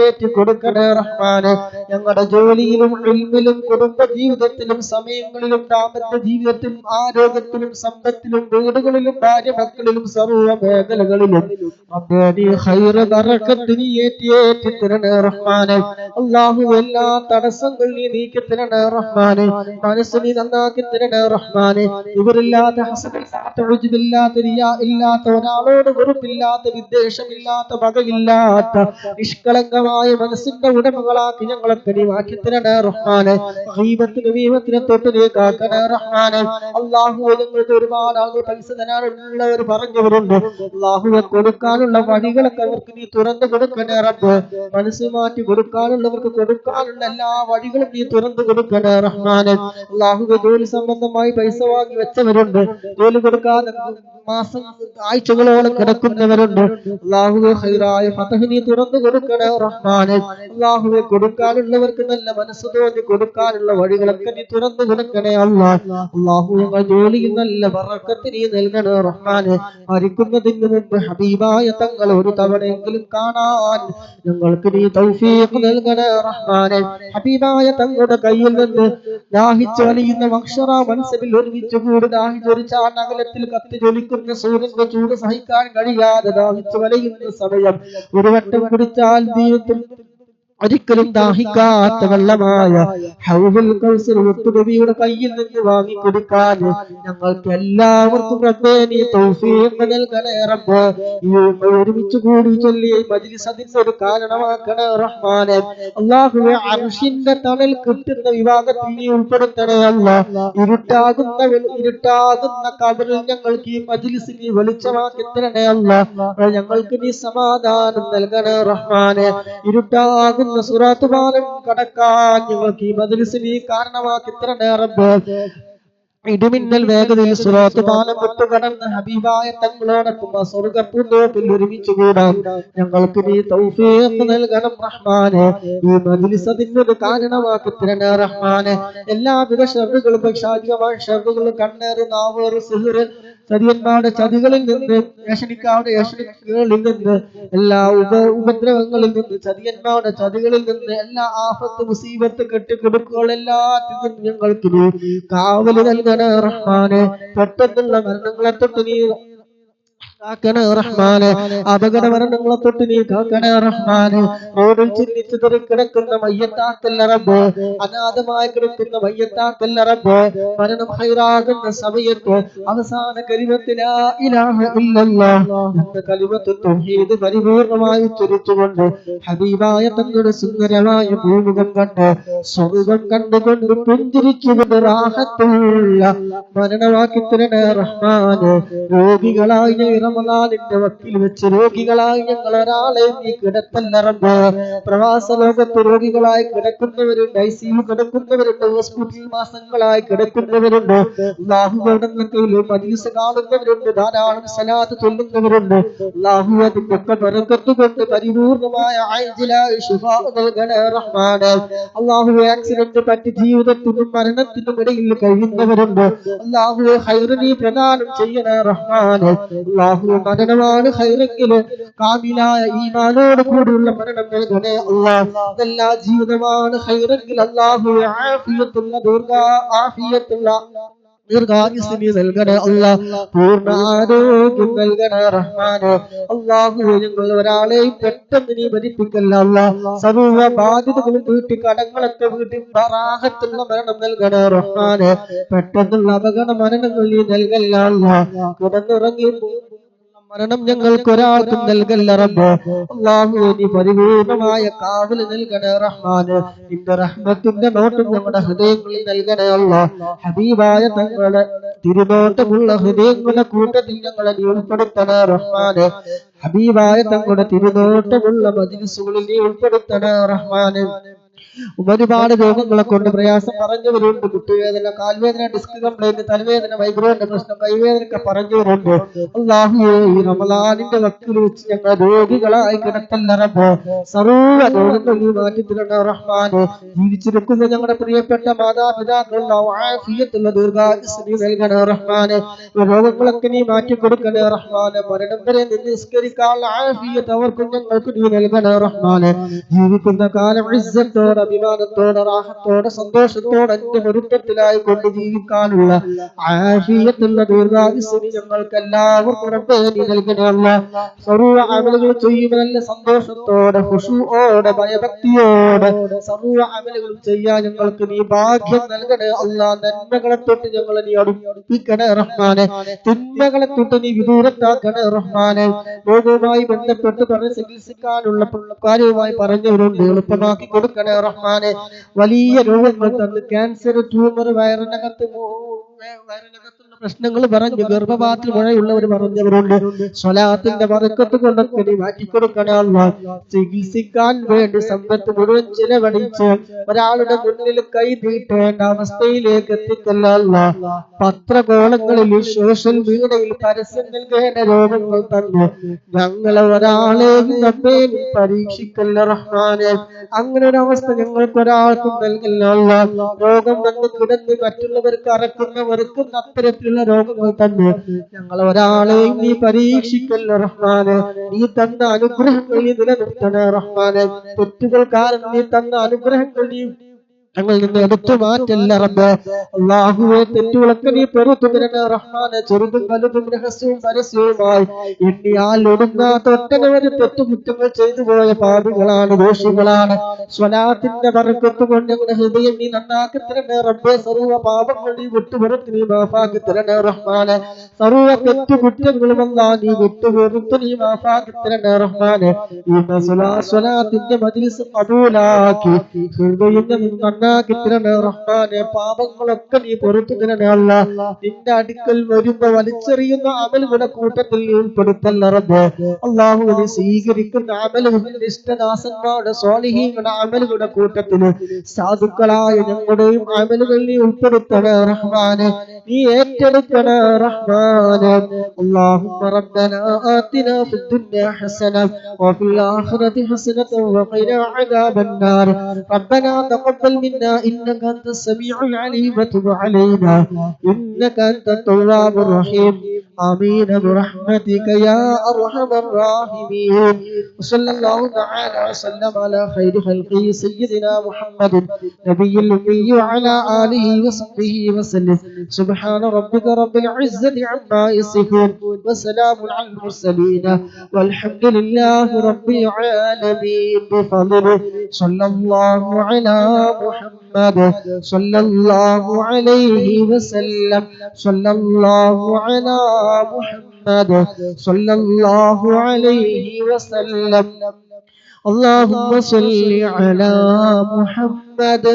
A: ഏറ്റി കൊടുക്കണേ റഹ്മാനെ. ഞങ്ങളുടെ ജോലിയിലും ഇൽമിലും കുടുംബ ജീവിതത്തിലും സമയങ്ങളിലും ദാമ്പത്യ ജീവിതത്തിലും ആരോഗ്യത്തിലും സമ്പത്തിലും വീടുകളിലും ഭാര്യ മക്കളിലും സർവ്വ മേഖലകളിലും റബ്ബേ നീ ഖൈറ് ബറക്കത്ത് നീ ഏറ്റി തരണേ റഹ്മാനെ. അല്ലാഹു എല്ലാ തടസ്സങ്ങൾ നീ നീക്കി തരണേ റഹ്മാനെ. മനസ്സ് നീ നന്നാക്കി തരണേ റഹ്മാനെ. ഇവരില്ലാത്ത ഹസദില്ലാത്ത ഉജ്ബില്ലാത്ത റിയാ ഇല്ലാത്ത ഒരാളോട് വെറുപ്പില്ലാത്ത വിദ്വേഷമില്ലാത്ത പകയില്ലാത്ത നിഷ്കളങ്കമായ മനസ്സിന്റെ ഉടമകളാക്കി ഞങ്ങളൊക്കെ നീ മാറ്റി തരണേ റഹ്മാനെ. ഗീബത്തിനും വീബത്തിനും തൊട്ട് നീ കാക്കണേ റഹ്മാനെ. അല്ലാഹുവേ, ഞങ്ങൾക്ക് ഒരുപാട് ആളുകൾ പൈസ തരാനുള്ളവർ പറഞ്ഞവരുണ്ട്. അല്ലാഹുവേ, കൊടുക്കാനുള്ള വഴികളൊക്കെ അവർക്ക് നീ തുറന്നു കൊടുക്കണേ റബ്ബേ. മനസ്സ് മാറ്റി കൊടുക്കാനുള്ളവർക്ക് കൊടുക്കാനുള്ള എല്ലാ വഴികളും നീ തുറന്നു കൊടുക്കണേ റഹ്മാനെ. അല്ലാഹുവേ, ജോലി സംബന്ധമായി പൈസ വാങ്ങി വെച്ചവരുണ്ട്, ജോലി കൊടുക്കാതെ മാസം ആഴ്ചകളോളം കിടക്കുന്നവരുണ്ട്. അല്ലാഹുവേ, ഖൈറായ ഫതഹ് നീ തുറന്നു കൊടുക്കണേ റഹ്മാനെ. അല്ലാഹുവേ, കൊടുക്കാനുള്ളവർക്ക് നല്ല മനസ്സ് തോന്നി കൊടുക്കാനുള്ള വഴികളൊക്കെ നീ തുറന്നു കൊടുക്കണേ അല്ലാഹ്. അല്ലാഹുവേ, ഞങ്ങൾ ജോലിയിൽ നല്ല ബറക്കത്ത് നീ നൽകണേ റഹ്മാനെ. മരിക്കുന്നതിന് മുമ്പ് ഹബീബായ തങ്ങൾ ഒരു തവണയെങ്കിലും കാണാൻ ഞങ്ങൾക്ക് നീ തൗഫീഖ് നൽകണേ റഹ്മാനെ. ഹബീബായ തങ്ങളുടെ കയ്യിൽ നിന്ന് ദാഹിച്ചു വലിയുന്ന മഹ്ശറ മൻസബിൽ ഒരുമിച്ച് കൂടി ദാഹിച്ചൊരു ചാണകലത്തിൽ കത്തി ജ്വലിക്കുന്ന സൂര്യന്റെ ചൂട് സഹിക്കാൻ കഴിയാതെ ദാഹിച്ചു വലയുന്ന സമയം ഒരു വട്ടം കുടിച്ചാൽ ജീവിതത്തിൽ ഒരിക്കലും ദാഹിക്കാത്ത വെള്ളമായ ഹൗദുൽ കൗസർ മുത്തുനബിയുടെ കയ്യിൽ നിന്ന് വാങ്ങി കൊടുക്കാൻ ഞങ്ങൾക്ക് എല്ലാവർക്കും റബ്ബേ നീ തൗഫീഖ് നൽകണേ റബ്ബേ. ഈ ഒരുമിച്ച് കൂടി ചൊല്ലി മജ്ലിസ് അതിന്റെ ഒരു കാരണമാക്കണേ റഹ്മാനെ. അല്ലാഹുവേ, അർശിന്റെ തണൽ കിട്ടുന്ന വിഭാഗത്തിൽ നീ ഉൾപ്പെടുത്തണേ അല്ലാഹ്. ഇരുട്ടാകുന്ന ഖബറിൽ ഞങ്ങൾക്ക് ഈ മജ്ലിസ് നീ വെളിച്ചമാക്കി തരണേ അല്ലാഹ്. ഞങ്ങൾക്ക് നീ സമാധാനം നൽകണേ റഹ്മാനെ. ഇരുട്ടാകുന്ന സുറാത്ത് പാലം കടക്കാൻ ഞങ്ങൾക്ക് ഈ മജ്ലിസ് നീ കാരണമാക്കി തരണേ റബ്ബേ. ഇടിമിന്നൽ വേഗതയിൽ സുറാത്ത് പാലം വിട്ടുകടന്ന് ഹബീബായ തങ്ങളോടൊപ്പം സ്വർഗ്ഗപ്പൂന്തോപ്പിൽ ഒരുമിച്ച് കൂടാൻ ഞങ്ങൾക്ക് നീ തൗഫീഖ് നൽകണം റഹ്മാനെ. ഈ മജ്ലിസ് അതിനൊരു കാരണമാക്കി തരണേ റഹ്മാനെ. എല്ലാവിധ ഷർറുകളും പക്ഷാധികമായ ഷർറുകളും കണ്ണേറ് നാവേറ് സിഹ്റ് ചതിയന്മാരുടെ ചതികളിൽ നിന്ന് ഏഷണികളിൽ നിന്ന് എല്ലാ ഉപദ്രവങ്ങളിൽ നിന്ന് ചതിയന്മാരുടെ ചതികളിൽ നിന്ന് എല്ലാ ആഫത്ത് മുസീബത്ത് കെട്ടിക്കൊടുക്കുകൾ എല്ലാത്തിൽ നിന്നും ഞങ്ങൾക്ക് നീ കാവല് നൽകണേ റഹ്മാനെ. പെട്ടെന്നുള്ള മരണങ്ങളെ തൊട്ട് നീ കാക്കണേ റഹ്മാനെ. അപകട മരണങ്ങളെ തൊട്ട് നീ കാക്കണേ റഹ്മാനെ. റോഡിൽ ചിന്തിച്ചു കിടക്കുന്ന മയ്യത്താക്കല്ല റബ്ബേ. അനാഥമായി കിടക്കുന്ന മയ്യത്താക്കല്ല റബ്ബേ. മരണം ഹൈറാകുന്ന സമയത്ത് അവസാന കലിമത്ത് ലാ ഇലാഹ ഇല്ലല്ലാഹ് എന്ന കലിമത്ത് തൗഹീദ് പരിപൂർണമായി ഉച്ചരിച്ചുകൊണ്ട് ഹബീബായ തങ്ങളുടെ സുന്ദരമായ ഭൂമുഖം കണ്ട് സ്വർഗ്ഗം കണ്ടുകൊണ്ട് പുഞ്ചിരിച്ചുകൊണ്ട് റാഹത്തുള്ള മരണമാക്കി തരണേ റഹ്മാനെ. രോഗികളായി റമദാനിന്റെ വക്കിൽ വെച്ച് രോഗികളായി ഞങ്ങൾ ഒരാളെ നീ കിടത്തല്ല റബ്ബേ. പ്രവാസ ലോകത്ത് രോഗികളായി കിടക്കുന്നവരുണ്ട്, ഐസിയു കിടക്കുന്നവരുണ്ട്, ഹോസ്പിറ്റൽ മാസങ്ങളായി കിടക്കുന്നവരുണ്ട്, അല്ലാഹുവിന്റെ മജ്ലിസ് കാണുന്നവരുണ്ട്, ധാരാളം സലാത്ത് ചൊല്ലുന്നവരുണ്ട്. അല്ലാഹു അതിന്റെ ഒക്കെ ബറക്കത്ത് കൊണ്ട് പരിപൂർണമായ ആജിലായ ശിഫാ നൽകണേ റഹ്മാനെ. അല്ലാഹു ആക്സിഡന്റ് പറ്റി ജീവിതത്തിനും മരണത്തിനും ഇടയിൽ കഴിയുന്നവരുണ്ട്. അല്ലാഹു ഖൈർ നീ പ്രദാനം ചെയ്യണേ റഹ്മാനെ. മരണമാണ് ഖൈറെങ്കിൽ കാമിലായ ഈമാനോട് കൂടിയുള്ള മരണം നൽകണേ അല്ലാഹ്. എല്ലാ ജീവിതമാണ് ഖൈറെങ്കിൽ അല്ലാഹു ആഫിയത്തുള്ള ദീർഘായുസ്സ് നീ നൽകണേ അല്ലാഹ്. പൂർണ്ണ ആരോഗ്യം നൽകണേ റഹ്മാനെ. അല്ലാഹു ഞങ്ങൾ ഒരാളെയും പെട്ടെന്ന് നീ മരിപ്പിക്കല്ല അല്ലാഹ്. സർവ്വ ബാധ്യതകളും വീട്ടി കടങ്ങളൊക്കെ വീട്ടി റാഹത്തുള്ള മരണം നൽകണേ റഹ്മാനെ. പെട്ടെന്നുള്ള അപകട മരണങ്ങൾ നീ നൽകല്ല അല്ലാഹ്. കിടന്നുറങ്ങി മരണം ഞങ്ങൾക്ക് ഒരാൾക്കും നൽകല്ല റബ്ബേ. അല്ലാഹു നീ പരിപൂർണമായ കാവൽ നൽകണേ റഹ്മാനെ. നിന്റെ റഹ്മത്തിന്റെ നോട്ടം ഞങ്ങളുടെ ഹൃദയങ്ങളിൽ നൽകണേ അല്ലാഹ്. ഹബീബായ തങ്ങളുടെ തിരുനോട്ടമുള്ള ഹൃദയങ്ങളുടെ കൂട്ടത്തിൽ ഞങ്ങളെ നീ ഉൾപ്പെടുത്തണേ റഹ്മാനെ. ഹബീബായ തങ്ങളുടെ തിരുനോട്ടമുള്ള മജ്ലിസുകളിൽ നീ ഉൾപ്പെടുത്തണേ റഹ്മാനെ. ഒരുപാട് രോഗങ്ങളെ കൊണ്ട് പ്രയാസം പറഞ്ഞവരുണ്ട്. കുട്ടിവേദന, കാൽവേദന, ഡിസ്ക് കംപ്ലൈന്റ്, തലവേദന, മൈഗ്രോന്റെ പ്രശ്നം, കൈവേദനയൊക്കെ പറഞ്ഞവരുണ്ട്. അല്ലാഹുവേ, ഈ റമളാനിന്റെ വക്കിൽ വെച്ച് ഞങ്ങൾ രോഗികളായി കിടത്തല്ല റബ്ബേ. സർവ്വ രോഗങ്ങൾ നീ മാറ്റി തരണേ റഹ്മാനെ. ജീവിച്ചിരിക്കുന്ന ഞങ്ങളുടെ പ്രിയപ്പെട്ട മാതാപിതാക്കളുടെ ആഫിയത്തുള്ള ദീർഘായുസ്സ് നീ നൽകണേ റഹ്മാനെ. രോഗങ്ങളൊക്കെ നീ മാറ്റി കൊടുക്കണേ റഹ്മാനെ. മരണം വരെ നിസ്കരിക്കാനുള്ള ആഫിയത്ത് അവർക്കും ഞങ്ങൾക്ക് നീ നൽകണേ റഹ്മാനെ. ജീവിക്കുന്ന കാലം ഇസ്സത്തോടെ അഭിമാനത്തോടെ റാഹത്തോടെ സന്തോഷത്തോടെ എന്റെ പൊരുത്തത്തിലായി കൊണ്ട് ജീവിക്കാനുള്ള ആഫിയത്തുള്ള ദീർഘായുസ്സ് ഞങ്ങൾക്ക് എല്ലാവർക്കും റബ്ബേ നീ നൽകണേ അല്ലാഹ്. സർവ്വ അമലുകൾ ചെയ്യുമ്പോൾ നല്ല സന്തോഷത്തോടെ ഖുശൂഅോടെ ഭയഭക്തിയോടെ സർവ്വ അമലുകളും ചെയ്യാൻ ഞങ്ങൾക്ക് നീ ഭാഗ്യം നൽകണേ അല്ലാഹ്. നന്മകളെ തൊട്ട് ഞങ്ങളെ നീ അടുപ്പിക്കണേ റഹ്മാനെ. തിന്മകളെ തൊട്ട് നീ വിദൂരത്താക്കണേ റഹ്മാനെ. രോഗവുമായി ബന്ധപ്പെട്ട് പറഞ്ഞ് ചികിത്സിക്കാനുള്ള കാര്യവുമായി പറഞ്ഞവരുണ്ട്, എളുപ്പമാക്കി കൊടുക്കണേ റഹ്മാനെ. വലിയ രോഗങ്ങൾ തന്ന് ക്യാൻസർ, ട്യൂമർ, വയറിനകത്തുള്ള പ്രശ്നങ്ങൾ പറഞ്ഞ് ഗർഭപാത്രത്തിൽ മുഴയുള്ളവർ പറഞ്ഞവരുണ്ട്. സ്വലാത്തിന്റെ ബറക്കത്ത് കൊണ്ടൊക്കെ നീ മാറ്റിക്കൊടുക്കണേ അല്ലാഹ്. ചികിത്സിക്കാൻ വേണ്ടി സമ്പത്ത് മുഴുവൻ ചിലവഴിച്ച് ഒരാളുടെ മുന്നിൽ കൈ നീട്ടേണ്ട അവസ്ഥയിലേക്ക് എത്തിക്കല്ല അല്ലാഹ്. പത്രകോളങ്ങളിൽ സോഷ്യൽ മീഡിയയിൽ പരസ്യം നൽകേണ്ട രോഗങ്ങൾ തന്നു ഞങ്ങളെ ഒരാളെയും നമ്മെ പരീക്ഷിക്കല്ല റഹ്മാനെ. അങ്ങനെ ഒരു അവസ്ഥ ഞങ്ങൾക്ക് ഒരാൾക്കും നൽകല്ല അല്ലാഹ്. രോഗം വന്ന് കിടന്ന് മറ്റുള്ളവർക്ക് അറക്കുന്നവർക്കും അത്തരത്തിലുള്ള രോഗങ്ങൾ തന്നെ ഞങ്ങൾ ഒരാളെയും നീ പരീക്ഷിക്കല്ല റഹ്മാനെ. നീ തന്ന അനുഗ്രഹങ്ങൾ നീ നിലനിർത്തണേ റഹ്മാനെ. തെറ്റുകൾ കാരണം നീ തന്ന അനുഗ്രഹങ്ങൾ നീ ഞങ്ങളിൽ നിന്ന് എടുത്തു മാറ്റല്ല റബ്ബേ. അല്ലാഹുവേ, തെറ്റുകളൊക്കെ നീ പൊറുത്തു തരണേ റഹ്മാനെ. ചെറുതും വലുതും രഹസ്യവും പരസ്യവുമായി എണ്ണിയാൽ ഒടുങ്ങാത്ത ഒട്ടനവധി തെറ്റുകുറ്റങ്ങൾ ചെയ്തു പോയ പാപികളാണ്, ദോഷികളാണ്. സ്വലാത്തിന്റെ ബർക്കത്ത് കൊണ്ട് ഞങ്ങളുടെ ഹൃദയം നീ നന്നാക്കി തരണേ റബ്ബേ. സർവ്വ പാപങ്ങൾ നീ വിട്ടുപുറത്ത് നീ മാഫാക്കി തരണേ റഹ്മാനെ. സർവ്വ തെറ്റുകുറ്റങ്ങളും അല്ലാഹ് നീ വിട്ടുപുറത്ത് നീ മാഫാക്കി തരണേ റഹ്മാനെ. ഈ സ്വലാത്തിന്റെ മജ്ലിസ് ഖബൂലാക്കി ഹൃദയം നന്നാക്കി തരണേ റഹ്മാനെ. പാപങ്ങളൊക്കെ നീ പൊറുത്തു തരണേ അല്ലാഹ്. നിന്റെ അടുക്കൽ വരുമ്പോ വലിച്ചെറിയുന്ന അമലുകളുടെ കൂട്ടത്തിൽ നീ ഉൾപ്പെടുത്തല്ല റബ്ബേ. അല്ലാഹു, നീ സ്വീകരിക്കുന്ന അമലുകളുടെ ഇഷ്ടദാസന്മാരുടെ സ്വാലിഹീങ്ങളുടെ അമലുകളുടെ കൂട്ടത്തിൽ സാധുക്കളായ ഞങ്ങളുടെയും അമലുകൾ നീ ഉൾപ്പെടുത്തണേ റഹ്മാനെ. നീ ഏറ്റെടുക്കണേ റഹ്മാനെ. اللهم ربنا آتنا في الدنيا حسنة وفي الآخرة حسنة وقنا عذاب النار. ربنا تقبل منا إنك أنت السميع العليم وتب علينا إنك أنت التواب الرحيم. آمين برحمتك يا أرحم الراحمين. وصلى الله تعالى وسلم على خير خلقه سيدنا محمد نبي الأمي وعلى آله وصحبه وسلم. سبحان ربك رب العزة عما يصفون وسلام على المرسلين والحمد لله رب العالمين. بفضله صلى الله على محمد صلى الله عليه وسلم. صلى الله على محمد صلى الله عليه وسلم. اللهم صل على محمد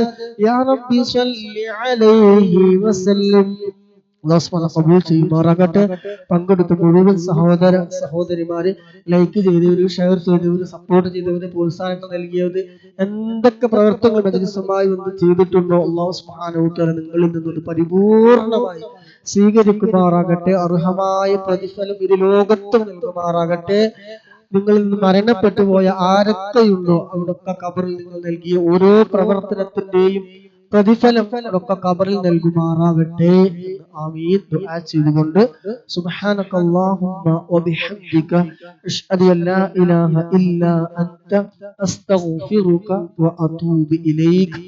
A: يا رب صل عليه وسلم. കബൂൽ ചെയ്യുമാറാകട്ടെ. പങ്കെടുത്ത മുഴുവൻ സഹോദര സഹോദരിമാര്, ലൈക്ക് ചെയ്തവര്, ഷെയർ ചെയ്തവര്, സപ്പോർട്ട് ചെയ്തവര്, പ്രോത്സാഹനം നൽകിയവര്, എന്തൊക്കെ പ്രവർത്തനങ്ങൾ മജ്‌ലിസുമായി വന്ന് ചെയ്തിട്ടുണ്ടോ അല്ലാഹു സുബ്ഹാനഹു വ തആല നിങ്ങളിൽ നിന്നൊരു പരിപൂർണമായി സ്വീകരിക്കുമാറാകട്ടെ. അർഹമായ പ്രതിഫലം ഇരുലോകത്തും നൽകുമാറാകട്ടെ. നിങ്ങളിൽ നിന്ന് മരണപ്പെട്ടു പോയ ആരൊക്കെയുണ്ടോ അവിടൊക്കെ ഖബറിൽ നിങ്ങൾ നൽകിയ ഓരോ പ്രവർത്തനത്തിന്റെയും പ്രതിഫലം ഒക്കെ ഖബറിൽ നൽകുമാറാകട്ടെ. ആമീൻ ദുആ ചെയ്തുകൊണ്ട് സുബ്ഹാനകല്ലാഹുമ്മ വബിഹംദിക അശ്ഹദു അൻ ലാ ഇലാഹ ഇല്ലാ അൻത അസ്തഗ്ഫിറുക വഅതൂബു ഇലൈക്.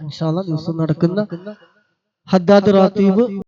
A: ഇൻഷാ അല്ലാഹ് ദിവസം നടക്കുന്ന ഹദ്ദാദ് റാത്തീബ്